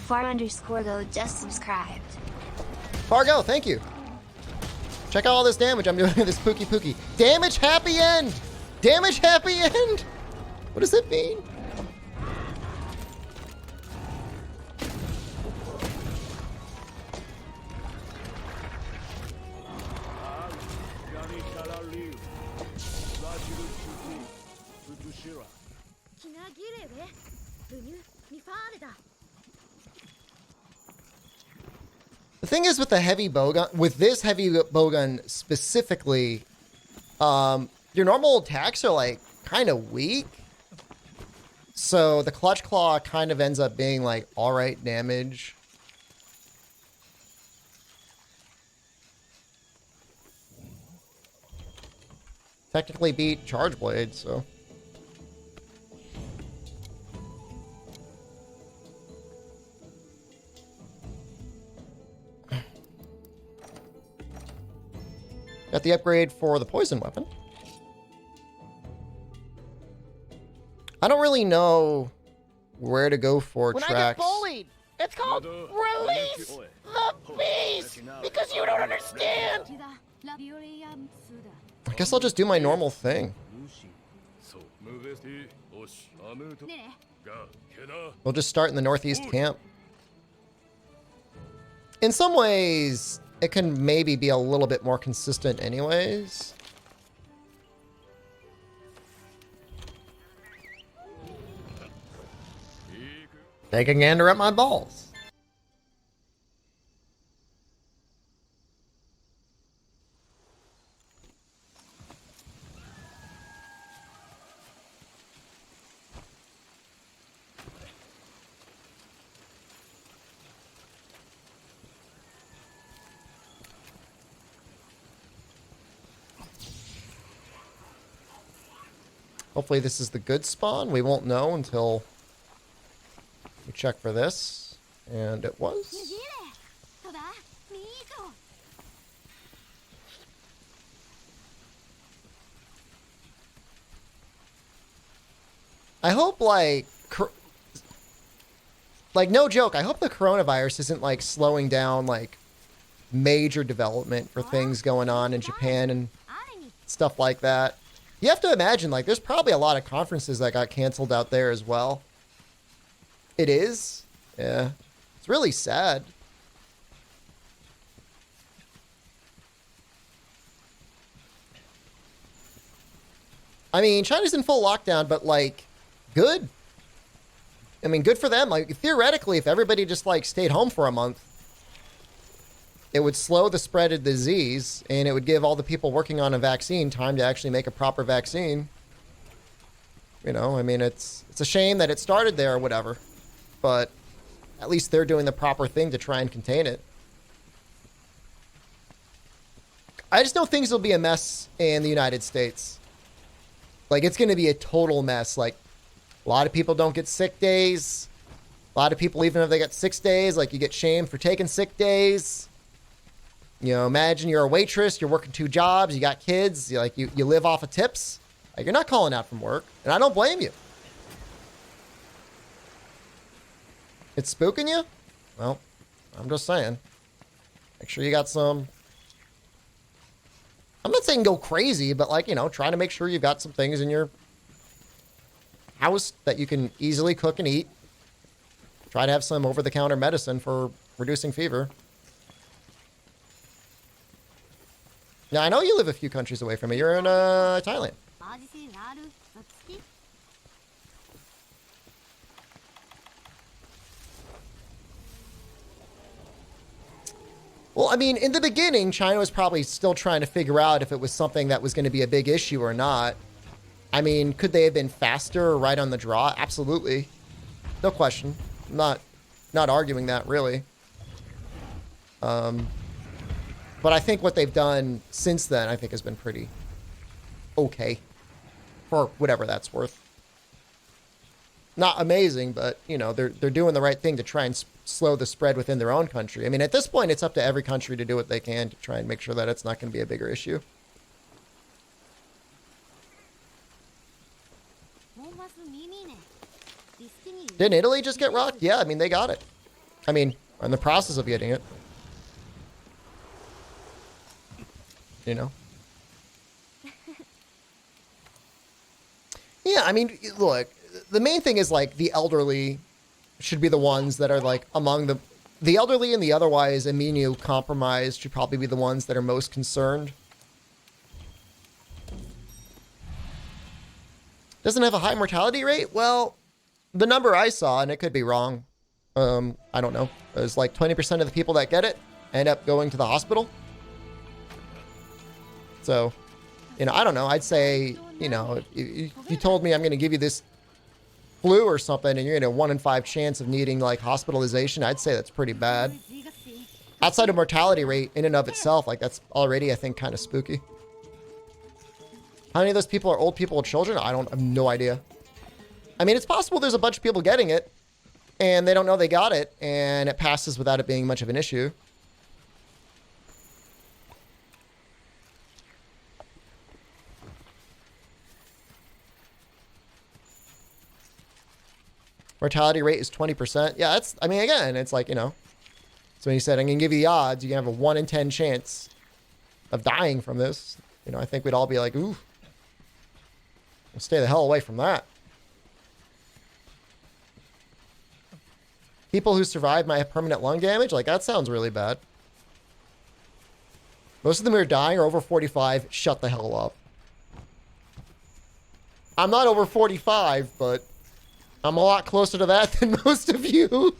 Far_go just subscribed.
Fargo, thank you. Check out all this damage I'm doing with this Pookie Pookie. Damage happy end! Damage happy end! What does that mean? The thing is with the heavy bowgun, with this heavy bowgun specifically, your normal attacks are like kind of weak. So the clutch claw kind of ends up being like alright damage. Technically beat Charge Blade, so. Got the upgrade for the poison weapon. I don't really know where to go for
When I
tracks.
get bullied, it's called release the beast because you don't understand.
ラビオレイアン2だ
I guess I'll just do my normal thing.
そうムーベスティおしアムート
ね
がケダ
We'll just start in the northeast camp. In some ways, it can maybe be a little bit more consistent anyways. Take a gander at my balls. Hopefully this is the good spawn. We won't know until we check for this. And it was.
そうだミート
I hope like no joke, I hope the coronavirus isn't like slowing down like major development for things going on in Japan and stuff like that. You have to imagine like there's probably a lot of conferences that got canceled out there as well. It is. Yeah. It's really sad. I mean, China's in full lockdown, but like good. I mean, good for them. Like theoretically, if everybody just like stayed home for a month, it would slow the spread of the disease and it would give all the people working on a vaccine time to actually make a proper vaccine. You know, I mean, it's a shame that it started there or whatever, but at least they're doing the proper thing to try and contain it. I just know things will be a mess in the United States. Like, it's going to be a total mess. Like, a lot of people don't get sick days. A lot of people, even if they get 6 days, like, you get shamed for taking sick days. You know, imagine you're a waitress, you're working 2 jobs, you got kids, you live off of tips. Like, you're not calling out from work, and I don't blame you. It's spooking you? Well, I'm just saying. Make sure you got some... I'm not saying go crazy, but like, you know, try to make sure you've got some things in your house that you can easily cook and eat. Try to have some over-the-counter medicine for reducing fever. Now, I know you live a few countries away from me. You're in Thailand.
マジシなるそつき
Well, I mean, in the beginning, China was probably still trying to figure out if it was something that was going to be a big issue or not. I mean, could they have been faster or right on the draw? Absolutely. No question. I'm not arguing that, really. But I think what they've done since then, I think, has been pretty okay. For whatever that's worth. Not amazing, but, you know, they're doing the right thing to try and slow the spread within their own country. I mean, at this point, it's up to every country to do what they can to try and make sure that it's not going to be a bigger issue.
モンマス耳ねディスティニー
Didn't Italy just get rocked? Yeah, I mean, they got it. I mean, are in the process of getting it. You know? Yeah, I mean, look, the main thing is, like, the elderly should be the ones that are, like, among the elderly and the otherwise immunocompromised should probably be the ones that are most concerned. Doesn't have a high mortality rate? Well, the number I saw, and it could be wrong, I don't know, is like 20% of the people that get it end up going to the hospital. So, you know, I don't know. I'd say, you know, if you told me I'm going to give you this flu or something and you're in a 1 in 5 chance of needing like hospitalization, I'd say that's pretty bad. Outside of mortality rate in and of itself, like that's already, I think, kind of spooky. How many of those people are old people with children? I have no idea. I mean, it's possible there's a bunch of people getting it and they don't know they got it and it passes without it being much of an issue. Mortality rate is 20%. Yeah, that's, I mean, again, it's like, you know. So when he said, I'm going to give you the odds, you can have a 1 in 10 chance of dying from this. You know, I think we'd all be like, ooh. We'll stay the hell away from that. People who survive might have permanent lung damage. Like, that sounds really bad. Most of them who are dying are over 45. Shut the hell up. I'm not over 45, but I'm a lot closer to that than most of you.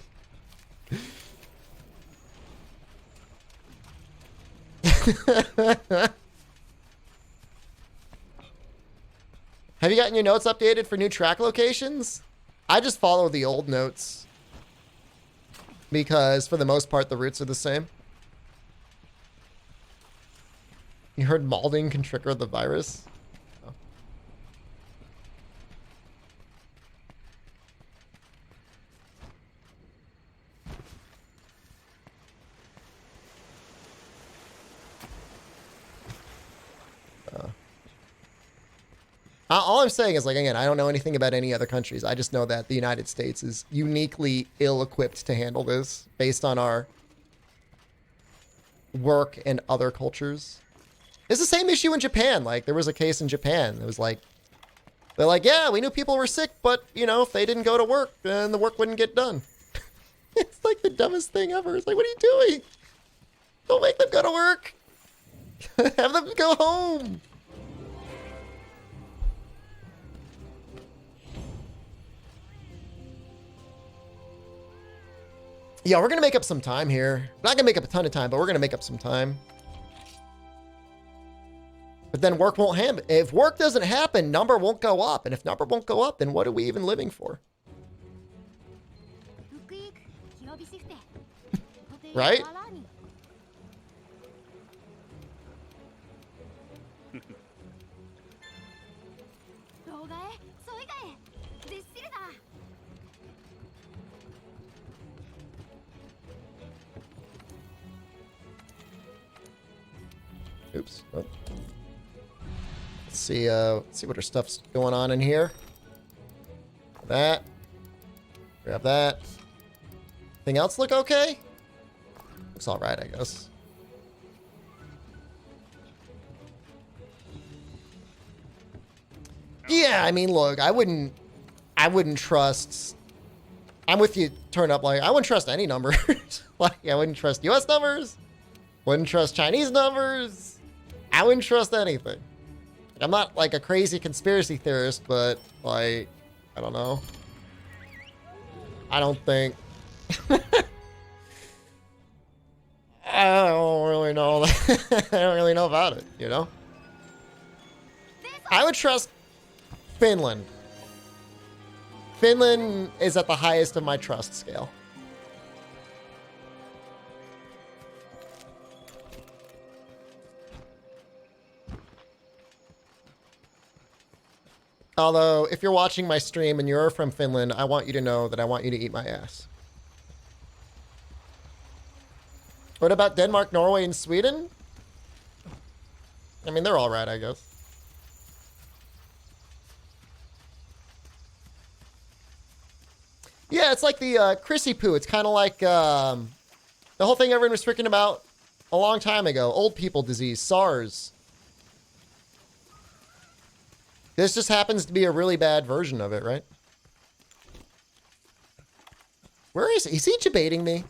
Have you gotten your notes updated for new track locations? I just follow the old notes. Because for the most part, the routes are the same. You heard Malding can trigger the virus? Oh. All I'm saying is, like, again, I don't know anything about any other countries. I just know that the United States is uniquely ill-equipped to handle this based on our work and other cultures. It's the same issue in Japan. Like, there was a case in Japan. It was like, they're like, yeah, we knew people were sick, but, you know, if they didn't go to work, then the work wouldn't get done. It's like the dumbest thing ever. It's like, what are you doing? Don't make them go to work. Have them go home. Yeah, we're going to make up some time here. We're not going to make up a ton of time, but we're going to make up some time. But then work won't happen. If work doesn't happen, number won't go up. And if number won't go up, then what are we even living for? Right? Oops. Oh. Let's see what our stuff's going on in here. That. Grab that. Anything else look okay? Looks all right, I guess. Yeah, I mean, look, I wouldn't trust. I'm with you. Turn up, like, I wouldn't trust any numbers. Like, I wouldn't trust U.S. numbers. Wouldn't trust Chinese numbers. I wouldn't trust anything. I'm not like a crazy conspiracy theorist, but like, I don't know. I don't think. I don't really know. I don't really know about it, you know? I would trust Finland. Finland is at the highest of my trust scale. Although, if you're watching my stream and you're from Finland, I want you to know that I want you to eat my ass. What about Denmark, Norway, and Sweden? I mean, they're all right, I guess. Yeah, it's like the Chrissy poo. It's kind of like the whole thing everyone was freaking about a long time ago. Old people disease, SARS. This just happens to be a really bad version of it, right? Where is he? Is he debating me?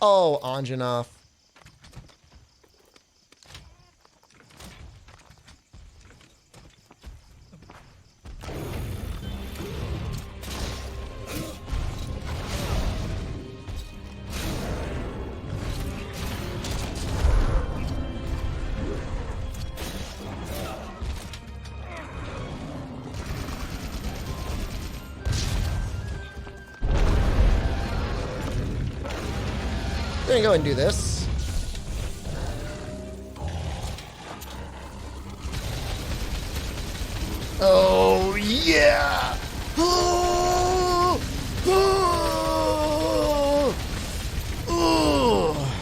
Oh, Anjanov. We're gonna go and do this. Oh, yeah! Oh! Oh! Oh!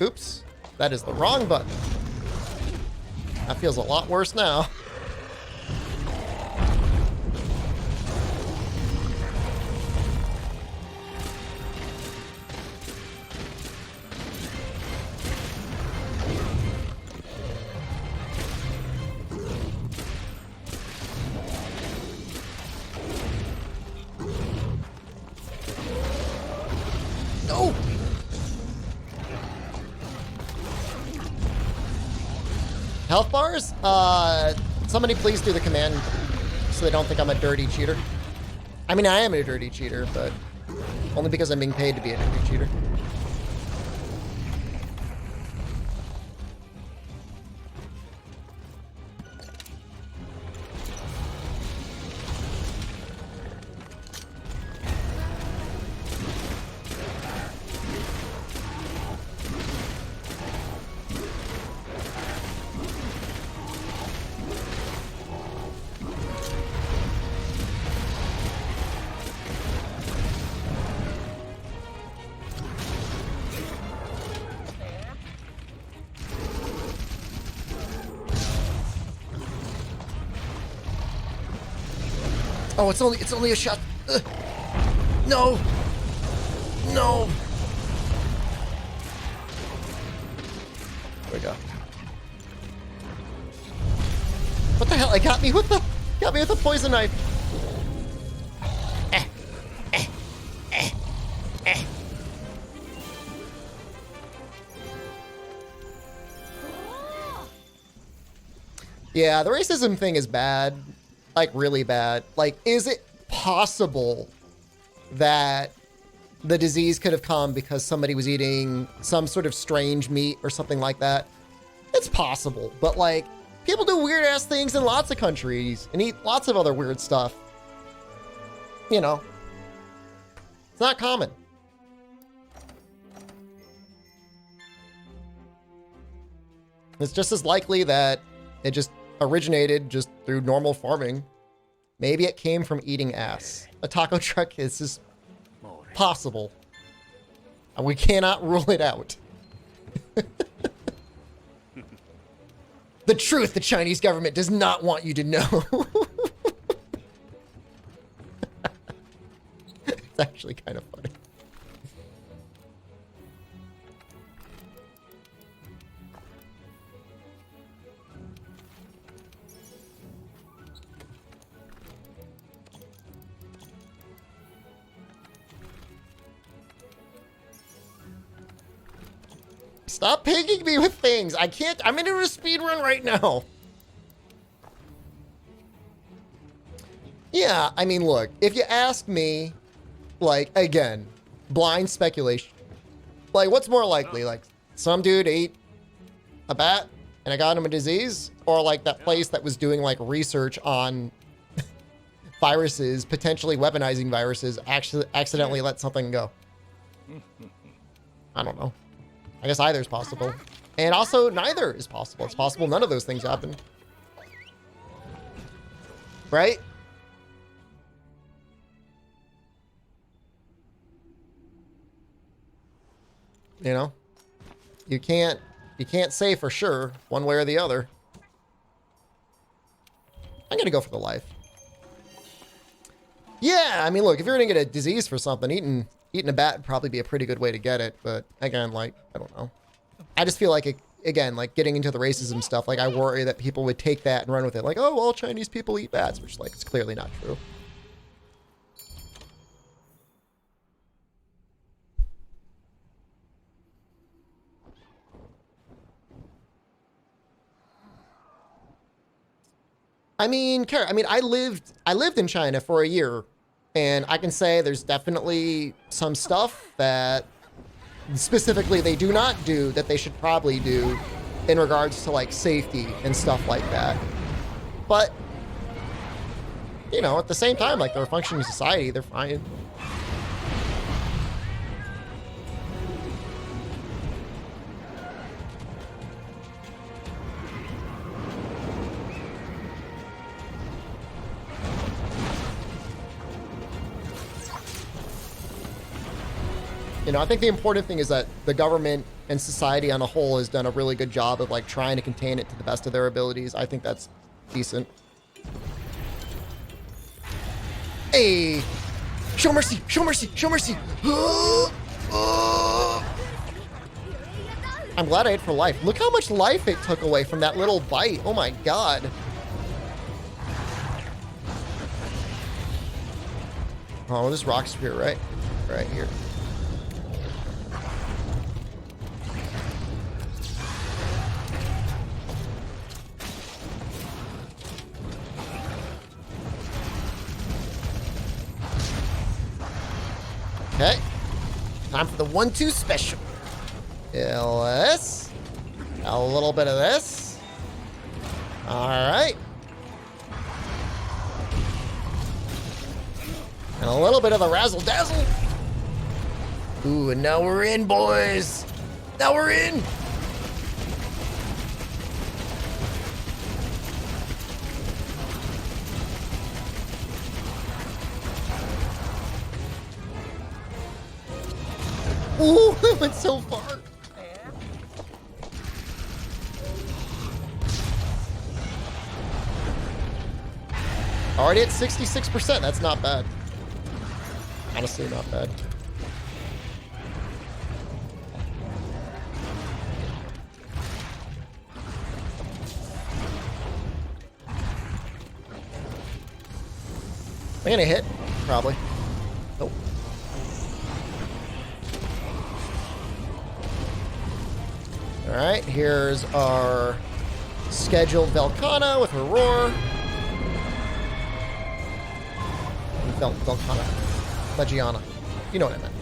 Oops. That is the wrong button. That feels a lot worse now. Health bars? Somebody please do the command so they don't think I'm a dirty cheater. I mean, I am a dirty cheater, but only because I'm being paid to be a dirty cheater. Oh, it's only a shot. Ugh. No. No. There we go. What the hell? It got me with the poison knife. Yeah, the racism thing is bad. Like, really bad. Like, is it possible that the disease could have come because somebody was eating some sort of strange meat or something like that? It's possible, but like, people do weird ass things in lots of countries and eat lots of other weird stuff. You know, it's not common. It's just as likely that it just originated just through normal farming. Maybe it came from eating ass. A taco truck is just possible. And we cannot rule it out. The truth the Chinese government does not want you to know. It's actually kind of funny. Stop pinging me with things. I can't. I'm into a speed run right now. Yeah, I mean, look, if you ask me, like, again, blind speculation. Like, what's more likely? Like, some dude ate a bat and it got him a disease? Or like that place that was doing like research on viruses, potentially weaponizing viruses, actually accidentally let something go? I don't know. I guess either is possible. And also, neither is possible. It's possible none of those things happen. Right? You know? You can't say for sure one way or the other. I'm gonna go for the life. Yeah, I mean, look, if you're gonna get a disease for something, eating a bat would probably be a pretty good way to get it, but again, like, I don't know. I just feel like, again, like getting into the racism stuff, like I worry that people would take that and run with it. Like, oh, all Chinese people eat bats, which like, it's clearly not true. I mean, I lived in China for a year. And I can say there's definitely some stuff that specifically they do not do that they should probably do in regards to like safety and stuff like that. But, you know, at the same time, like they're a functioning society, they're fine. You know, I think the important thing is that the government and society on a whole has done a really good job of like trying to contain it to the best of their abilities. I think that's decent. Hey, show mercy, show mercy, show mercy. I'm glad I ate for life. Look how much life it took away from that little bite. Oh my God. Oh, this rock spear, right? Right here. Okay. Time for the 1-2 special. This. A little bit of this. All right. And a little bit of the razzle dazzle. Ooh, and now we're in, boys. Now we're in. Ooh, it went so far. Already at 66%. That's not bad. Honestly, not bad. Am I gonna hit? Probably. Nope. Alright, here's our scheduled Velcana with her roar. Velcana. Legiana. You know what I meant.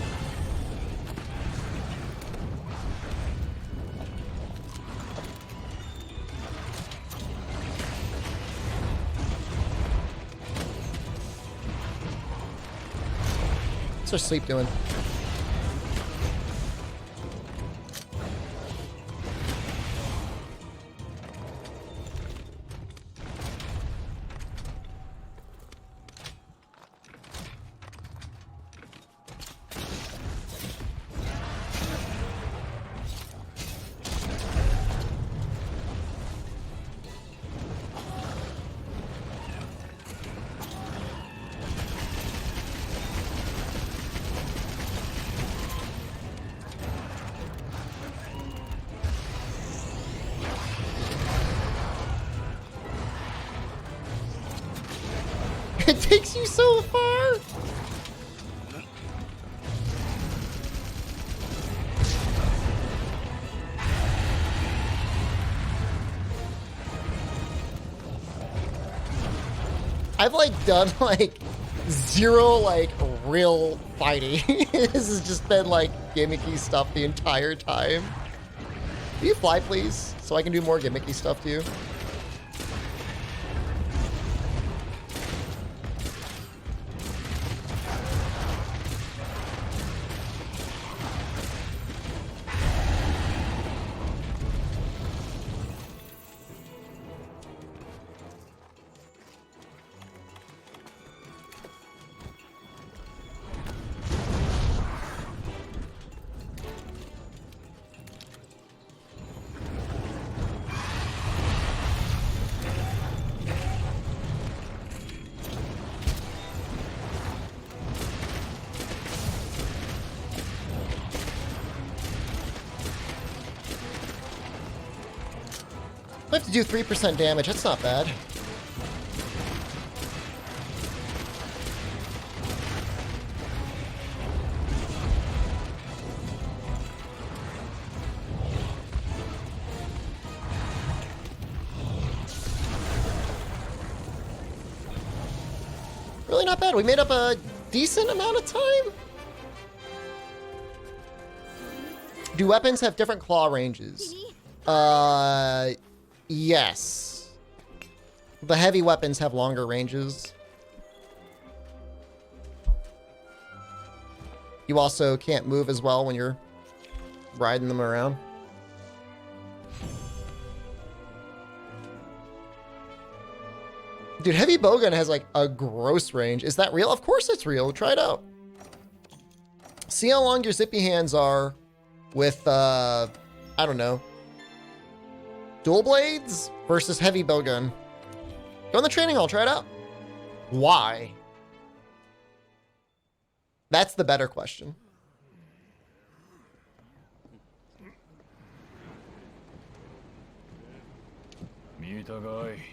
What's her sleep doing? It takes you so far. I've like done like zero like real fighting. This has just been like gimmicky stuff the entire time. Will you fly, please, so I can do more gimmicky stuff to you? I have to do 3% damage. That's not bad. Really not bad. We made up a decent amount of time. Do weapons have different claw ranges? Yes. The heavy weapons have longer ranges. You also can't move as well when you're riding them around. Dude, Heavy Bowgun has like a gross range. Is that real? Of course it's real. Try it out. See how long your zippy hands are with, I don't know, dual blades versus Heavy Bowgun. Go in the training hall, try it out. Why? That's the better question.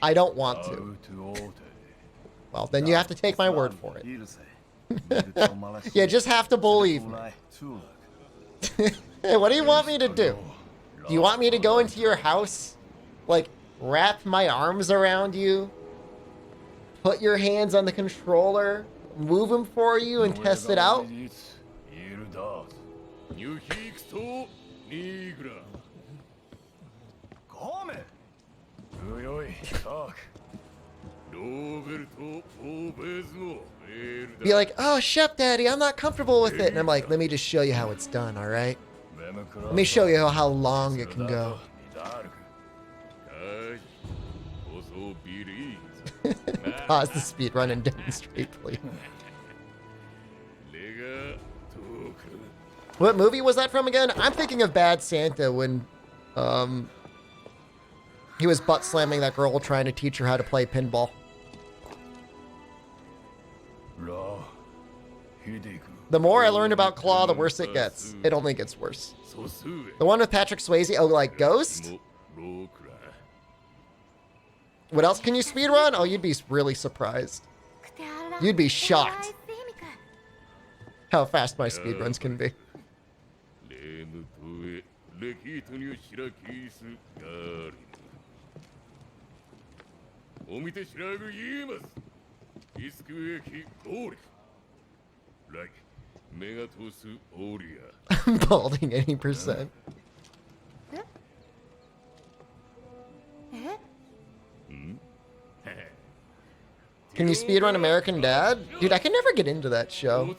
I don't want to. Well, then you have to take my word for it. You just have to believe me. Hey, what do you want me to do? Do you want me to go into your house? Like, wrap my arms around you? Put your hands on the controller? Move them for you and test it out?
ニューヒークスとニーグラ
ごめん
おいおいタークローベルト・オーベーズのメールだ
Be like, oh, Shep Daddy, I'm not comfortable with it. And I'm like, let me just show you how it's done, all right? Let me show you how long it can go. Pause the speed run and demonstrate, please. What movie was that from again? I'm thinking of Bad Santa when he was butt slamming that girl trying to teach her how to play pinball. The more I learn about Claw, the worse it gets. It only gets worse. The one with Patrick Swayze, oh, like Ghost? What else can you speedrun? Oh, you'd be really surprised. You'd be shocked how fast my speedruns can be. I'm balding any percent. Can you speedrun American Dad? Dude, I can never get into that show.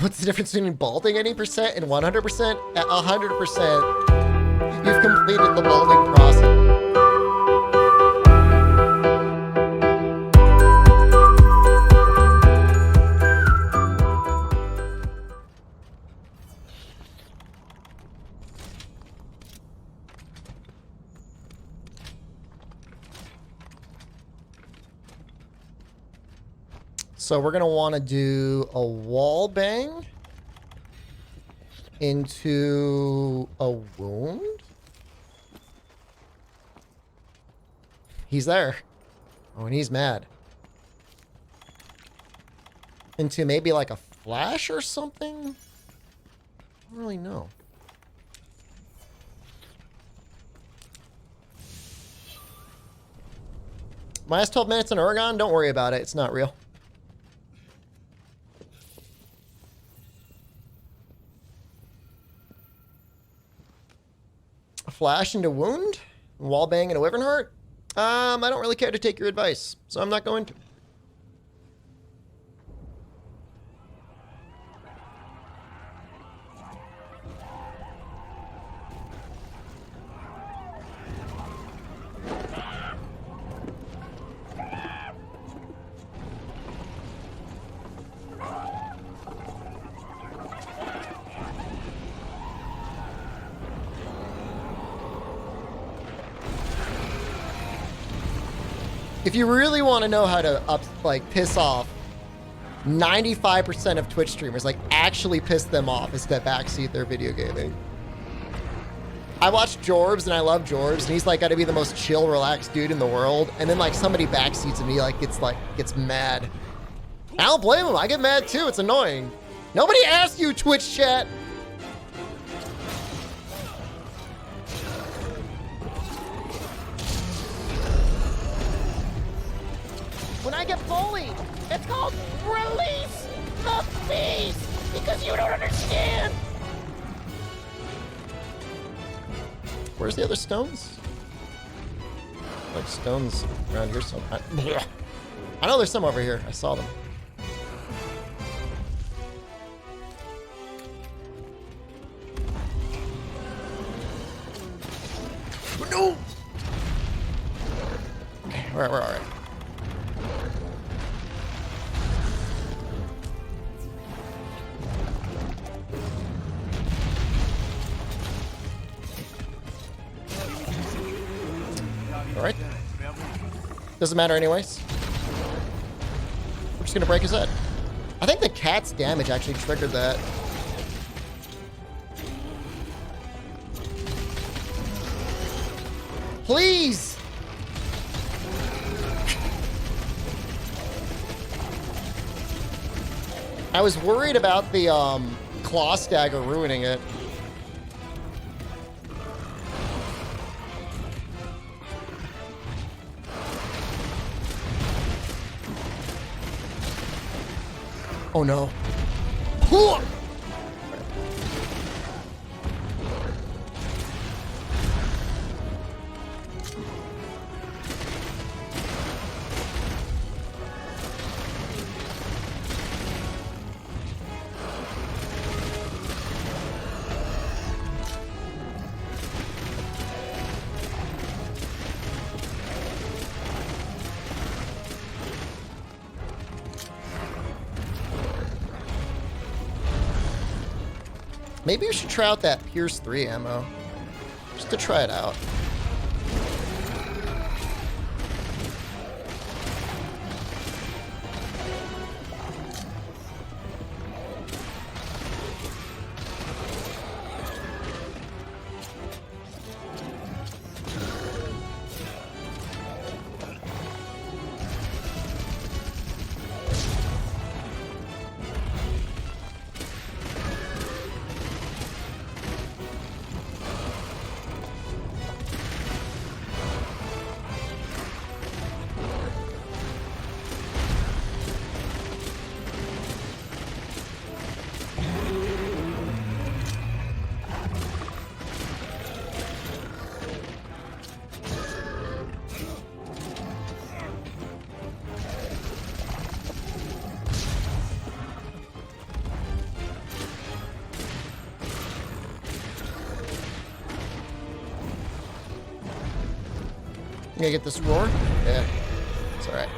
What's the difference between balding any percent and 100%? At 100%, you've completed the balding process. So we're going to want to do a wall bang into a wound. He's there. Oh, and he's mad. Into maybe like a flash or something? I don't really know. Minus 12 minutes in Oregon? Don't worry about it. It's not real. Flash into wound, wall bang into Wyvern Heart. I don't really care to take your advice, so I'm not going to. If you really want to know how to piss off 95% of Twitch streamers, like actually piss them off, is to backseat their video gaming. I watch Jorbs and I love Jorbs and he's like got to be the most chill, relaxed dude in the world. And then like somebody backseats and he gets mad. I don't blame him. I get mad too. It's annoying. Nobody asked you, Twitch chat.
When I get bullied, it's called release the beast because you don't understand.
Where's the other stones? Like stones around here somewhere. I know there's some over here. I saw them. No! Okay, we're all right. Alright. Doesn't matter anyways. We're just gonna break his head. I think the cat's damage actually triggered that. Please! I was worried about the claw stagger ruining it. Oh no. Maybe we should try out that Pierce 3 ammo. Just to try it out. You gonna get this roar? Yeah. It's alright.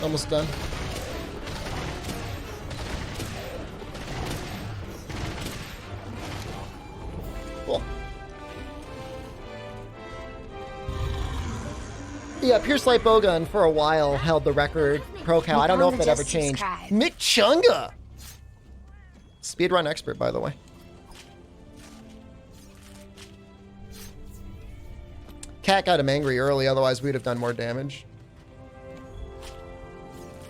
Almost done. Cool. Yeah, Pierce Light Bowgun for a while held the record pro cow. I don't know if that ever changed. Mick Chunga! Speedrun expert, by the way. Cat got him angry early, otherwise we'd have done more damage.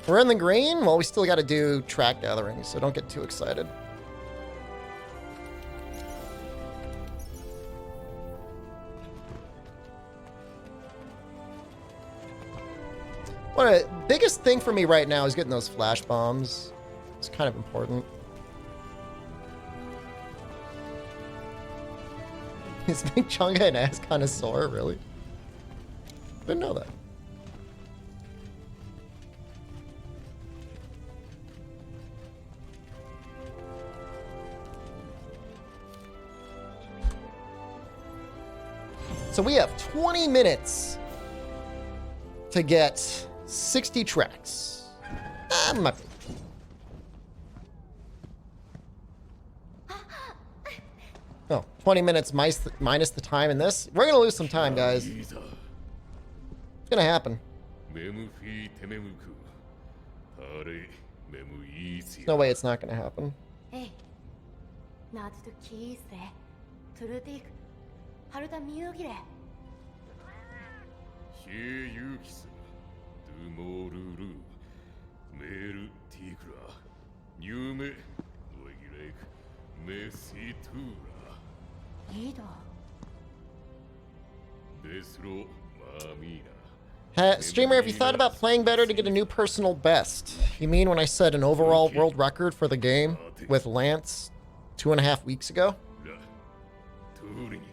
We're in the green? Well, we still got to do track gatherings, so don't get too excited. What biggest thing for me right now is getting those flash bombs. It's kind of important. Is Big Chunga an ass connoisseur, really? Didn't know that. So we have 20 minutes to get 60 tracks. Oh, 20 minutes minus the time in this. We're going to lose some time, guys. It's going to happen. There's no way it's not going to happen. Streamer, have you thought about playing better to get a new personal best? You mean when I set an overall world record for the game with Lance 2.5 weeks ago.
らトゥーリに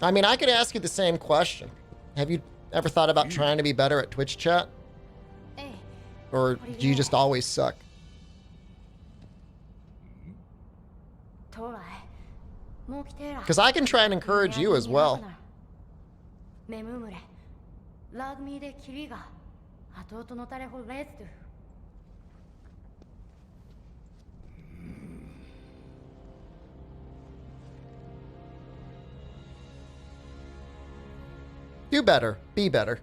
I mean, I could ask you the same question. Have you ever thought about trying to be better at Twitch chat?
ええ
Or do you just always suck?
トライもう来てら
Because I can try and encourage you as well.
メムムレラグミーでキリが弟のタレホレッツ
Do better. Be better.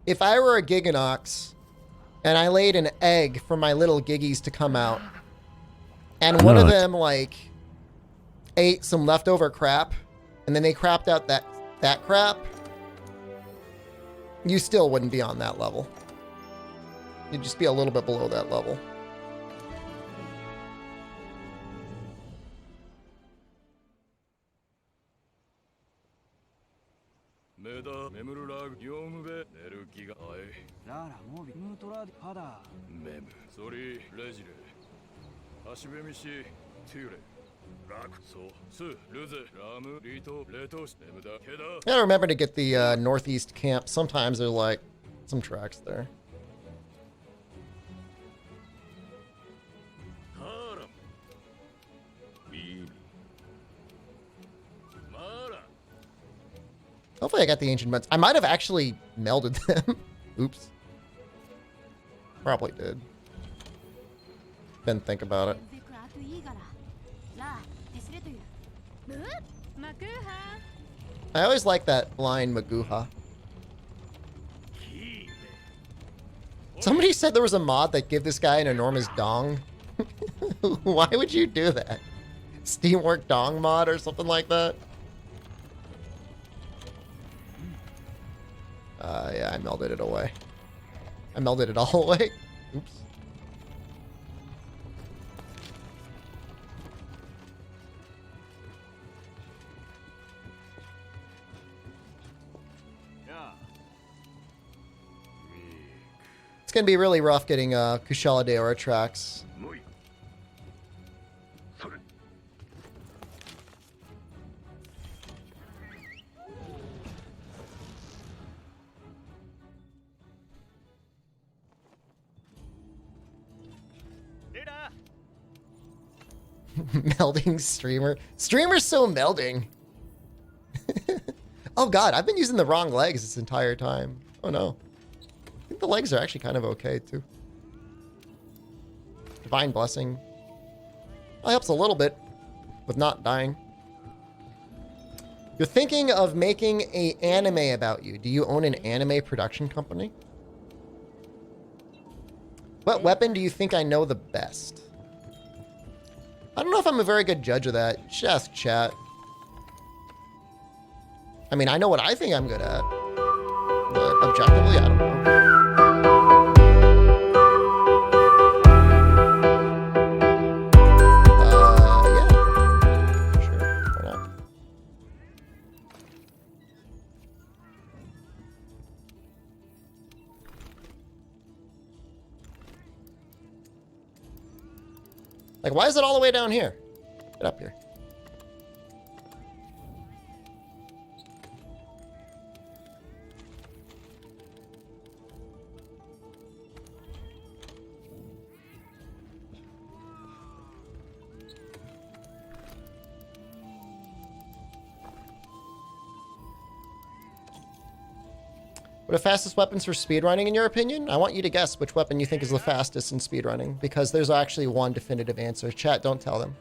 If I were a Giganox and I laid an egg for my little Giggies to come out, and one of them like ate some leftover crap, and then they crapped out that crap, you still wouldn't be on that level. You'd just be a little bit below that level. Yeah, remember to get the northeast camp. Sometimes there's like some tracks there. Hopefully I got the ancient ones. I might have actually melded them. Oops. Probably did. Didn't think about it. I always like that blind Maguha. Somebody said there was a mod that gave this guy an enormous dong. Why would you do that? Steamwork dong mod or something like that? Yeah, I melded it away. I melded it all away. Oops. It's gonna be really rough getting Kushala Deora tracks. Melding streamer. Streamer's so melding. Oh god, I've been using the wrong legs this entire time. Oh no. I think the legs are actually kind of okay too. Divine Blessing. Well, helps a little bit with not dying. You're thinking of making an anime about you. Do you own an anime production company? What weapon do you think I know the best? I don't know if I'm a very good judge of that. You should ask chat. I mean, I know what I think I'm good at. But objectively, I don't know. Yeah. Sure, why not? Like, why is it all the way down here? Get up here. What are the fastest weapons for speedrunning in your opinion? I want you to guess which weapon you think is the fastest in speedrunning, because there's actually one definitive answer. Chat, don't tell them.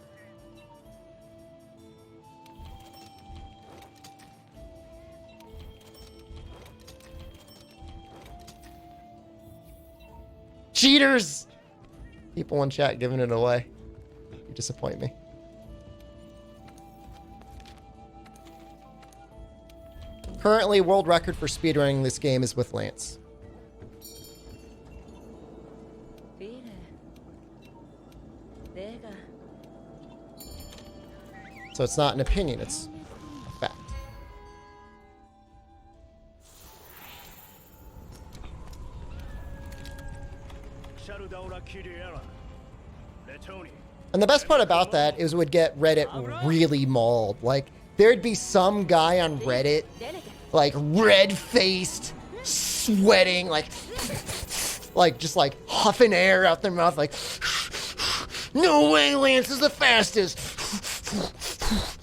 Cheaters! People in chat giving it away. You disappoint me. Currently, world record for speedrunning this game is with Lance. So it's not an opinion, it's a fact. And the best part about that is it would get Reddit really mauled. Like, there'd be some guy on Reddit, like, red-faced, sweating, like just like huffing air out their mouth, like, no way, Lance is the fastest.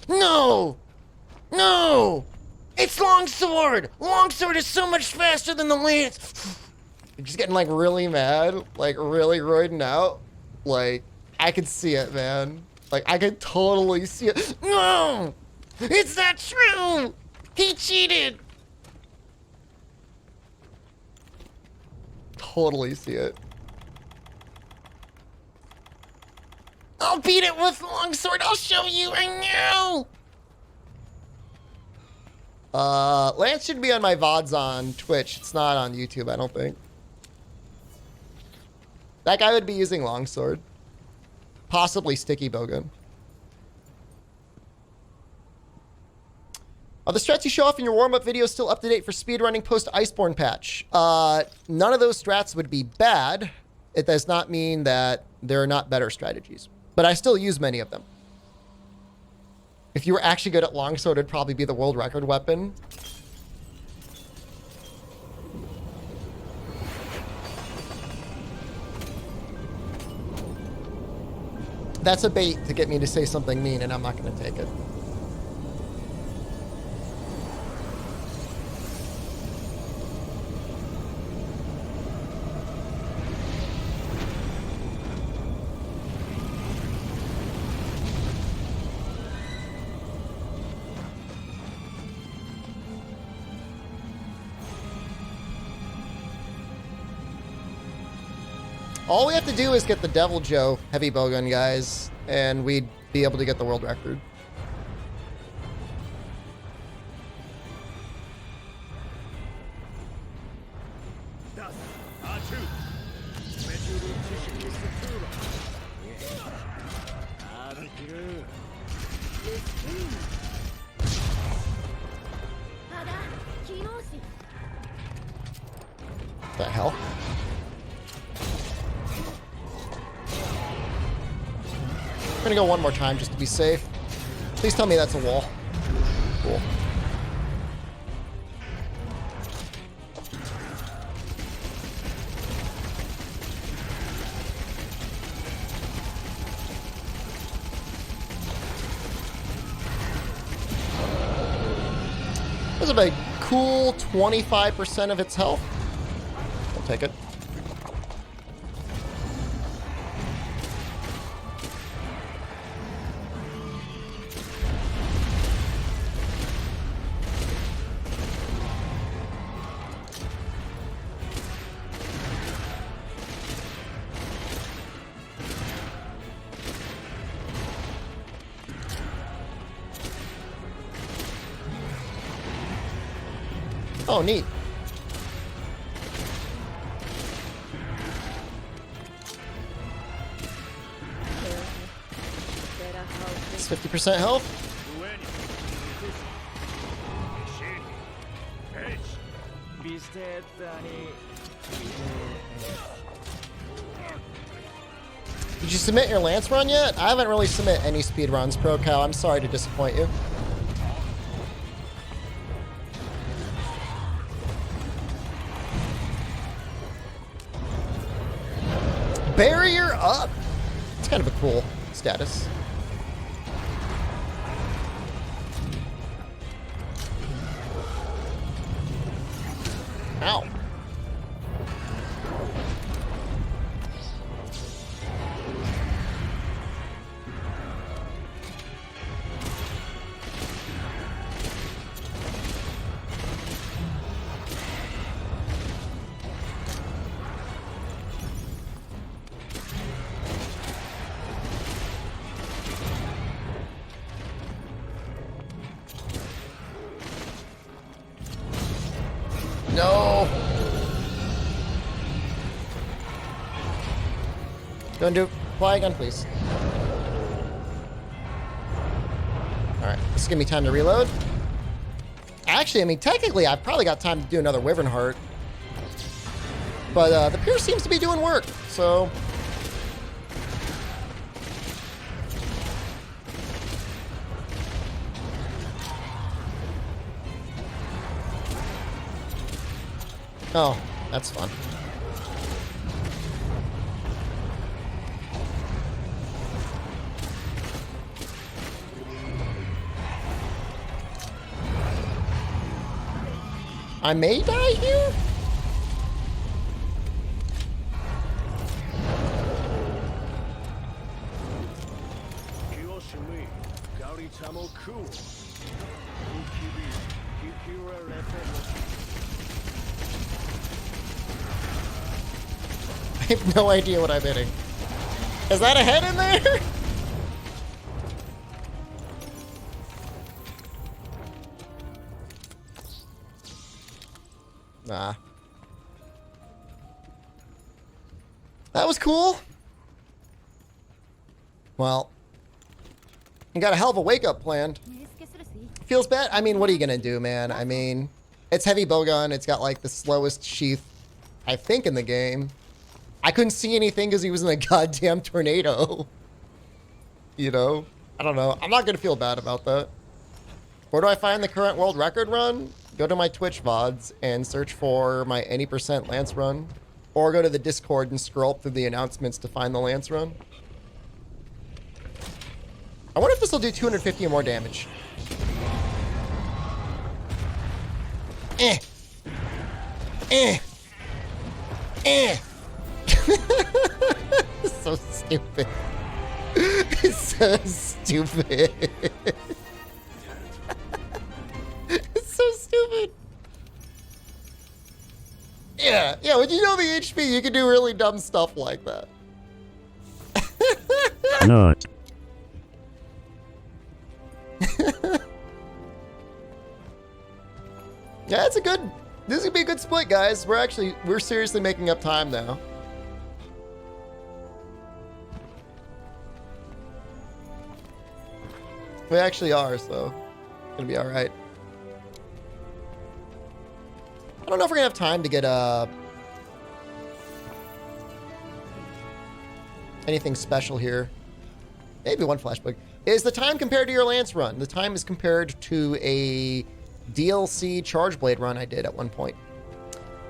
No, no, it's Longsword. Longsword is so much faster than the Lance. Just getting like really mad, like really roiding out. Like, I could see it, man. Like, I could totally see it. No, it's not true. He cheated. Totally see it. I'll beat it with Longsword. I'll show you right now. Lance should be on my VODs on Twitch. It's not on YouTube, I don't think. That guy would be using Longsword. Possibly Sticky Bowgun. Are the strats you show off in your warm-up videos still up to date for speedrunning post-Iceborne patch? None of those strats would be bad. It does not mean that there are not better strategies. But I still use many of them. If you were actually good at Longsword, it'd probably be the world record weapon. That's a bait to get me to say something mean, and I'm not going to take it. All we have to do is get the Devil Joe Heavy Bowgun, guys, and we'd be able to get the world record. The hell? I'm gonna go one more time just to be safe. Please tell me that's a wall. Cool. There's a cool 25% of its health. I'll take it. Oh, neat. It's 50% health. Did you submit your Lance run yet? I haven't really submit any speed runs, Pro Cow. I'm sorry to disappoint you. Barrier up. It's kind of a cool status. Ow. No. Don't do fly gun, please. Alright, this is gonna be time to reload. Actually, I mean, technically, I've probably got time to do another Wyvern Heart. But the Pierce seems to be doing work, so... Oh, that's fun. I may die here? I have no idea what I'm hitting. Is that a head in there? Nah. That was cool. Well, you got a hell of a wake-up planned. Feels bad. I mean, what are you gonna do, man? I mean, it's Heavy Bowgun. It's got like the slowest sheath, I think, in the game. I couldn't see anything because he was in a goddamn tornado. You know? I don't know. I'm not gonna feel bad about that. Where do I find the current world record run? Go to my Twitch VODs and search for my any % Lance run. Or go to the Discord and scroll up through the announcements to find the Lance run. I wonder if this will do 250 or more damage. Eh. Eh. Eh. So stupid. It's so stupid. It's so stupid. Yeah, when you know the HP, you can do really dumb stuff like that.
No.
Yeah, it's a good... This is gonna be a good split, guys. We're seriously making up time now. We actually are, so it's gonna be all right. I don't know if we're gonna have time to get anything special here. Maybe one flashback. Is the time compared to your Lance run? The time is compared to a DLC Charge Blade run I did at one point.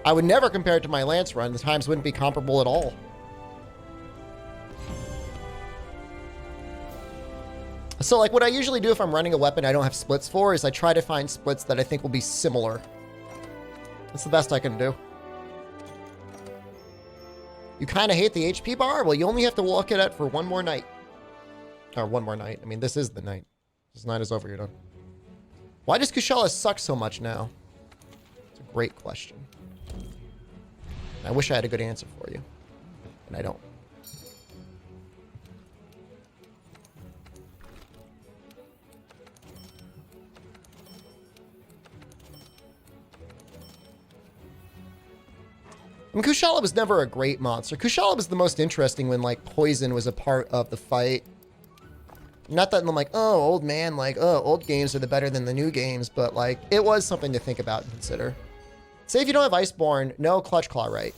I would never compare it to my Lance run. The times wouldn't be comparable at all. So like what I usually do if I'm running a weapon I don't have splits for is I try to find splits that I think will be similar. That's the best I can do. You kind of hate the HP bar? Well, you only have to look at it for one more night. Or one more night. I mean, this is the night. This night is over, you're done. Why does Kushala suck so much now? It's a great question. I wish I had a good answer for you. And I don't. I mean, Kushala was never a great monster. Kushala was the most interesting when, like, poison was a part of the fight. Not that I'm like, oh, old man, like, oh, old games are the better than the new games, but, like, it was something to think about and consider. Say if you don't have Iceborne, no Clutch Claw, right?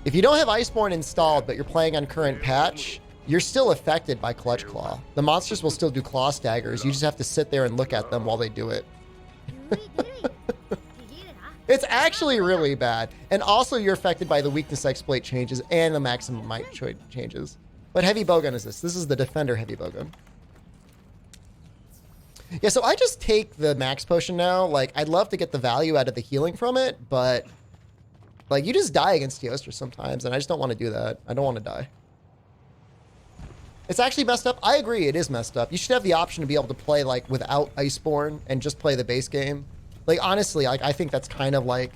If you don't have Iceborne installed, but you're playing on current patch, you're still affected by Clutch Claw. The monsters will still do claw staggers. You just have to sit there and look at them while they do it. It's actually really bad. And also you're affected by the weakness exploit changes and the maximum might changes. What Heavy Bowgun is this? This is the Defender Heavy Bowgun. Yeah, so I just take the max potion now. Like, I'd love to get the value out of the healing from it, but like you just die against Teostra sometimes, and I just don't want to do that. I don't want to die. It's actually messed up. I agree, it is messed up. You should have the option to be able to play like without Iceborne and just play the base game. Like, honestly, like, I think that's kind of like...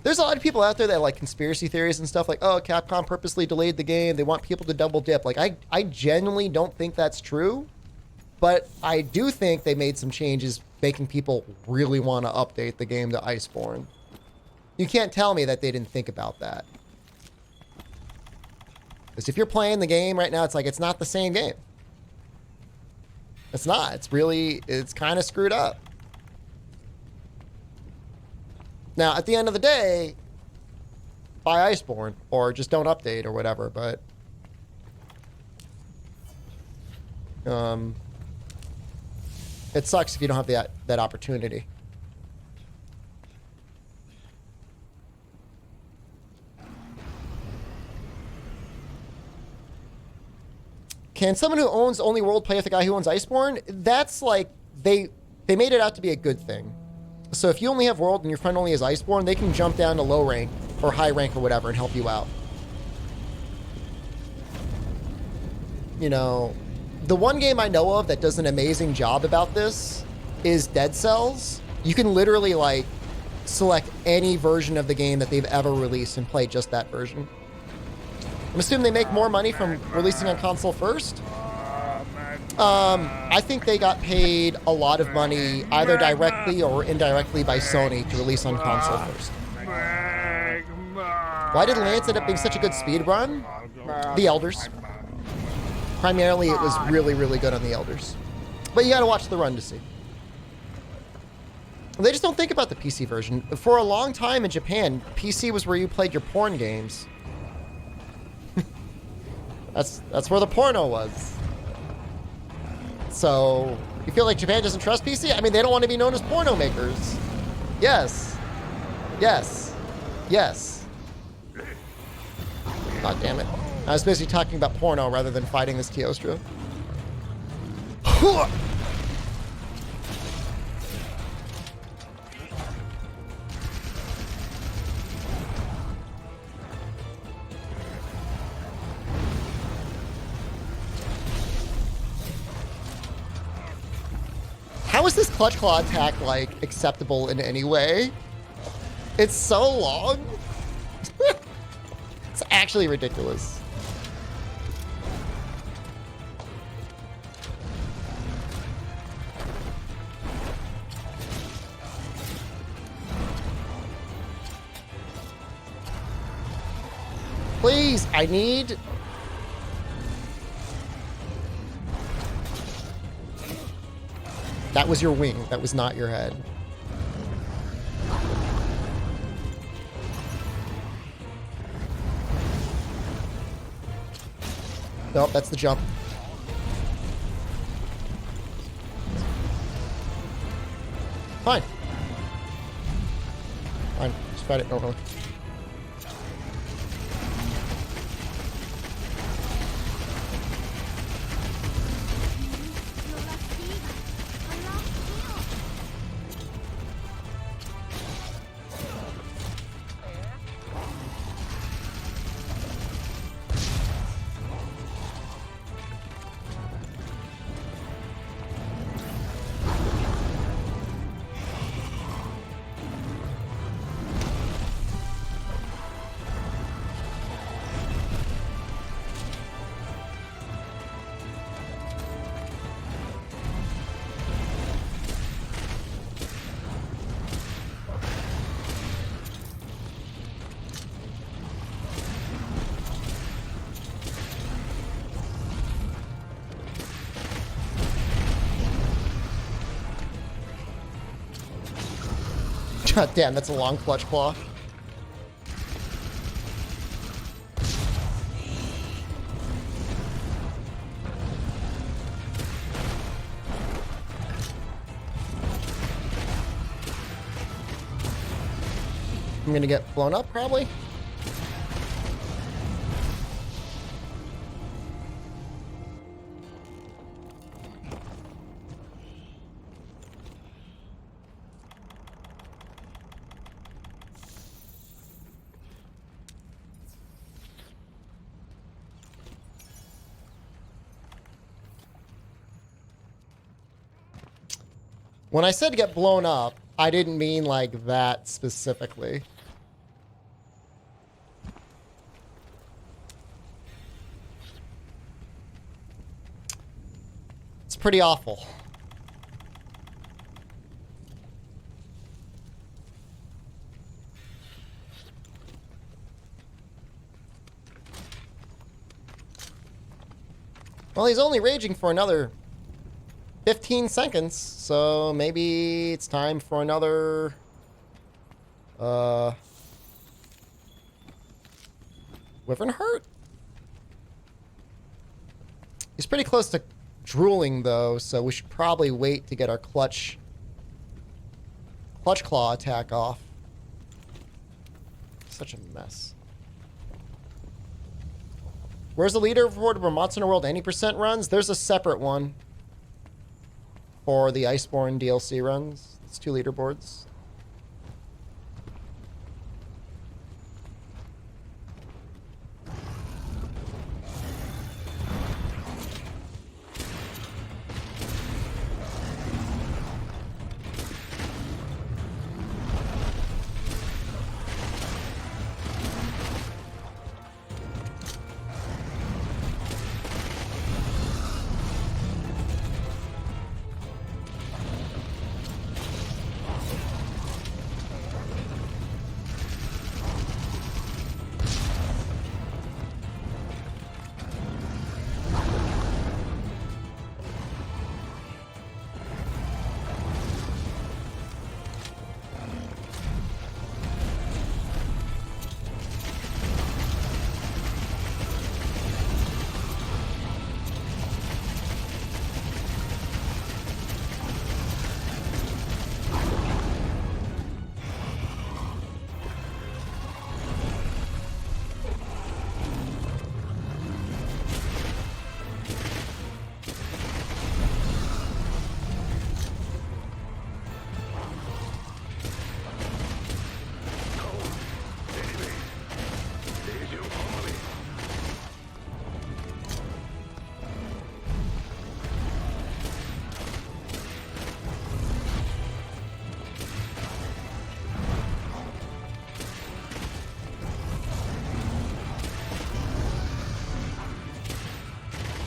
There's a lot of people out there that have, like, conspiracy theories and stuff like, oh, Capcom purposely delayed the game. They want people to double dip. Like, I genuinely don't think that's true. But I do think they made some changes making people really want to update the game to Iceborne. You can't tell me that they didn't think about that. Because if you're playing the game right now, it's like, it's not the same game. It's not. It's kind of screwed up. Now, at the end of the day, buy Iceborne or just don't update or whatever, but it sucks if you don't have that opportunity. Can someone who owns only world play with the guy who owns Iceborne? That's like, they made it out to be a good thing. So if you only have world and your friend only has Iceborne, they can jump down to low rank or high rank or whatever and help you out. You know, the one game I know of that does an amazing job about this is Dead Cells. You can literally like select any version of the game that they've ever released and play just that version. I'm assuming they make more money from releasing on console first. I think they got paid a lot of money either directly or indirectly by Sony to release on console first. Why did Lance end up being such a good speed run? The Elders. Primarily, it was really, really good on the Elders. But you gotta watch the run to see. They just don't think about the PC version. For a long time in Japan, PC was where you played your porn games. That's where the porno was. So, you feel like Japan doesn't trust PC? I mean, they don't want to be known as porno makers. Yes. Yes. Yes. God damn it. I was basically talking about porno rather than fighting this Teostra. How is this clutch claw attack, like, acceptable in any way? It's so long. It's actually ridiculous. Please, I need... That was your wing. That was not your head. Nope, that's the jump. Fine. Fine. Just fight it normally. God damn, that's a long clutch claw. I'm gonna get blown up, probably. When I said get blown up, I didn't mean like that specifically. It's pretty awful. Well, he's only raging for another 15 seconds, so maybe it's time for another... Wyvern Heart? He's pretty close to drooling, though, so we should probably wait to get our Clutch Claw attack off. Such a mess. Where's the leaderboard where Monster Hunter World 80% runs? There's a separate one for the Iceborne DLC runs. It's 2 leaderboards.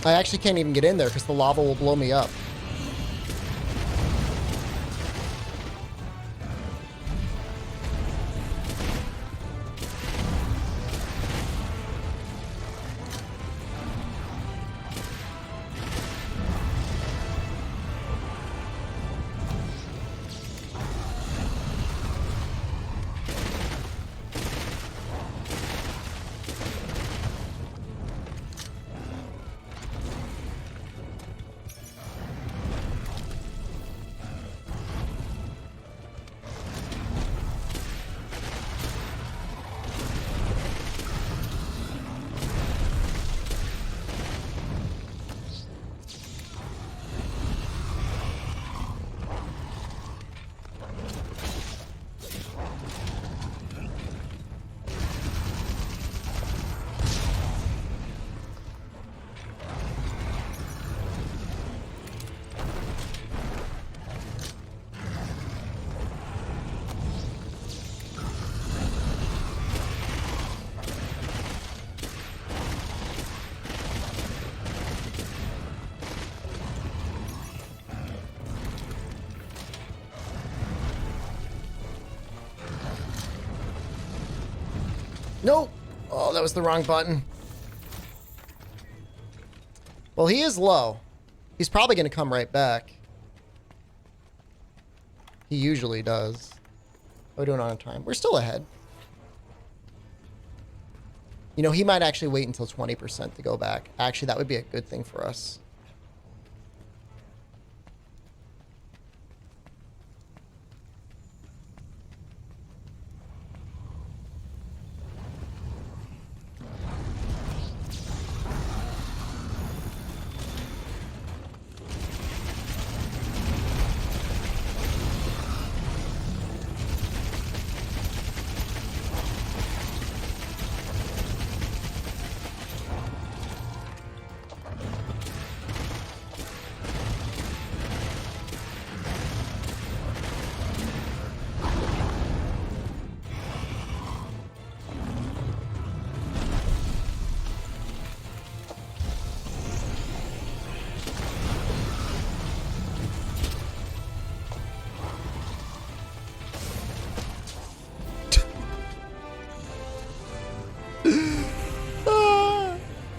I actually can't even get in there because the lava will blow me up. Nope. Oh, that was the wrong button. Well, he is low. He's probably going to come right back. He usually does. How are we doing on time? We're still ahead. You know, he might actually wait until 20% to go back. Actually, that would be a good thing for us.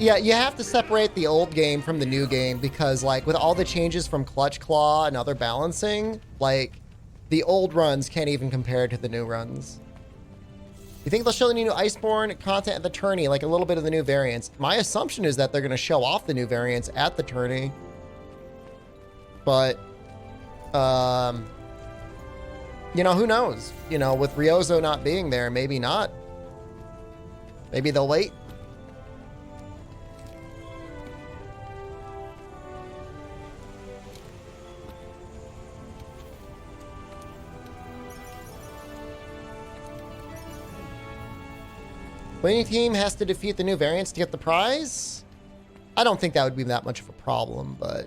Yeah, you have to separate the old game from the new game because, like, with all the changes from Clutch Claw and other balancing, like, the old runs can't even compare to the new runs. You think they'll show the new Iceborne content at the tourney, like a little bit of the new variants? My assumption is that they're going to show off the new variants at the tourney. But, you know, who knows? You know, with Ryozo not being there, maybe not. Maybe they'll wait. Winning team has to defeat the new variants to get the prize? I don't think that would be that much of a problem, but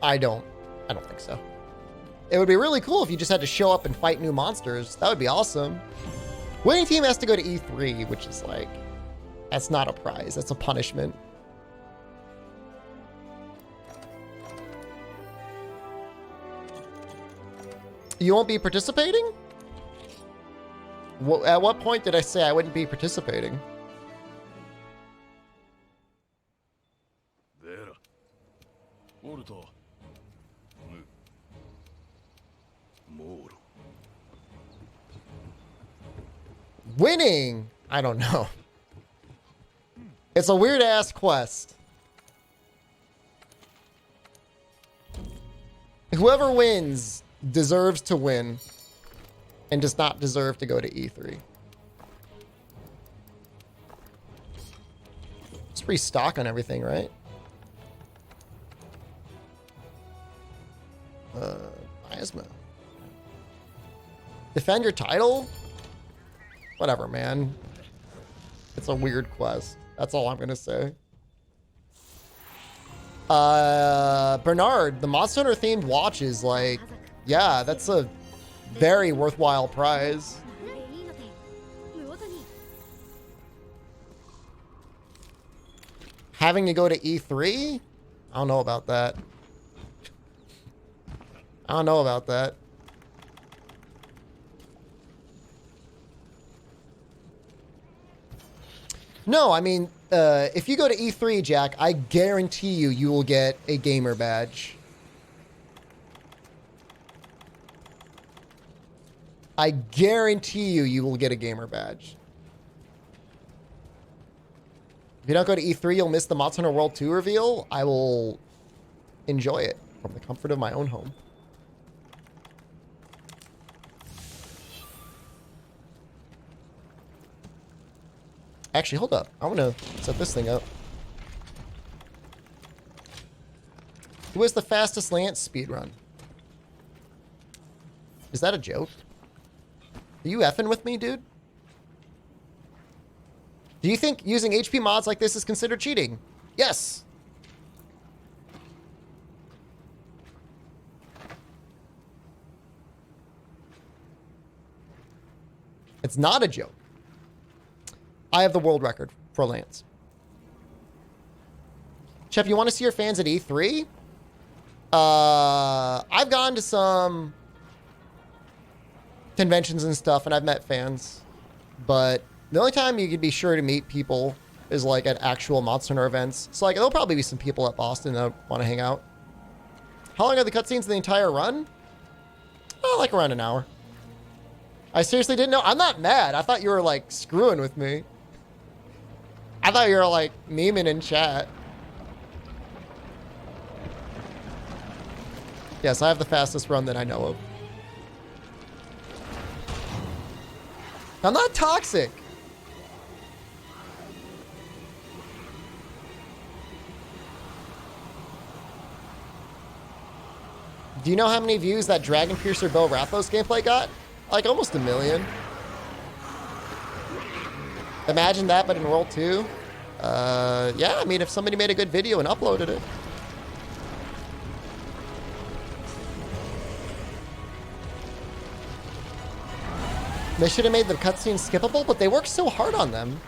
I don't think so. It would be really cool if you just had to show up and fight new monsters. That would be awesome. Winning team has to go to E3, which is like, that's not a prize, that's a punishment. You won't be participating? At what point did I say I wouldn't be participating? Winning? I don't know. It's a weird ass quest. Whoever wins deserves to win and does not deserve to go to E3. Just restock on everything, right? Miasma. Defend your title? Whatever, man. It's a weird quest. That's all I'm gonna say. Bernard, the Monster Hunter themed watch is like, yeah, that's a very worthwhile prize. Having to go to E3? I don't know about that. I don't know about that. No, I mean, if you go to E3, Jack, I guarantee you, you will get a gamer badge. I guarantee you, you will get a gamer badge. If you don't go to E3, you'll miss the Monster Hunter World 2 reveal. I will enjoy it from the comfort of my own home. Actually, hold up. I want to set this thing up. Who has the fastest Lance speedrun? Is that a joke? Are you effing with me, dude? Do you think using HP mods like this is considered cheating? Yes. It's not a joke. I have the world record for Lance. Shep, you want to see your fans at E3? I've gone to some conventions and stuff, and I've met fans. But the only time you can be sure to meet people is like at actual Monster Hunter events. So like, there'll probably be some people at Boston that want to hang out. How long are the cutscenes in the entire run? Oh, like around an hour. I seriously didn't know. I'm not mad. I thought you were like screwing with me. I thought you were like memeing in chat. Yes, I have the fastest run that I know of. I'm not toxic. Do you know how many views that Dragon Piercer Bo Rathos gameplay got? Like almost 1 million. Imagine that, but in World 2. Yeah, I mean, if somebody made a good video and uploaded it. They should have made the cutscenes skippable, but they worked so hard on them.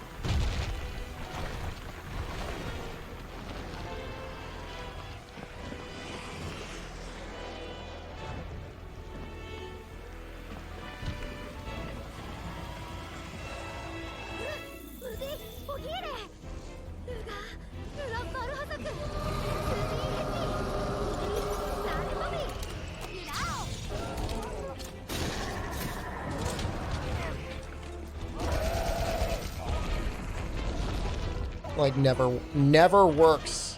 like never works.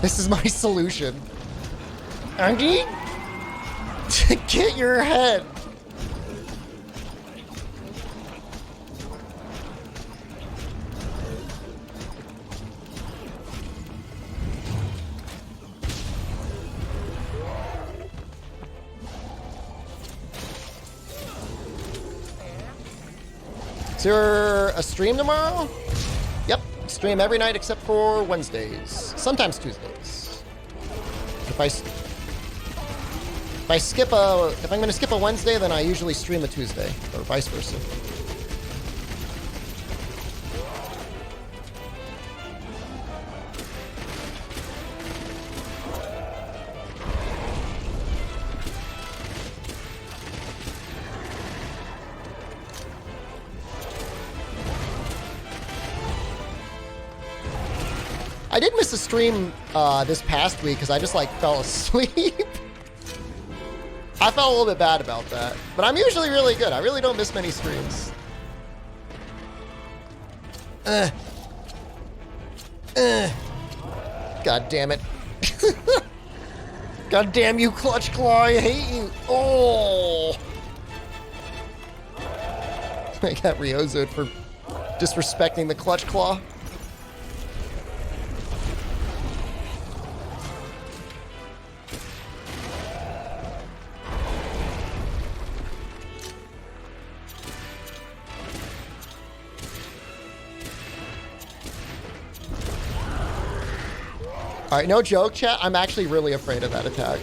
This is my solution. Andy, to get your head. Is there a stream tomorrow? Yep, stream every night except for Wednesdays, sometimes Tuesdays. If I'm gonna skip a Wednesday, then I usually stream a Tuesday, or vice versa. I did miss a stream this past week because I just like fell asleep. I felt a little bit bad about that, but I'm usually really good. I really don't miss many streams. God damn it. God damn you, Clutch Claw, I hate you. Oh. I got Ryozo'd for disrespecting the Clutch Claw. All right, no joke, chat. I'm actually really afraid of that attack.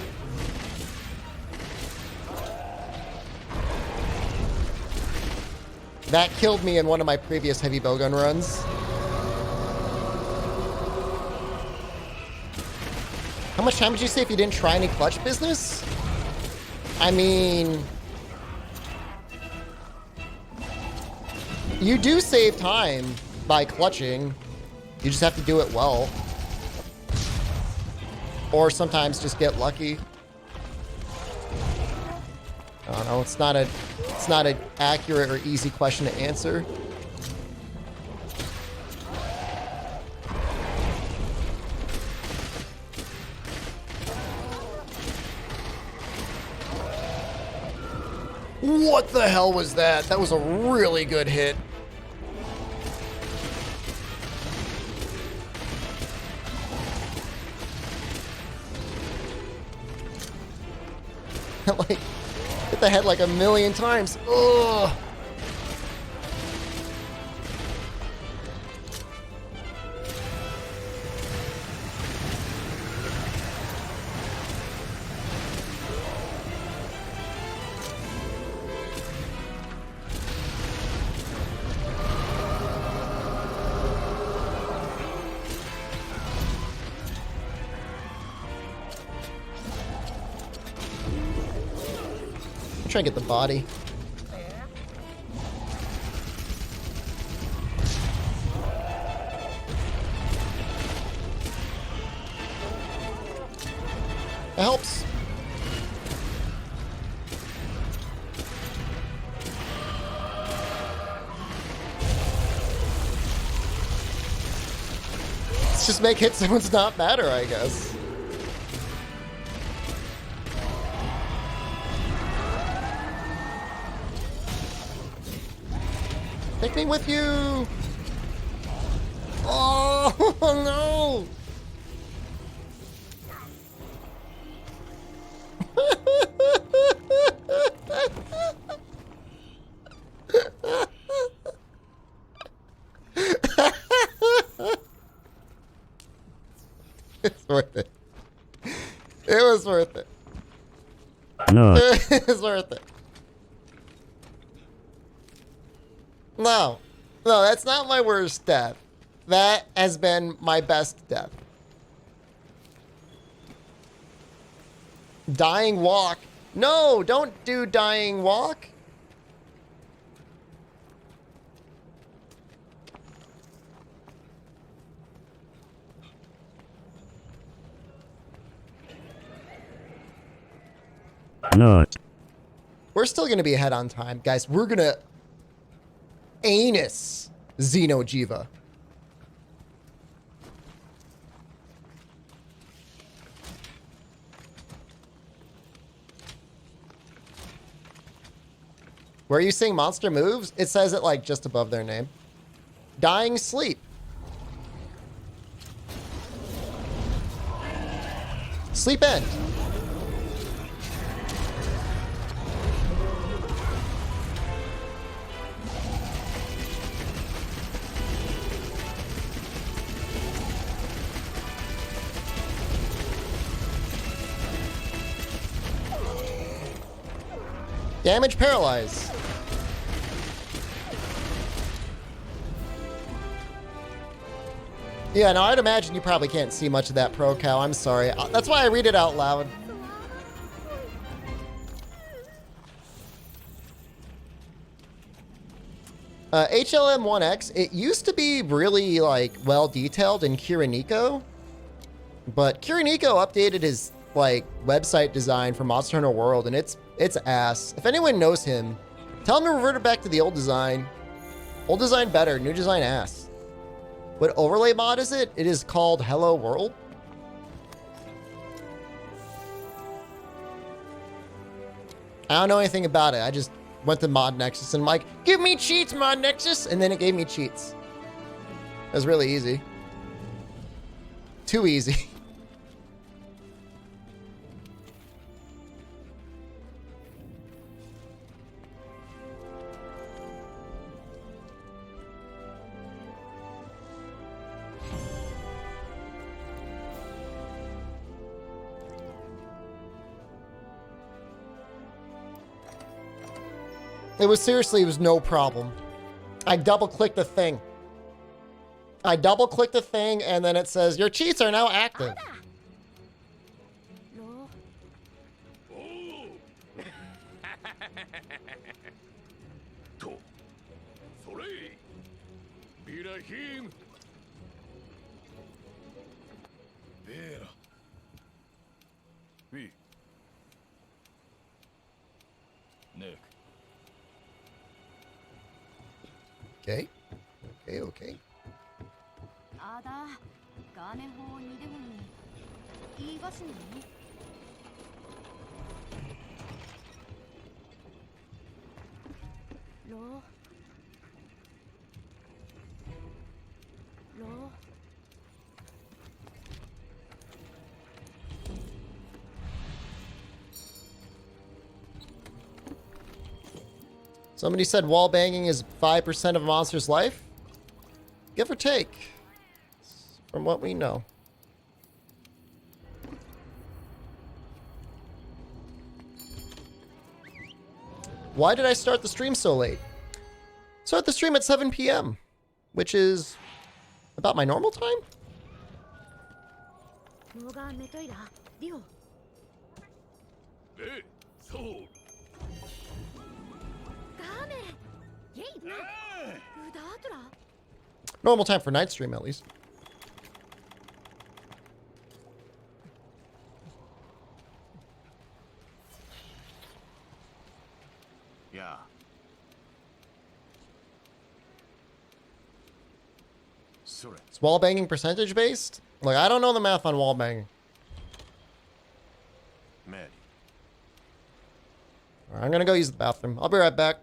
That killed me in one of my previous Heavy Bowgun runs. How much time did you say if you didn't try any clutch business? I mean, you do save time by clutching. You just have to do it well. Or sometimes just get lucky. I don't know, it's not an accurate or easy question to answer. What the hell was that? That was a really good hit. Like, hit the head like a million times. Ugh. Try and get the body. That helps. Let's just make hit zones not matter, I guess. Take me with you! Oh, no! It's worth it. It was worth it.
No.
It was worth it. No, that's not my worst death. That has been my best death. Dying walk. No, don't do dying walk.
No.
we're still gonna be ahead on time. Guys, we're gonna anus Xenojiva. Where are you seeing monster moves? It says it like just above their name. Dying Sleep. Sleep End. Damage Paralyze. Yeah, no, I'd imagine you probably can't see much of that pro cow. I'm sorry. That's why I read it out loud. HLM1X, it used to be really like well detailed in Kiriniko, but Kiriniko updated his like website design for Monster Hunter World, and it's ass. If anyone knows him, tell him to revert it back to the old design. Old design better, new design ass. What overlay mod is it? It is called Hello World. I don't know anything about it. I just went to Mod Nexus and I'm like, give me cheats, Mod Nexus, and then it gave me cheats. It was really easy. Too easy. It was no problem. I double-clicked the thing. And then it says, your cheats are now active. Okay. Okay. Somebody said wall banging is 5% of a monster's life. Give or take, from what we know. Why did I start the stream so late? Start the stream at 7 p.m., which is about my normal time? Normal time for night stream, at least.
Yeah.
Is wall banging percentage based? Like, I don't know the math on wall banging.
Mary.
All right, I'm gonna go use the bathroom. I'll be right back.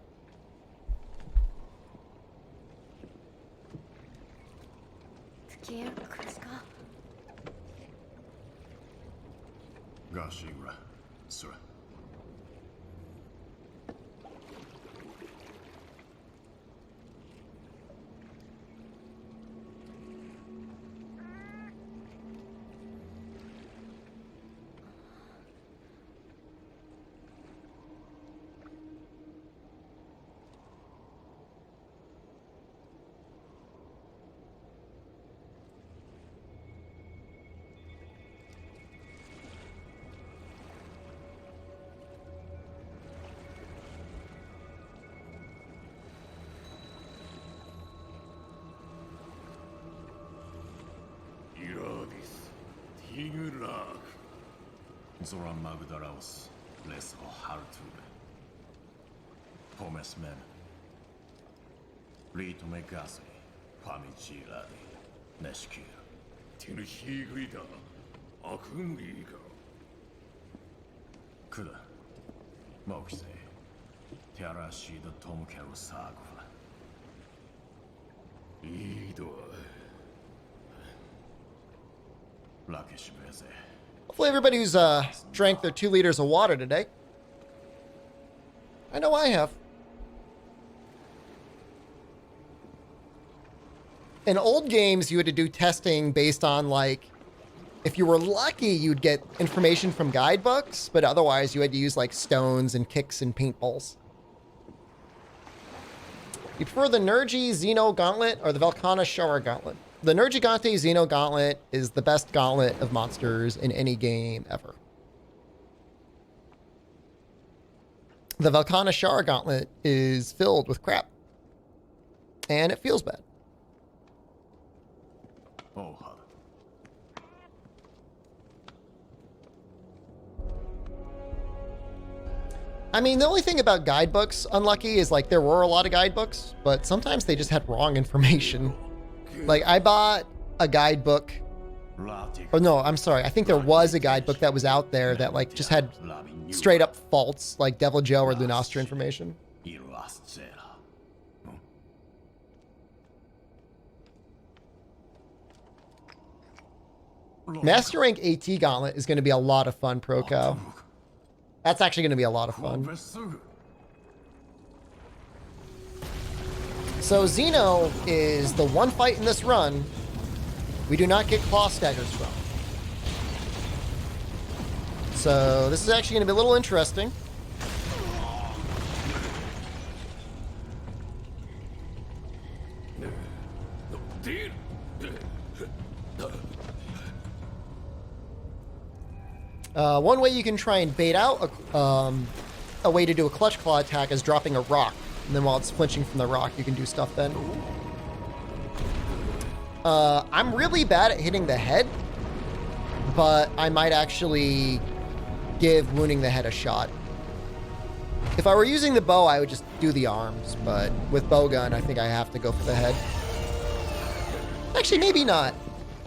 Zoran Magdaraos, Les Hartur.
Pomesmen. Read me gasly. Pamijiladi. Neshkir. Tinhigrida. Akungiga. Kuda. Mokse. Tiarashi the Tomkeru Sagva. Ido. Lakish Beze.
Hopefully everybody who's drank their 2 liters of water today. I know I have. In old games, you had to do testing based on, like, if you were lucky, you'd get information from guidebooks, but otherwise you had to use, like, stones and kicks and paintballs. You prefer the Nergi Xeno Gauntlet or the Velkhana Shara Gauntlet? The Nergigante Xeno Gauntlet is the best gauntlet of monsters in any game ever. The Velkhana Shara Gauntlet is filled with crap. And it feels bad.
Oh,
I mean, the only thing about guidebooks, unlucky, is like there were a lot of guidebooks, but sometimes they just had wrong information. Like I bought a guidebook, or no, I'm sorry. I think there was a guidebook that was out there that like just had straight up faults, like Devil Joe or Lunastra information. Master Rank AT Gauntlet is going to be a lot of fun, Proco. That's actually going to be a lot of fun. So Xeno is the one fight in this run we do not get claw staggers from. So this is actually going to be a little interesting. One way you can try and bait out a way to do a clutch claw attack is dropping a rock. And then while it's flinching from the rock, you can do stuff then. I'm really bad at hitting the head, but I might actually give wounding the head a shot. If I were using the bow, I would just do the arms, but with bowgun, I think I have to go for the head. Actually, maybe not.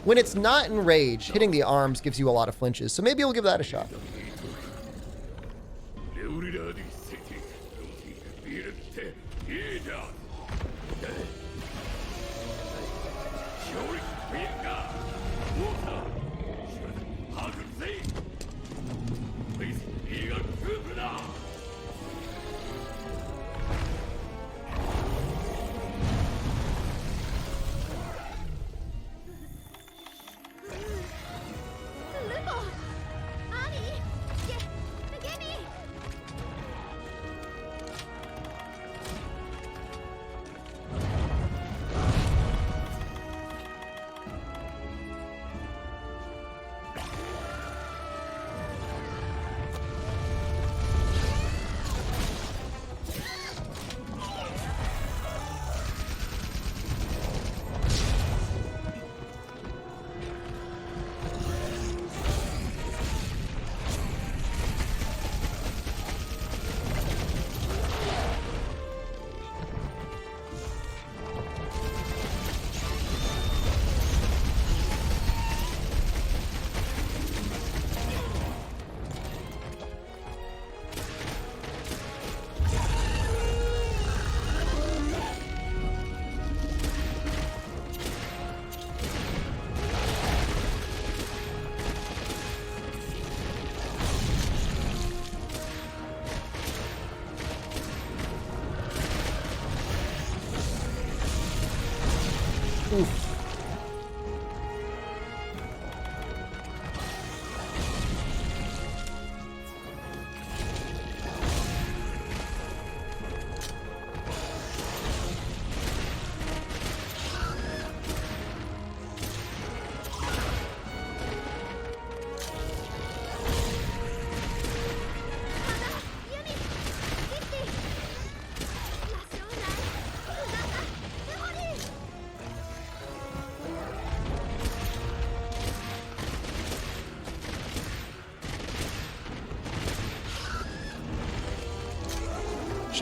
When it's not in rage, hitting the arms gives you a lot of flinches, so maybe we'll give that a shot.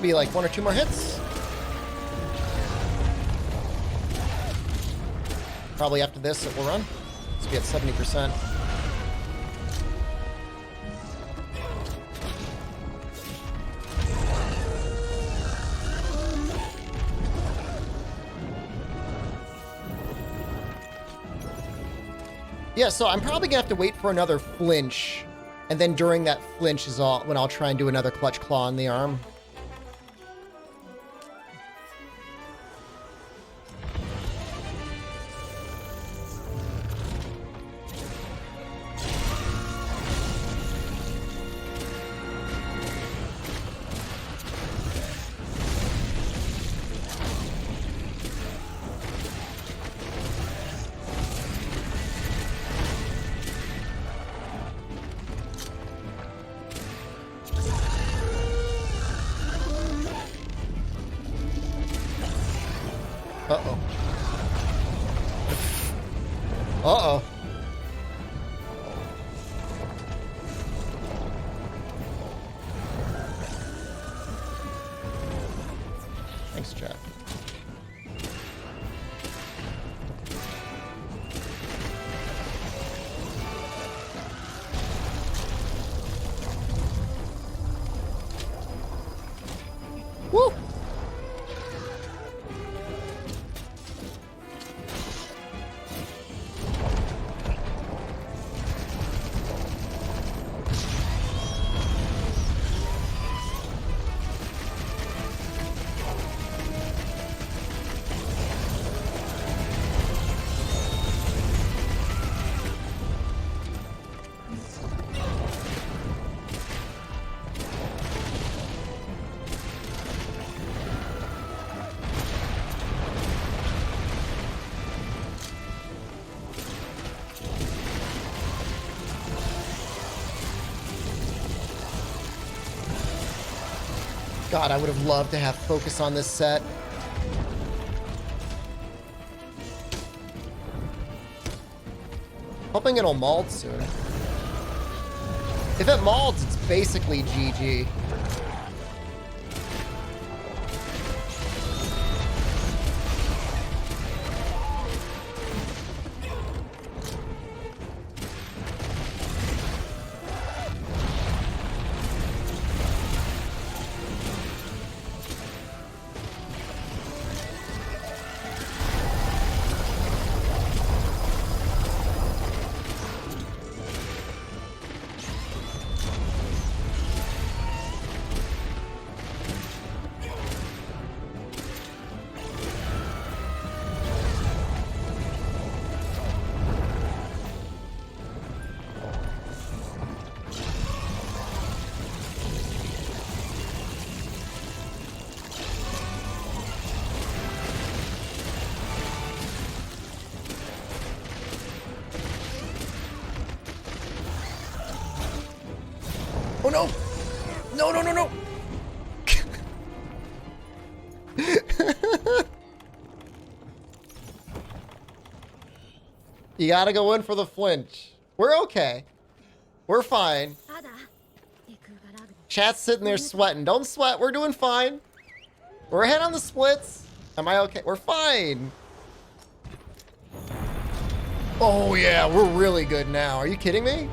should be like 1 or 2 more hits. Probably after this it will run. Let's be at 70%. Yeah, so I'm probably gonna have to wait for another flinch, and then during that flinch is when I'll try and do another clutch claw on the arm. Uh-oh. Uh-oh. Thanks, Jack. Woo! God, I would have loved to have focus on this set. Hoping it'll mold soon. If it molds, it's basically GG. Oh no! No, no, no, no! You gotta go in for the flinch. We're okay. We're fine. Chat's sitting there sweating. Don't sweat. We're doing fine. We're ahead on the splits. Am I okay? We're fine. Oh yeah, we're really good now. Are you kidding me?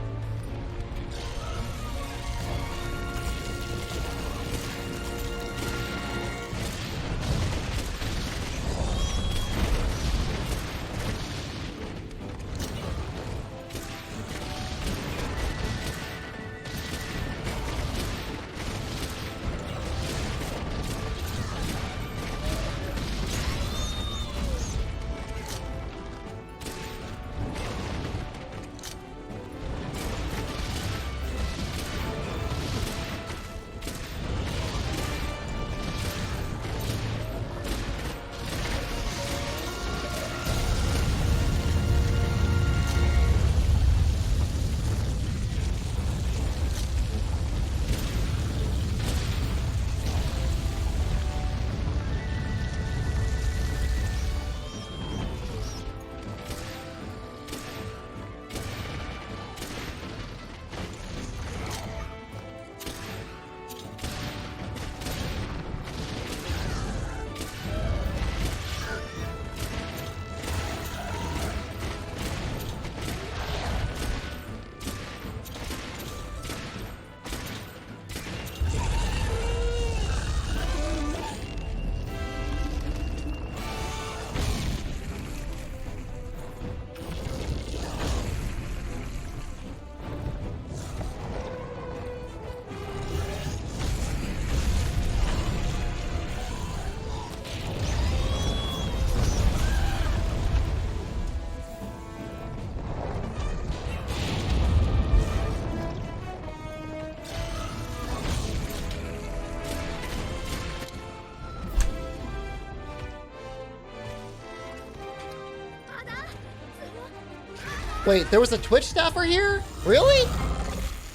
Wait, there was a Twitch staffer here? Really?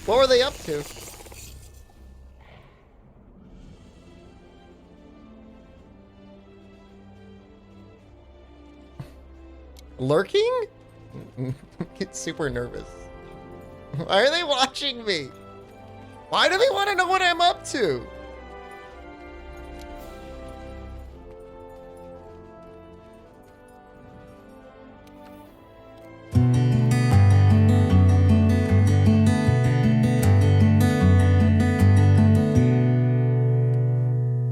What were they up to? Lurking? Get super nervous. Why are they watching me? Why do they want to know what I'm up to?